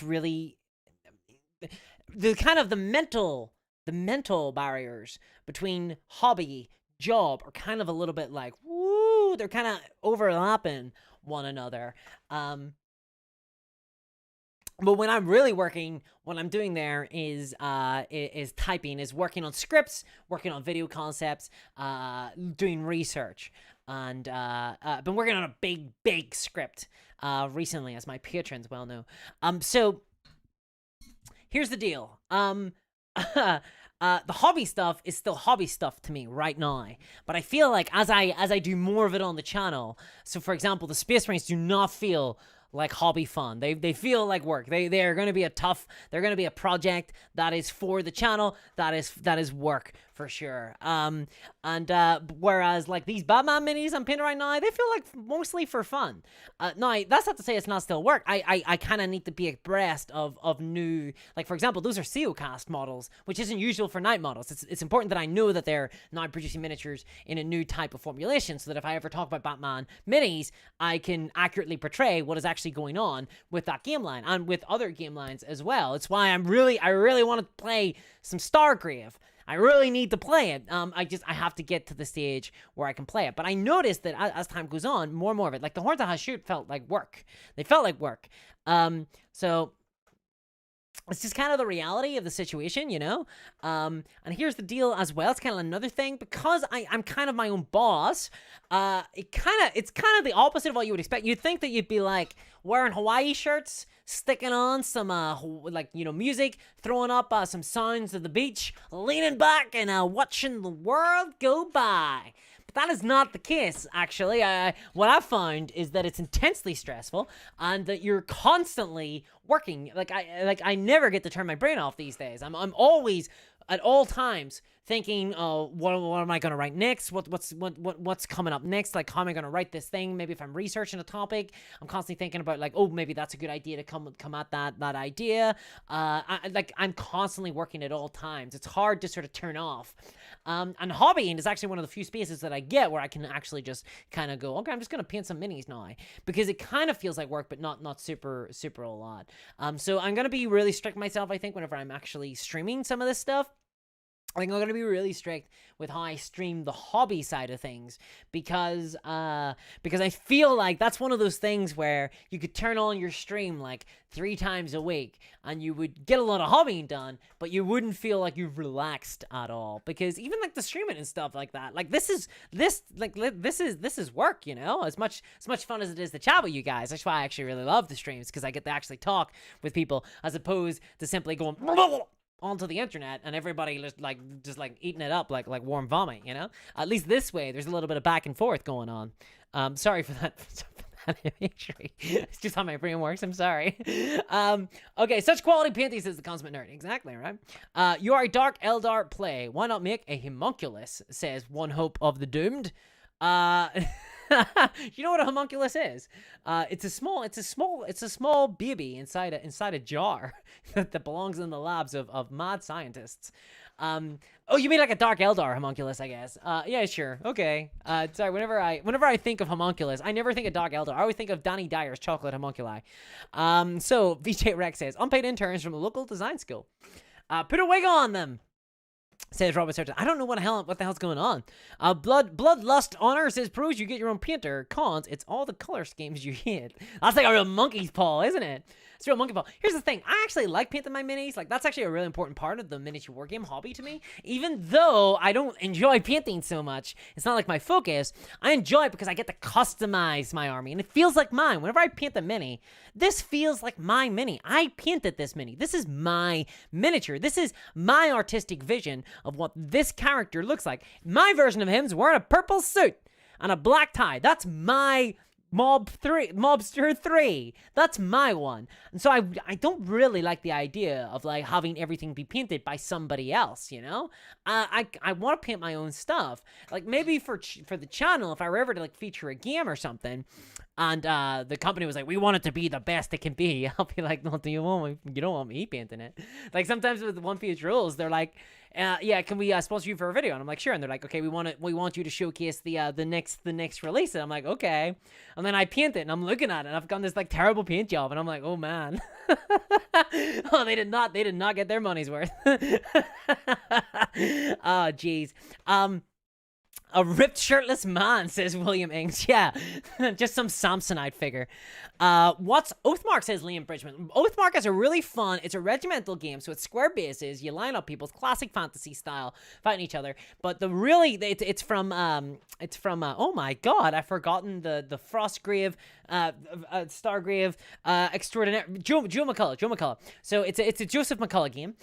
[SPEAKER 1] really the kind of the mental barriers between hobby job are kind of a little bit like, woo, they're kind of overlapping one another. But when I'm really working, what I'm doing there is typing, is working on scripts, working on video concepts, doing research. And I've been working on a big script recently, as my patrons well know. So here's the deal. The hobby stuff is still hobby stuff to me right now, but I feel like as I do more of it on the channel, so for example, the Space Marines do not feel like hobby fun. They feel like work. They're going to be they're going to be a project that is for the channel, that is work for sure. Whereas like these Batman minis I'm painting right now, they feel like mostly for fun. Now that's not to say it's not still work. I kind of need to be abreast of new, like for example, those are Seocast models, which isn't usual for night models. It's important that I know that they're now producing miniatures in a new type of formulation, so that if I ever talk about Batman minis, I can accurately portray what is actually going on with that game line and with other game lines as well. It's why I really want to play some Stargrave. I really need to play it. I have to get to the stage where I can play it. But I noticed that as time goes on, more and more of it, like the Horns of Hashut felt like work. They felt like work. So it's just kind of the reality of the situation, you know? And here's the deal as well. It's kind of another thing. Because I'm kind of my own boss, it's kind of the opposite of what you would expect. You'd think that you'd be like wearing Hawaii shirts, sticking on some, music, throwing up some sounds of the beach, leaning back and watching the world go by. That is not the case, actually. What I've found is that it's intensely stressful and that you're constantly working. I never get to turn my brain off these days. I'm always at all times thinking, oh, what am I going to write next? What's coming up next? Like, how am I going to write this thing? Maybe if I'm researching a topic, I'm constantly thinking about like, oh, maybe that's a good idea to come at that idea. I'm constantly working at all times. It's hard to sort of turn off. And hobbying is actually one of the few spaces that I get where I can actually just kind of go, okay, I'm just going to paint some minis now, because it kind of feels like work, but not super a lot. So I'm going to be really strict myself, I think, whenever I'm actually streaming some of this stuff. I think I'm going to be really strict with how I stream the hobby side of things, because I feel like that's one of those things where you could turn on your stream like 3 times a week and you would get a lot of hobbying done, but you wouldn't feel like you've relaxed at all, because even like the streaming and stuff like that, like this is work, you know, as much fun as it is to chat with you guys. That's why I actually really love the streams, because I get to actually talk with people as opposed to simply going onto the internet and everybody just eating it up like warm vomit, you know? At least this way there's a little bit of back and forth going on. Sorry for that imagery. It's just how my brain works. I'm sorry. Okay, such quality paintings as the consummate nerd. Exactly, right? You are a Dark Eldar play. Why not make a homunculus, says One Hope of the Doomed. You know what a homunculus is? It's a small baby inside a jar that belongs in the labs of mad scientists. Oh, you mean like a Dark Eldar homunculus, I guess. Yeah, sure. Okay. Sorry, whenever I think of homunculus, I never think of Dark Eldar. I always think of Danny Dyer's chocolate homunculi. So VJ Rex says, unpaid interns from a local design school. Put a wig on them, says Robert Serton. I don't know what the hell's going on. Bloodlust Honor says, pros, you get your own painter. Cons, it's all the color schemes you hit. That's like a real monkey's paw, isn't it? It's a real monkey paw. Here's the thing. I actually like painting my minis. Like, that's actually a really important part of the miniature wargame hobby to me. Even though I don't enjoy painting so much, it's not like my focus. I enjoy it because I get to customize my army, and it feels like mine. Whenever I paint the mini, this feels like my mini. I painted this mini. This is my miniature. This is my artistic vision of what this character looks like. My version of him's wearing a purple suit and a black tie. That's my Mobster 3. That's my one. And so I don't really like the idea of like having everything be painted by somebody else, you know? I want to paint my own stuff. Like maybe for the channel, if I were ever to like feature a game or something, and the company was like, we want it to be the best it can be, I'll be like, no, you don't want me painting it. Like sometimes with the One Piece rules, they're like, yeah, can we sponsor you for a video? And I'm like, sure. And they're like, okay, we want you to showcase the next release. And I'm like, okay. And then I paint it, and I'm looking at it, and I've got this like terrible paint job, and I'm like, oh man. Oh, they did not get their money's worth. Oh, geez. A ripped shirtless man, says William Ings. Yeah, just some Samsonite figure. What's Oathmark, says Liam Bridgman. Oathmark is a really fun, it's a regimental game, so it's square bases. You line up people's classic fantasy style, fighting each other. But it's from oh my god, I've forgotten the Frostgrave, Stargrave, extraordinary, Joe McCullough. So it's a Joseph McCullough game.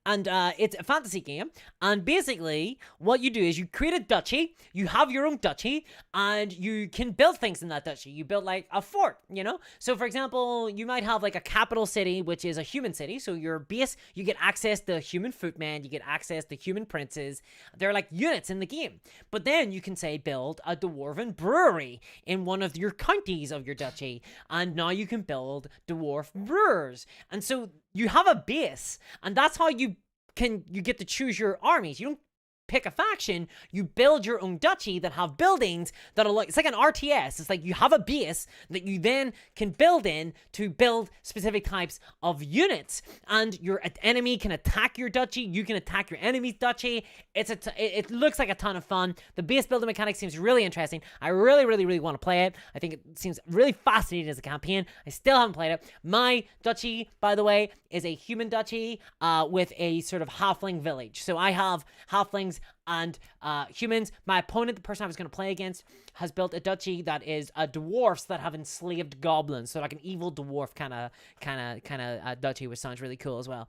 [SPEAKER 1] And it's a fantasy game, and basically what you do is you create a duchy, you have your own duchy, and you can build things in that duchy. You build like a fort, you know? So for example, you might have like a capital city, which is a human city. So your base, you get access to human footmen, you get access to human princes. They're like units in the game. But then you can say build a dwarven brewery in one of your counties of your duchy, and now you can build dwarf brewers. And so you have a base, and that's how you get to choose your armies. You don't pick a faction, you build your own duchy that have buildings that are like, it's like an RTS. It's like you have a base that you then can build in to build specific types of units, and your enemy can attack your duchy, you can attack your enemy's duchy. It looks like a ton of fun. The base building mechanic seems really interesting. I really, really, really want to play it. I think it seems really fascinating as a campaign. I still haven't played it. My duchy, by the way, is a human duchy with a sort of halfling village. So I have halflings and humans. My opponent, the person I was going to play against, has built a duchy that is dwarfs that have enslaved goblins. So like an evil dwarf kind of duchy, which sounds really cool as well.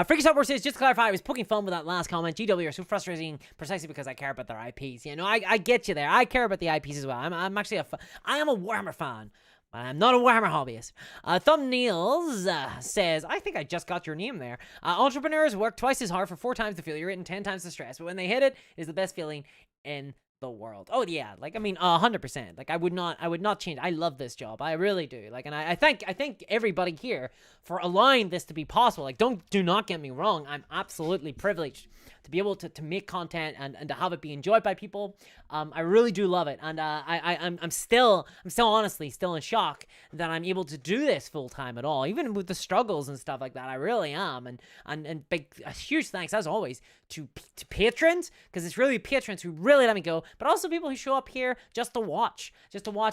[SPEAKER 1] Freaky Software says, just to clarify, I was poking fun with that last comment. GW are so frustrating precisely because I care about their IPs. You know, I get you there. I care about the IPs as well. I'm actually I am a Warhammer fan. I'm not a Warhammer hobbyist. Thumbnails says, I think I just got your name there. Entrepreneurs work twice as hard for 4 times the failure rate and 10 times the stress, but when they hit it, it's the best feeling in the world. Oh yeah, like I mean, 100%. Like I would not change. I love this job. I really do. Like, and I thank everybody here for allowing this to be possible. Like, do not get me wrong. I'm absolutely privileged to be able to make content and to have it be enjoyed by people. I really do love it, and I'm still honestly still in shock that I'm able to do this full time at all, even with the struggles and stuff like that. I really am, and a huge thanks as always to patrons, because it's really patrons who really let me go, but also people who show up here just to watch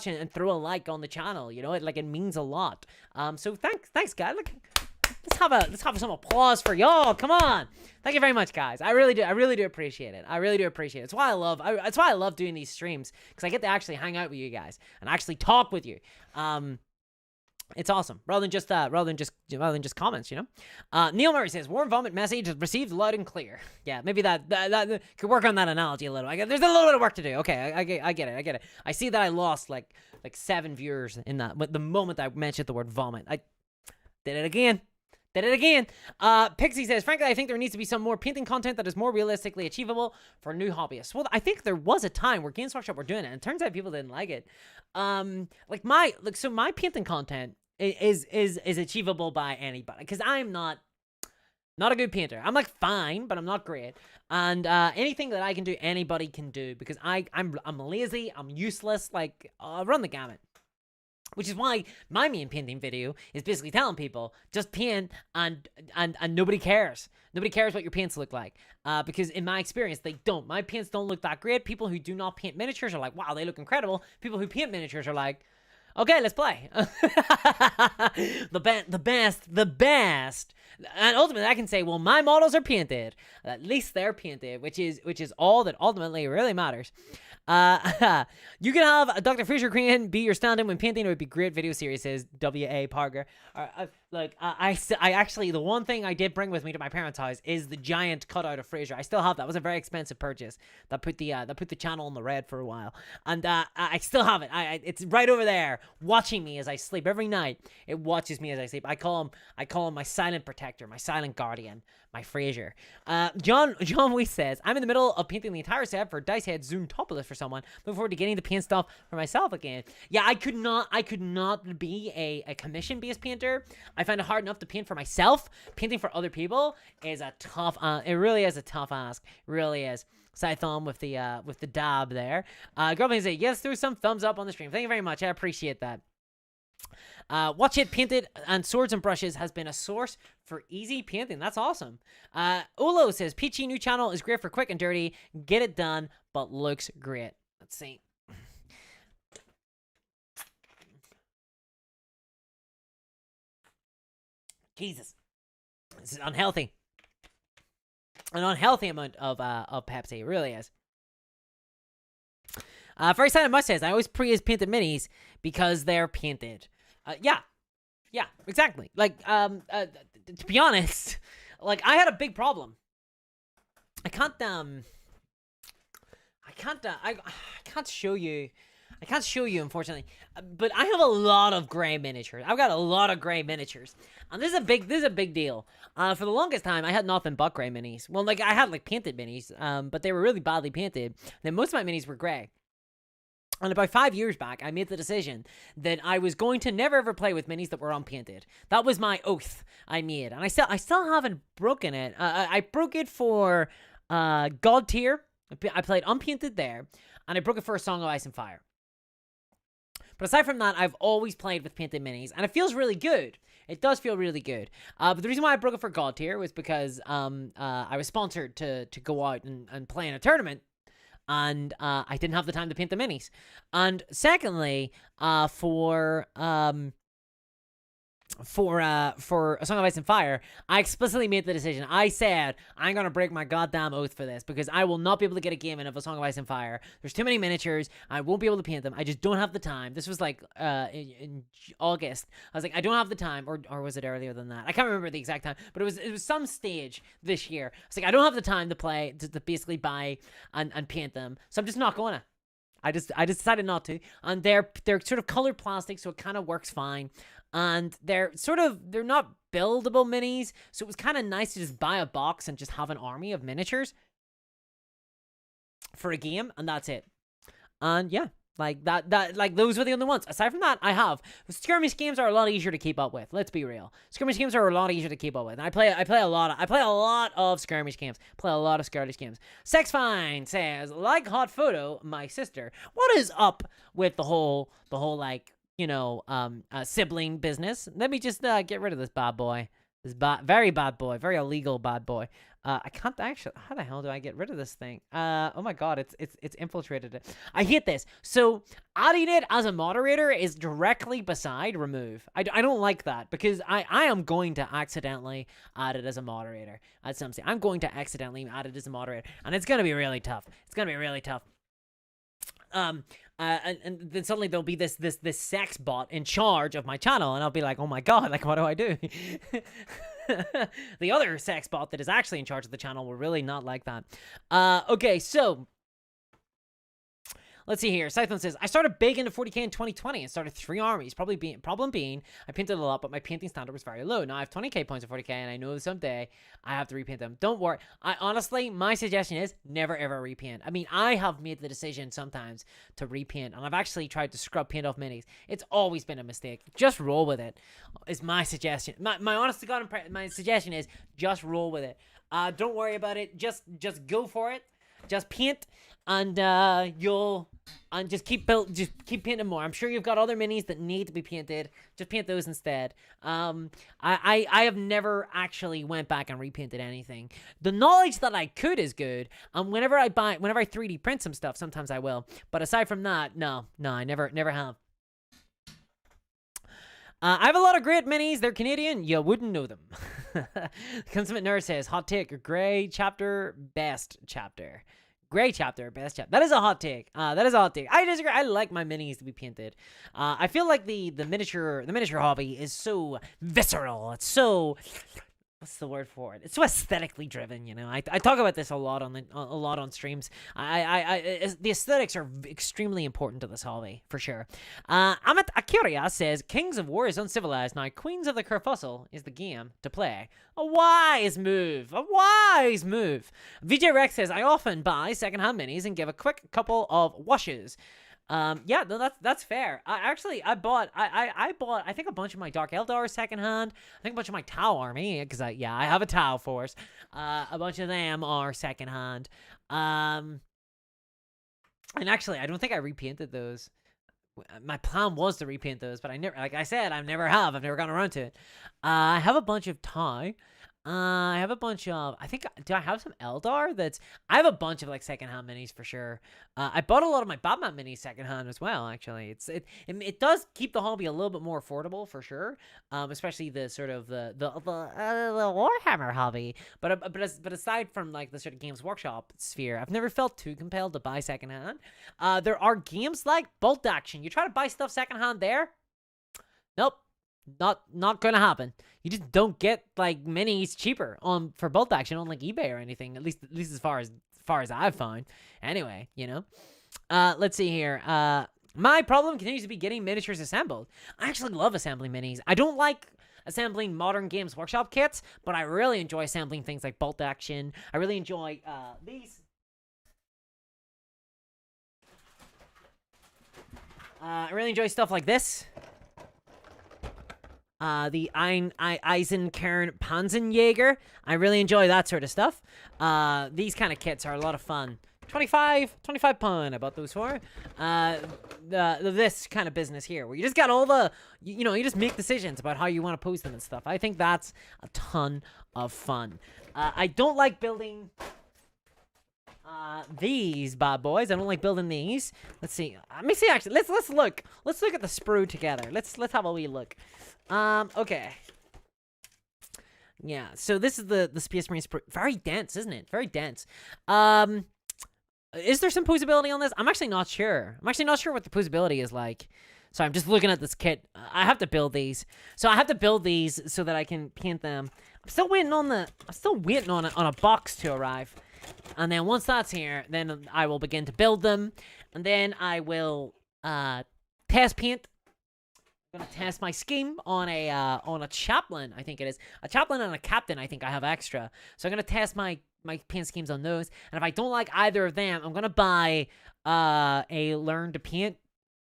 [SPEAKER 1] and throw a like on the channel. You know, it means a lot. So thanks guys. Like, let's have some applause for y'all. Come on. Thank you very much, guys. I really do appreciate it. That's why I love doing these streams, because I get to actually hang out with you guys and actually talk with you. It's awesome. Rather than just comments, you know. Neil Murray says, "Warm vomit message received loud and clear." Yeah, maybe that could work on that analogy a little. There's a little bit of work to do. Okay, I get it. I see that I lost like 7 viewers in that, but the moment I mentioned the word vomit, I did it again. Pixie says, frankly, I think there needs to be some more painting content that is more realistically achievable for new hobbyists. Well, I think there was a time where Games Workshop were doing it, and it turns out people didn't like it. So my painting content is achievable by anybody, because I'm not a good painter. I'm like fine, but I'm not great. And anything that I can do, anybody can do, because I'm lazy, I'm useless. Like, run the gamut. Which is why my main painting video is basically telling people, just paint and nobody cares. Nobody cares what your paints look like. Because in my experience, they don't. My paints don't look that great. People who do not paint miniatures are like, wow, they look incredible. People who paint miniatures are like, okay, let's play. The best. And ultimately, I can say, well, my models are painted. At least they're painted, which is all that ultimately really matters. You can have Dr. Fraser Crane be your stand-in when painting. It would be great video series, says W.A. Parker. I actually, the one thing I did bring with me to my parents' house is the giant cutout of Fraser. I still have that. It was a very expensive purchase that put the channel in the red for a while, and I still have it. It's right over there, watching me as I sleep every night. It watches me as I sleep. I call him my silent protector, my silent guardian, my Fraser. John Weiss says, I'm in the middle of painting the entire set for Dice Head Zoomtopolis for someone. Looking forward to getting to paint stuff for myself again. Yeah, I could not be a commission-based painter. I find it hard enough to paint for myself. Painting for other people is a tough. It really is a tough ask. It really is. Side thumb with the dab there. Girlfriend say, yes, threw some thumbs up on the stream. Thank you very much. I appreciate that. Watch It Painted and Swords and Brushes has been a source for easy painting. That's awesome. Olo says, Peachy new channel is great for quick and dirty. Get it done, but looks great. Let's see. Jesus, this is unhealthy. An unhealthy amount of Pepsi. It really is. Very Silent Mush says, I always pre-use painted minis because they're painted. Yeah, exactly. Like, to be honest, like, I had a big problem. I can't show you. I can't show you, unfortunately. But I have a lot of gray miniatures. I've got a lot of gray miniatures. And this is a big deal. For the longest time, I had nothing but gray minis. Well, like, I had, like, painted minis, but they were really badly painted. Then most of my minis were gray. And about 5 years back, I made the decision that I was going to never ever play with minis that were unpainted. That was my oath I made, and I still haven't broken it. I broke it for God Tier. I played unpainted there, and I broke it for A Song of Ice and Fire. But aside from that, I've always played with painted minis, and it feels really good. It does feel really good. But the reason why I broke it for God Tier was because I was sponsored to go out and play in a tournament. And I didn't have the time to paint the minis. And secondly, for A Song of Ice and Fire, I explicitly made the decision. I said, I'm going to break my goddamn oath for this, because I will not be able to get a game in of A Song of Ice and Fire. There's too many miniatures. I won't be able to paint them. I just don't have the time. This was like in August. I was like, I don't have the time. Or was it earlier than that? I can't remember the exact time, but it was some stage this year. I was like, I don't have the time to play, to basically buy and paint them. So I'm just not going to. I just decided not to. And they're sort of colored plastic, so it kind of works fine. And they're not buildable minis, so it was kind of nice to just buy a box and just have an army of miniatures for a game, and that's it. And yeah, like like those were the only ones. Aside from that, I have skirmish games are a lot easier to keep up with. Let's be real, skirmish games are a lot easier to keep up with. And I play a lot of skirmish games. Sex Fine says, like hot photo, my sister. What is up with the whole like, you know, sibling business? Let me just get rid of this bad boy. This very bad boy, very illegal bad boy. I can't actually. How the hell do I get rid of this thing? Oh my god, it's infiltrated it. I hate this. So adding it as a moderator is directly beside remove. I don't like that, because I am going to accidentally add it as a moderator at some stage. I'm going to accidentally add it as a moderator, and it's gonna be really tough. And then suddenly there'll be this sex bot in charge of my channel, and I'll be like, oh my god, like, what do I do? The other sex bot that is actually in charge of the channel will really not like that. Okay, so let's see here. Scython says, I started big into 40k in 2020 and started 3 armies. Problem being, I painted a lot, but my painting standard was very low. Now I have 20k points in 40k, and I know someday I have to repaint them. Don't worry. Honestly, my suggestion is never ever repaint. I mean, I have made the decision sometimes to repaint, and I've actually tried to scrub paint off minis. It's always been a mistake. Just roll with it, is my suggestion. My honest to God, my suggestion is just roll with it. Don't worry about it. Just go for it. Just paint, and just keep painting more. I'm sure you've got other minis that need to be painted. Just paint those instead. I have never actually went back and repainted anything. The knowledge that I could is good, and whenever I 3D print some stuff, sometimes I will. But aside from that, no, I never have. I have a lot of great minis. They're Canadian. You wouldn't know them. Consummate Nerd says, hot take, Grey chapter, best chapter. Grey chapter, best chapter. That is a hot take. I disagree. I like my minis to be painted. I feel like the miniature hobby is so visceral. It's so, what's the word for it? It's so aesthetically driven, you know. I talk about this a lot on streams. The aesthetics are extremely important to this hobby, for sure. Amit Akiria says, Kings of War is uncivilized. Now, Queens of the Kerfussle is the game to play. A wise move. VJ Rex says, I often buy secondhand minis and give a quick couple of washes. Yeah, no, that's fair. I bought I think a bunch of my Dark Eldar secondhand. I think a bunch of my Tau army, because I have a Tau force. A bunch of them are secondhand. And actually, I don't think I repainted those. My plan was to repaint those, but I never, like I said, I've never gotten around to it. I have a bunch of Tau. I have a bunch of, do I have some Eldar? I have a bunch of like secondhand minis for sure. I bought a lot of my Batman minis secondhand as well, actually. It does keep the hobby a little bit more affordable for sure. Especially the sort of the Warhammer hobby. But aside from like the sort of Games Workshop sphere, I've never felt too compelled to buy secondhand. There are games like Bolt Action. You try to buy stuff secondhand there? Nope. Not gonna happen. You just don't get like minis cheaper for Bolt Action on like eBay or anything. At least as far as I've found. Anyway, you know. Let's see here. My problem continues to be getting miniatures assembled. I actually love assembling minis. I don't like assembling modern Games Workshop kits, but I really enjoy assembling things like Bolt Action. I really enjoy these. I really enjoy stuff like this. The Eisenkern Panzerjäger. I really enjoy that sort of stuff. These kind of kits are a lot of fun. 25 pound I bought those for. This kind of business here, where you just got all the, you just make decisions about how you want to pose them and stuff. I think that's a ton of fun. I don't like building these bad boys. I don't like building these. Let's see. Let me see. Actually, let's look. Let's look at the sprue together. Let's have a wee look. Okay. Yeah. So this is the Space Marine sprue. Very dense, isn't it? Very dense. Is there some posability on this? I'm actually not sure. I'm actually not sure what the posability is like. So I'm just looking at this kit. I have to build these. So I have to build these so that I can paint them. I'm still waiting on a box to arrive. And then once that's here, then I will begin to build them. And then I will test paint. I'm gonna test my scheme on a chaplain, I think it is. A chaplain and a captain, I think I have extra. So I'm gonna test my paint schemes on those. And if I don't like either of them, I'm gonna buy a Learn to Paint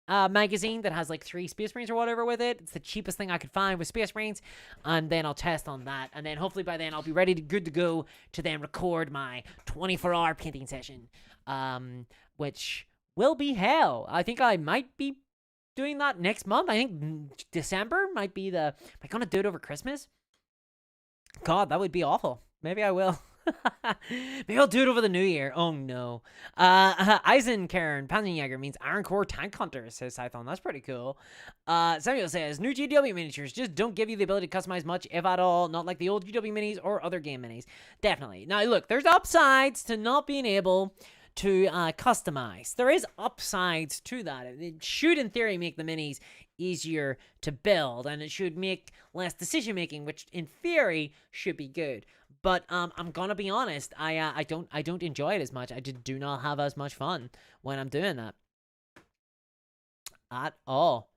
[SPEAKER 1] magazine that has like 3 Space Marines or whatever with it. It's the cheapest thing I could find with Space Marines, and then I'll test on that, and then hopefully by then I'll be ready good to go to then record my 24-hour painting session, which will be hell. I think I might be doing that next month. I think December might be the... Am I gonna do it over Christmas? God, that would be awful. Maybe I will. Maybe I'll do it over the new year. Oh no. Eisenkern Panzerjäger means Iron Core Tank Hunter, says Scython. That's pretty cool. Samuel says, new GW miniatures just don't give you the ability to customize much, if at all. Not like the old GW minis or other game minis. Definitely. Now look, there's upsides to not being able to customize. There is upsides to that. It should, in theory, make the minis easier to build, and it should make less decision making, which in theory should be good. But I'm gonna be honest, I don't enjoy it as much. I do not have as much fun when I'm doing that at all.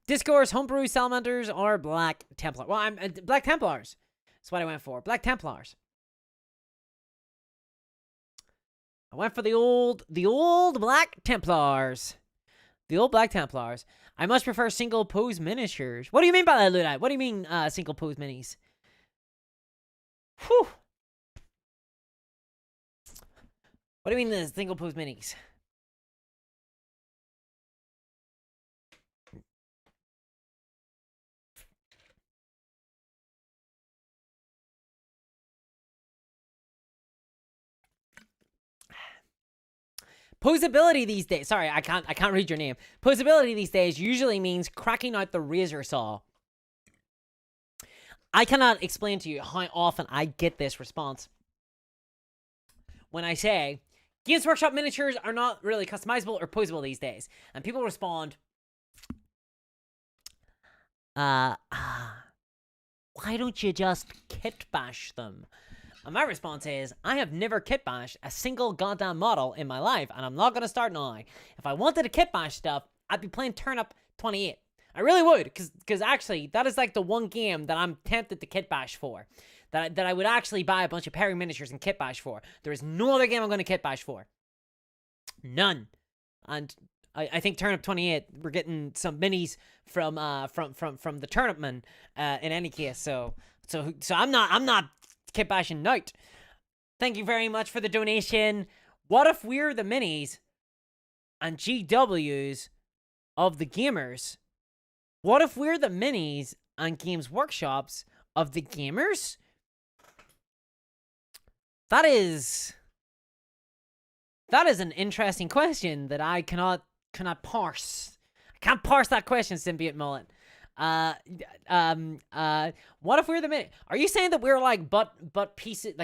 [SPEAKER 1] Discourse, Homebrew, Salamanders, or Black Templar. Well, I'm Black Templars. That's what I went for. Black Templars. I went for the old Black Templars. The old Black Templars. I much prefer single pose miniatures. What do you mean by that, Ludite? What do you mean single pose minis? Whew. What do you mean the single pose minis? Posability these days. Sorry, I can't read your name. Posability these days usually means cracking out the razor saw. I cannot explain to you how often I get this response when I say Games Workshop miniatures are not really customizable or posable these days, and people respond, why don't you just kit bash them? And my response is, I have never kit bashed a single goddamn model in my life, and I'm not gonna start now. If I wanted to kit bash stuff, I'd be playing Turnip 28. I really would, because actually, that is like the one game that I'm tempted to kit bash for. That I would actually buy a bunch of pairing miniatures and kit bash for. There is no other game I'm going to kit bash for. None. And I think Turnip 28, we're getting some minis from the Turnipman in any case. So I'm not kit bashing out. Thank you very much for the donation. What if we're the minis and GWs of the gamers? What if we're the minis and Games Workshops of the gamers? That is an interesting question that I cannot parse. I can't parse that question, Symbiote Mullet. What if we're the mini? Are you saying that we're like but pieces,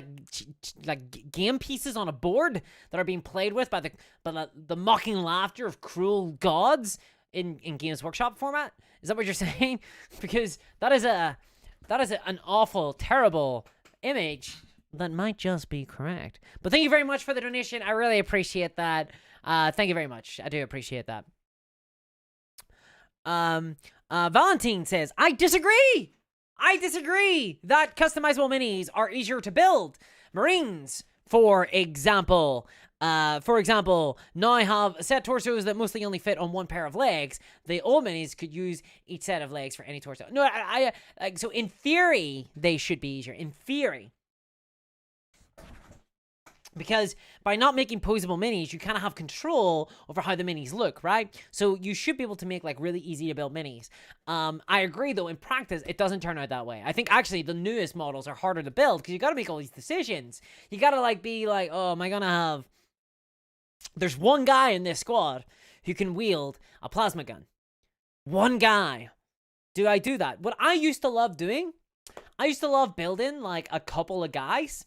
[SPEAKER 1] like game pieces on a board that are being played with by the mocking laughter of cruel gods in Games Workshop format? Is that what you're saying? Because that is an awful, terrible image that might just be correct. But thank you very much for the donation. I really appreciate that. Thank you very much. I do appreciate that. Valentine says, I disagree that customizable minis are easier to build. Marines, for example, For example, now I have set torsos that mostly only fit on one pair of legs. The old minis could use each set of legs for any torso. No, like, so in theory, they should be easier. In theory. Because by not making posable minis, you kind of have control over how the minis look, right? So you should be able to make, like, really easy to build minis. I agree, though, in practice, it doesn't turn out that way. I think, actually, the newest models are harder to build because you got to make all these decisions. You got to, like, be like, oh, am I going to have... There's one guy in this squad who can wield a plasma gun. One guy. Do I do that? What I used to love doing, I used to love building, like, a couple of guys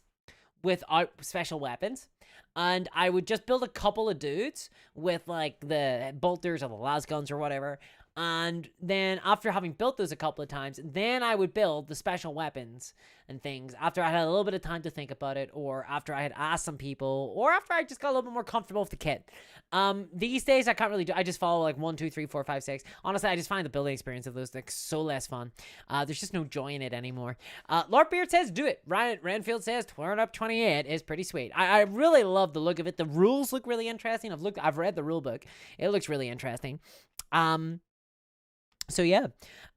[SPEAKER 1] without special weapons, and I would just build a couple of dudes with, like, the bolters or the las guns or whatever, and then after having built those a couple of times, then I would build the special weapons and things after I had a little bit of time to think about it, or after I had asked some people, or after I just got a little bit more comfortable with the kit. These days I can't really do, I just follow like 1, 2, 3, 4, 5, 6. Honestly, I just find the building experience of those like so less fun. There's just no joy in it anymore. Lord Beard says do it. Ryan Renfield says Turn Up 28 is pretty sweet. I really love the look of it. The rules look really interesting. I've read the rule book. It looks really interesting. So yeah,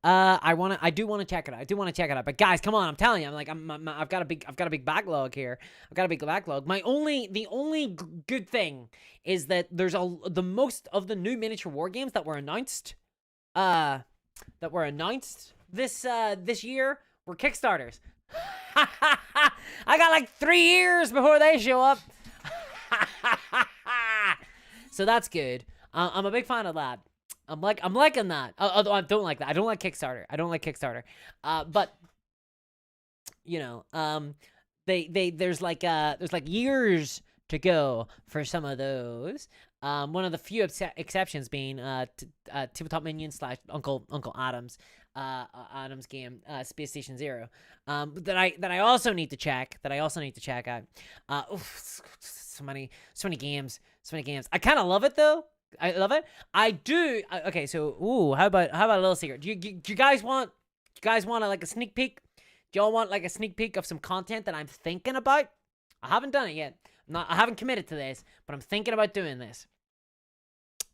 [SPEAKER 1] I do want to check it out. I do want to check it out. But guys, come on, I'm telling you, I've got a big backlog here. I've got a big backlog. The only good thing is that there's the most of the new miniature war games that were announced, this year were Kickstarters. I got like 3 years before they show up. So that's good. I'm a big fan of that. I'm liking that. Although I don't like that. I don't like Kickstarter. But you know, there's like years to go for some of those. One of the few exceptions being Tabletop Minions / Uncle Adam's Adam's game, Space Station Zero. That I also need to check. out. So many games. I kind of love it though. I love it. I do. Okay, so how about a little secret? Do you guys want like a sneak peek? Do y'all want like a sneak peek of some content that I'm thinking about? I haven't done it yet. I haven't committed to this, but I'm thinking about doing this.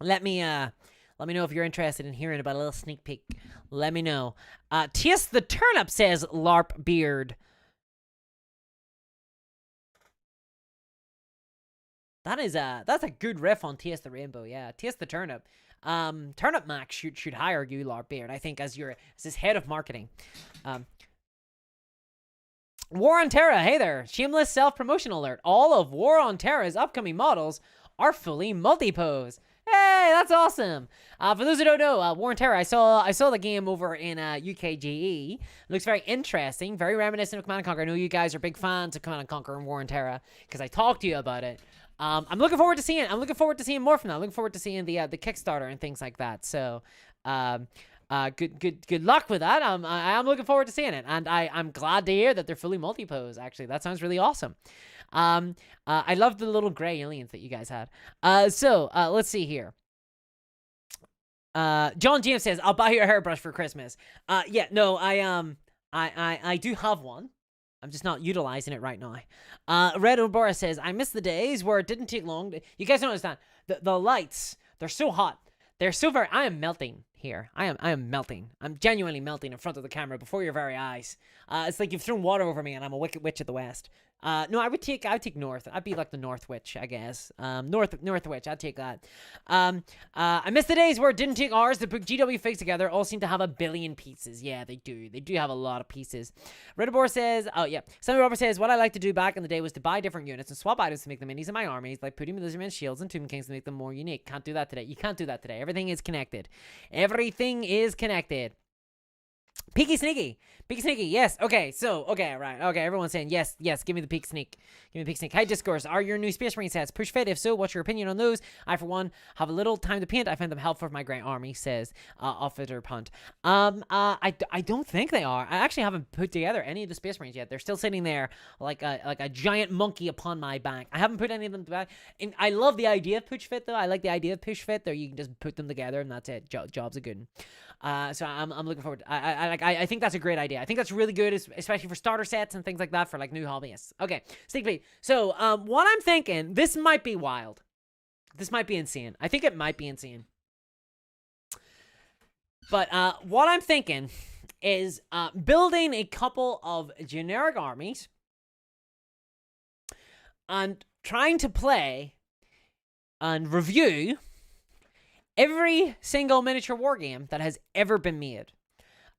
[SPEAKER 1] Let me know if you're interested in hearing about a little sneak peek. Let me know. Taste the Turnip says LARP Beard. That's a good riff on Taste the Rainbow, yeah. Taste the Turnip. Turnip Max should hire you, Lord Beard, I think, as his head of marketing. War on Terra, hey there. Shameless self-promotion alert. All of War on Terra's upcoming models are fully multi-pose. Hey, that's awesome. For those who don't know, War on Terra, I saw the game over in UKGE. It looks very interesting, very reminiscent of Command & Conquer. I know you guys are big fans of Command & Conquer and War on Terra, because I talked to you about it. I'm looking forward to seeing it. I'm looking forward to seeing more from that. I'm looking forward to seeing the Kickstarter and things like that. So, good luck with that. I am looking forward to seeing it, and I'm glad to hear that they're fully multi-pose. Actually, that sounds really awesome. I love the little gray aliens that you guys had. So let's see here. John James says, "I'll buy you a hairbrush for Christmas." Yeah, no, I do have one. I'm just not utilizing it right now. Red Obora says, I miss the days where it didn't take long. You guys don't understand. The lights, they're so hot. They're so very... I am melting here. I am melting. I'm genuinely melting in front of the camera before your very eyes. It's like you've thrown water over me and I'm a wicked witch of the West. No, I would take North. I'd be like the North Witch, I guess. North Witch, I'd take that. I miss the days where it didn't take hours to put GW figs together. All seem to have a billion pieces. Yeah, they do. They do have a lot of pieces. Redabor says, oh yeah. Sammy Robert says, what I like to do back in the day was to buy different units and swap items to make the minis in my armies, like putting Lizardman shields and Tomb Kings to make them more unique. Can't do that today. You can't do that today. Everything is connected. Everything is connected. Peeky Sneaky, yes, okay, right, okay, everyone's saying, yes, give me the Peek Sneak, Hi, Discourse, are your new Space Marine sets push fit? If so, what's your opinion on those? I, for one, have a little time to paint. I find them helpful for my Grey Army, says, Officer Punt. I don't think they are. I actually haven't put together any of the Space Marines yet. They're still sitting there like a giant monkey upon my back. I haven't put any of them back. And I love the idea of push fit, though. I like the idea of push fit, though you can just put them together, and that's it. Job's a good one. So I'm looking forward to, I Like, I think that's a great idea. I think that's really good, especially for starter sets and things like that for, like, new hobbyists. Okay, sneak peek. So, what I'm thinking, this might be wild. This might be insane. I think it might be insane. But what I'm thinking is building a couple of generic armies and trying to play and review every single miniature war game that has ever been made.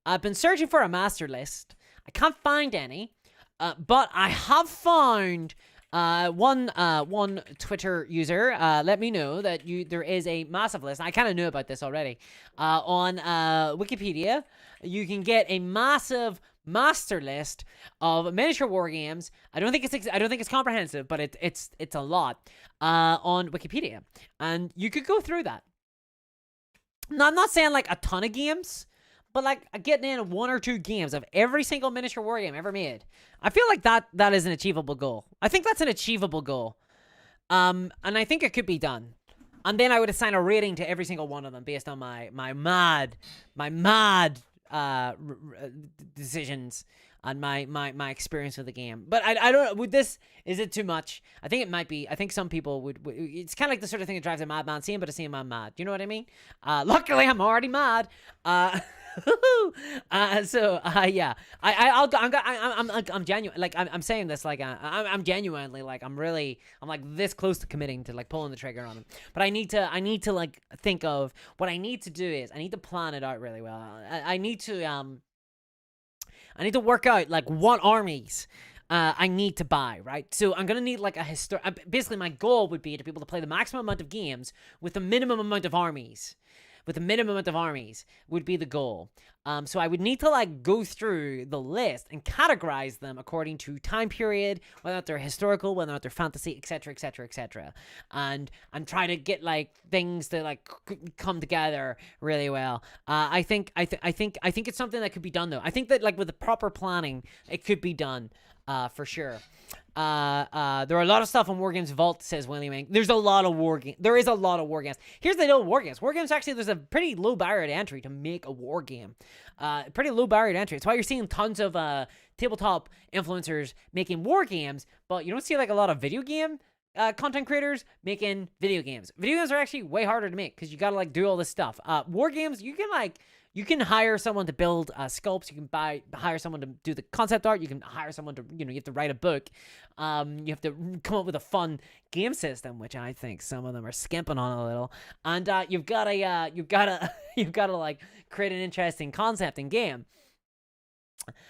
[SPEAKER 1] I've been searching for a master list. I can't find any, but I have found one Twitter user let me know that there is a massive list. I kind of knew about this already. On Wikipedia, you can get a massive master list of miniature war games. I don't think it's comprehensive, but it's a lot on Wikipedia, and you could go through that. Now, I'm not saying like a ton of games, but like getting in 1 or 2 games of every single miniature war game ever made. I feel like that is an achievable goal. I think that's an achievable goal. And I think it could be done. And then I would assign a rating to every single one of them based on my mad decisions and my experience with the game. But I don't know, with this, is it too much? I think it might be. I think some people would it's kind of like the sort of thing that drives a madman seeing, but to see him I'm mad. You know what I mean? Luckily I'm already mad. Yeah, I'm genuine. Like I'm saying this like I'm genuinely like I'm like this close to committing to like pulling the trigger on him. But I need to like think of what I need to do is I need to plan it out really well. I need to work out like what armies I need to buy, right? So I'm gonna need like basically my goal would be to be able to play the maximum amount of games with the minimum amount of armies. With the minimum amount of armies would be the goal. So I would need to like go through the list and categorize them according to time period, whether or not they're historical, whether or not they're fantasy, etc., etc., etc., and try to get like things that like come together really well. I think it's something that could be done though. I think that like with the proper planning, it could be done. For sure. There are a lot of stuff on Wargames Vault, says William. There is a lot of war games. Here's the deal with war games. War games, actually, there's a pretty low barrier to entry to make a war game. Pretty low barrier to entry. It's why you're seeing tons of tabletop influencers making war games, but you don't see like a lot of video game content creators making video games. Video games are actually way harder to make because you gotta like do all this stuff. War games, you can hire someone to build sculpts. You can hire someone to do the concept art. You can hire someone to, you have to write a book. You have to come up with a fun game system, which I think some of them are skimping on a little. And you've gotta like create an interesting concept and game.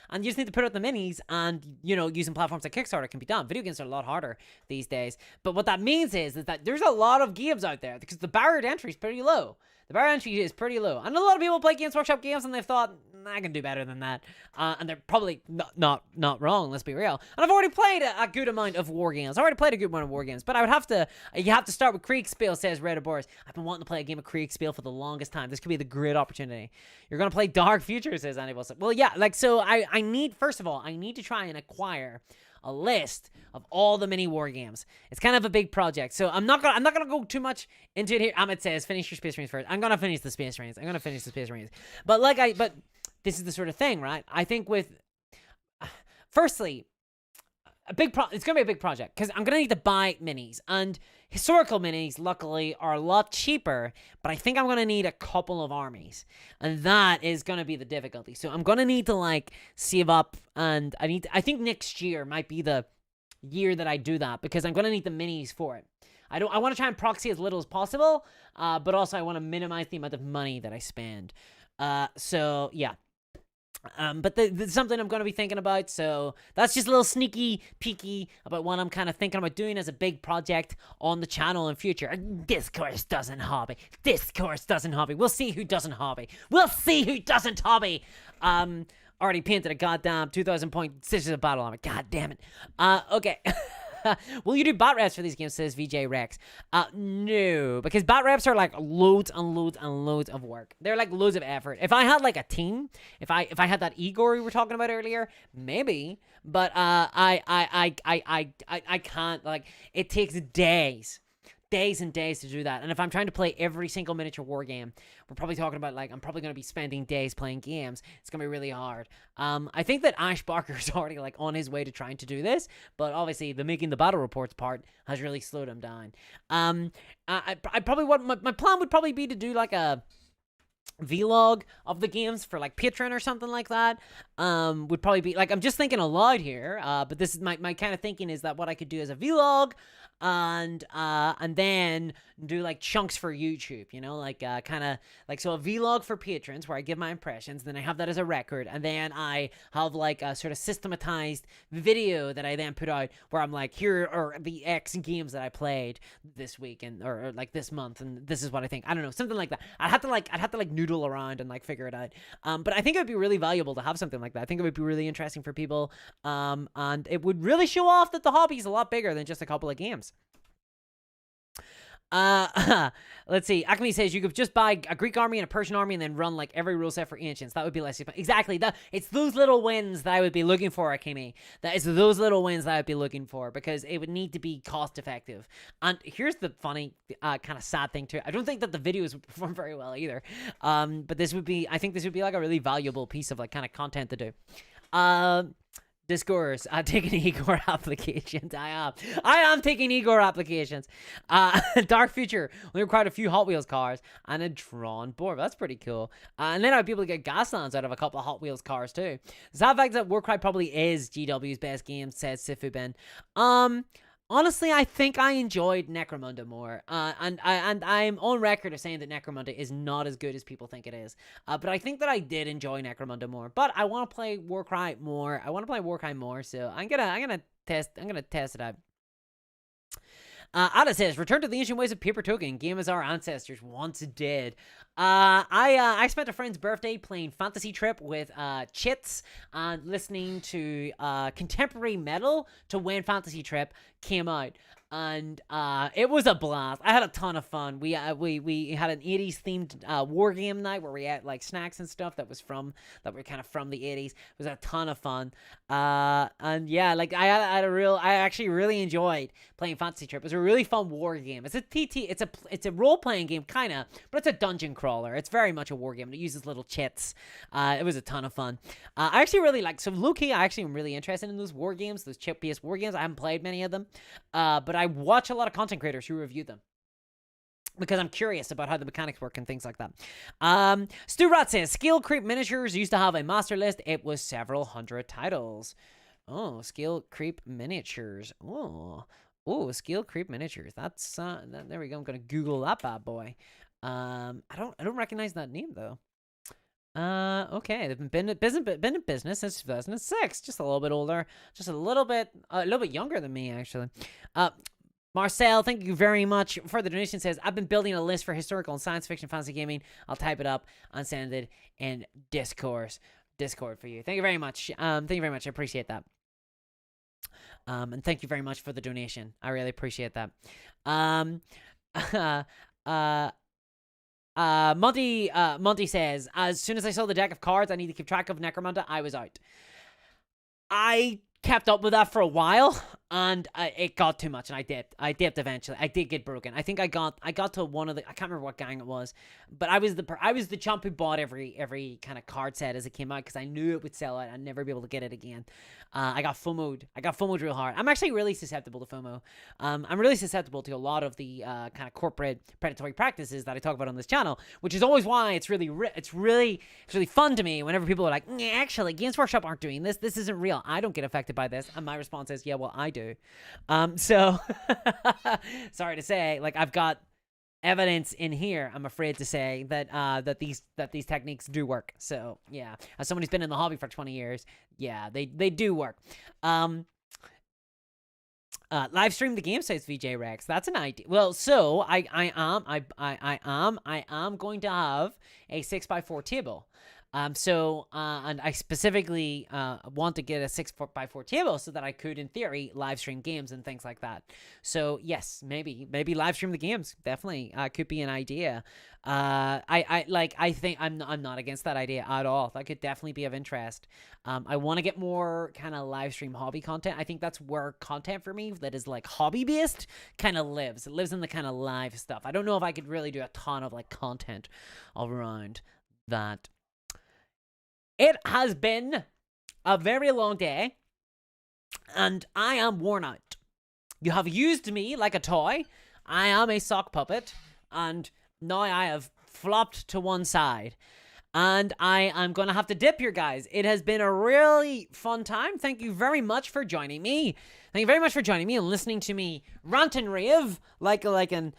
[SPEAKER 1] And you just need to put out the minis, and using platforms like Kickstarter can be done. Video games are a lot harder these days. But what that means is that there's a lot of games out there because the barrier to entry is pretty low. The barrier to entry is pretty low. And a lot of people play Games Workshop games and they've thought, I can do better than that. And they're probably not wrong, let's be real. And I've already played a good amount of war games. But you have to start with Kriegspiel, says Reddit Boris. I've been wanting to play a game of Kriegspiel for the longest time. This could be the great opportunity. You're going to play Dark Future, says Andy Wilson. Well, yeah, like, so I need to try and acquire a list of all the mini war games. It's kind of a big project, so I'm not gonna go too much into it here. Amit says, finish your Space Marines first. I'm gonna finish the Space Marines. But this is the sort of thing, right? I think firstly, it's gonna be a big project because I'm gonna need to buy minis, and historical minis, luckily, are a lot cheaper. But I think I'm gonna need a couple of armies, and that is gonna be the difficulty. So I'm gonna need to like save up, and I think next year might be the year that I do that because I'm gonna need the minis for it. I want to try and proxy as little as possible, but also I want to minimize the amount of money that I spend. So yeah. But there's something I'm going to be thinking about, so that's just a little sneaky peeky about what I'm kind of thinking about doing as a big project on the channel in future. Discourse doesn't hobby. We'll see who doesn't hobby. Already painted a goddamn 2,000 point Stitches of Battle Armor. God damn it. Okay. Will you do bot reps for these games, says VJ Rex? No, because bot reps are like loads and loads and loads of work. They're like loads of effort. If I had like a team, if I had that Igor we were talking about earlier, maybe. But I can't. Like, it takes days days and days to do that. And if I'm trying to play every single miniature war game, we're probably talking about, like, I'm probably going to be spending days playing games. It's going to be really hard. I think that Ash Barker is already, like, on his way to trying to do this, but obviously the making the battle reports part has really slowed him down. I probably, my plan would probably be to do, like, a vlog of the games for, like, Patreon or something like that. Would probably be, like, I'm just thinking aloud here, but this is my kind of thinking is that what I could do as a vlog, and then do, like, chunks for YouTube, you know, like, kind of, like, so a vlog for patrons where I give my impressions, then I have that as a record, and then I have, like, a sort of systematized video that I then put out where I'm like, here are the X games that I played this week, and or like this month, and this is what I think. I don't know, something like that. I'd have to like noodle around and, like, figure it out. But I think it would be really valuable to have something like that. I think it would be really interesting for people, and it would really show off that the hobby is a lot bigger than just a couple of games. Let's see. Acme says you could just buy a Greek army and a Persian army and then run, like, every rule set for ancients. That would be less fun. Exactly. It's those little wins that I would be looking for, Akemi. That is those little wins that I would be looking for, because it would need to be cost effective. And here's the funny, kind of sad thing too. I don't think that the videos would perform very well either. But I think this would be, like, a really valuable piece of, like, kind of content to do. Discourse, taking Igor applications. I am taking Igor applications. Dark Future, we required a few Hot Wheels cars and a drawn board. That's pretty cool. And then I'd be able to get Gaslands out of a couple of Hot Wheels cars too. The sad fact that WARCRY probably is GW's best game, says Sifubin. Honestly, I think I enjoyed Necromunda more, and I'm on record of saying that Necromunda is not as good as people think it is. But I think that I did enjoy Necromunda more. But I want to play WARCRY more. So I'm gonna test it out. Ada says, return to the ancient ways of paper token, game as our ancestors once did. I spent a friend's birthday playing Fantasy Trip with chits and listening to contemporary metal to when Fantasy Trip came out. And it was a blast. I had a ton of fun. We had an 80s themed war game night where we had, like, snacks and stuff that were kind of from the 80s. It was a ton of fun. And yeah, like, I actually really enjoyed playing Fantasy Trip. It was a really fun war game. It's a it's a role playing game kind of, but it's a dungeon crawler. It's very much a war game. It uses little chits. It was a ton of fun. I actually really like, so low key, I actually am really interested in those war games, those chip based war games. I haven't played many of them, but I watch a lot of content creators who review them because I'm curious about how the mechanics work and things like that. Stu Rat says, Skill Creep Miniatures used to have a master list. It was several hundred titles. Oh, Skill Creep Miniatures. Oh, Skill Creep Miniatures. That's there we go. I'm gonna Google that bad boy. I don't recognize that name though. Okay, they've been in business since 2006. Just a little bit older, just a little bit younger than me actually. Marcel, thank you very much for the donation. Says, I've been building a list for historical and science fiction fantasy gaming. I'll type it up and send it in Discord for you. Thank you very much. I appreciate that. And thank you very much for the donation. I really appreciate that. Monty says, as soon as I saw the deck of cards I need to keep track of Necromunda, I was out. I kept up with that for a while, and it got too much, and I dipped eventually. I did get broken. I think I got to one of the, I can't remember what gang it was, but I was the chump who bought every kind of card set as it came out because I knew it would sell out and never be able to get it again. I got FOMO'd real hard. I'm actually really susceptible to FOMO. I'm really susceptible to a lot of the kind of corporate predatory practices that I talk about on this channel, which is always why it's really fun to me whenever people are like, actually, Games Workshop aren't doing this. This isn't real. I don't get affected by this. And my response is, yeah, well, I do. So sorry to say, like, I've got evidence in here, I'm afraid to say, that these techniques do work. So yeah, as someone who's been in the hobby for 20 years, yeah, they do work. Live stream the game, says VJ Rex. That's an idea. Well, so I am going to have a 6x4 table. And I specifically want to get a 6x4 table so that I could, in theory, live stream games and things like that. So yes, maybe live stream the games. Definitely could be an idea. I think I'm not against that idea at all. That could definitely be of interest. I want to get more kind of live stream hobby content. I think that's where content for me that is like hobby based kind of lives. It lives in the kind of live stuff. I don't know if I could really do a ton of like content around that. It has been a very long day, and I am worn out. You have used me like a toy. I am a sock puppet, and now I have flopped to one side. And I am going to have to dip here, guys. It has been a really fun time. Thank you very much for joining me. Thank you very much for joining me and listening to me rant and rave like a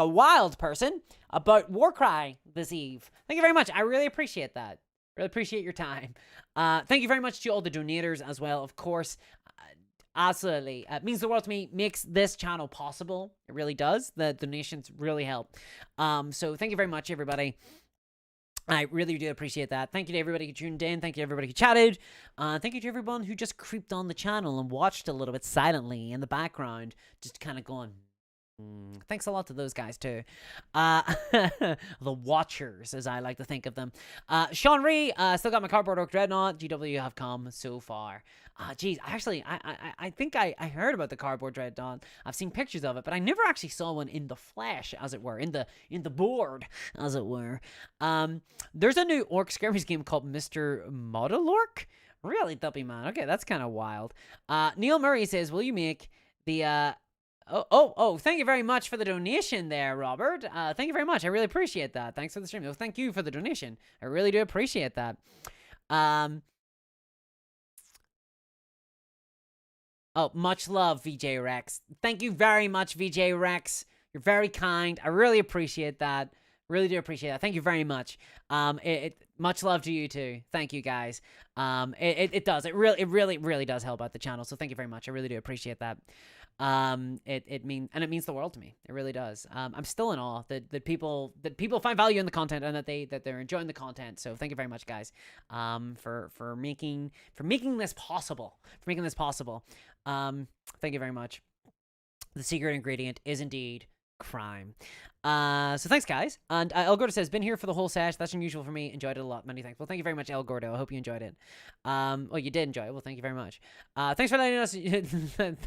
[SPEAKER 1] wild person about WARCRY this eve. Thank you very much. I really appreciate that. Really appreciate your time. Thank you very much to all the donators as well, of course. Absolutely. It means the world to me, makes this channel possible. It really does. The donations really help. So thank you very much, everybody. I really do appreciate that. Thank you to everybody who tuned in. Thank you to everybody who chatted. Thank you to everyone who just creeped on the channel and watched a little bit silently in the background, just kind of going, thanks a lot to those guys too. The watchers, as I like to think of them. Sean Ree, still got my cardboard orc dreadnought. GW have come so far. Geez, actually, I think I heard about the cardboard dreadnought. I've seen pictures of it, but I never actually saw one in the flesh, as it were, in the board, as it were. There's a new orc skirmish game called Mr. Model Orc. Really, Duppy Man. Okay, that's kind of wild. Neil Murray says, "Will you make the Oh, thank you very much for the donation there, Robert. Thank you very much. I really appreciate that. Thanks for the stream. Oh, thank you for the donation. I really do appreciate that. Oh, much love, VJ Rex. Thank you very much, VJ Rex. You're very kind. I really appreciate that. Really do appreciate that. Thank you very much. Much love to you too. Thank you, guys. It does. It really does help out the channel. So thank you very much. I really do appreciate that. It means the world to me. It really does. I'm still in awe that people find value in the content and that they're enjoying the content. So thank you very much, guys. For making this possible. Thank you very much. The secret ingredient is indeed crime. So thanks, guys. And El Gordo says, been here for the whole sesh. That's unusual for me. Enjoyed it a lot. Many thanks. Well, thank you very much, El Gordo. I hope you enjoyed it. Well, you did enjoy it. Well, thank you very much. Thanks for letting us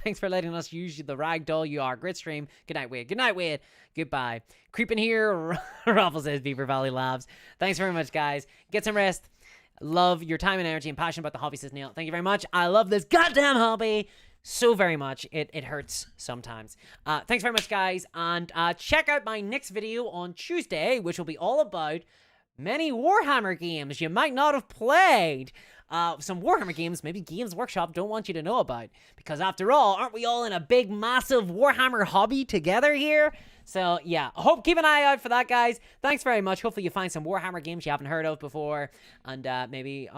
[SPEAKER 1] thanks for letting us use the ragdoll you are. Great stream. Good night, Wade. Good night, Wade. Goodbye. Creeping here, Raffle says, Beaver Valley Labs. Thanks very much, guys. Get some rest. Love your time and energy and passion about the hobby, says Neil. Thank you very much. I love this goddamn hobby so very much. It hurts sometimes. Thanks very much, guys, and check out my next video on Tuesday, which will be all about many Warhammer games you might not have played. Some Warhammer games maybe Games Workshop don't want you to know about, because after all, aren't we all in a big massive Warhammer hobby together here? So yeah, keep an eye out for that, guys. Thanks very much. Hopefully you find some Warhammer games you haven't heard of before, and maybe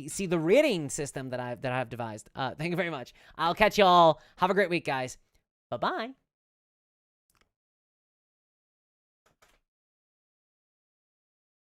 [SPEAKER 1] see the rating system that I've devised. Thank you very much. I'll catch y'all. Have a great week, guys. Bye bye.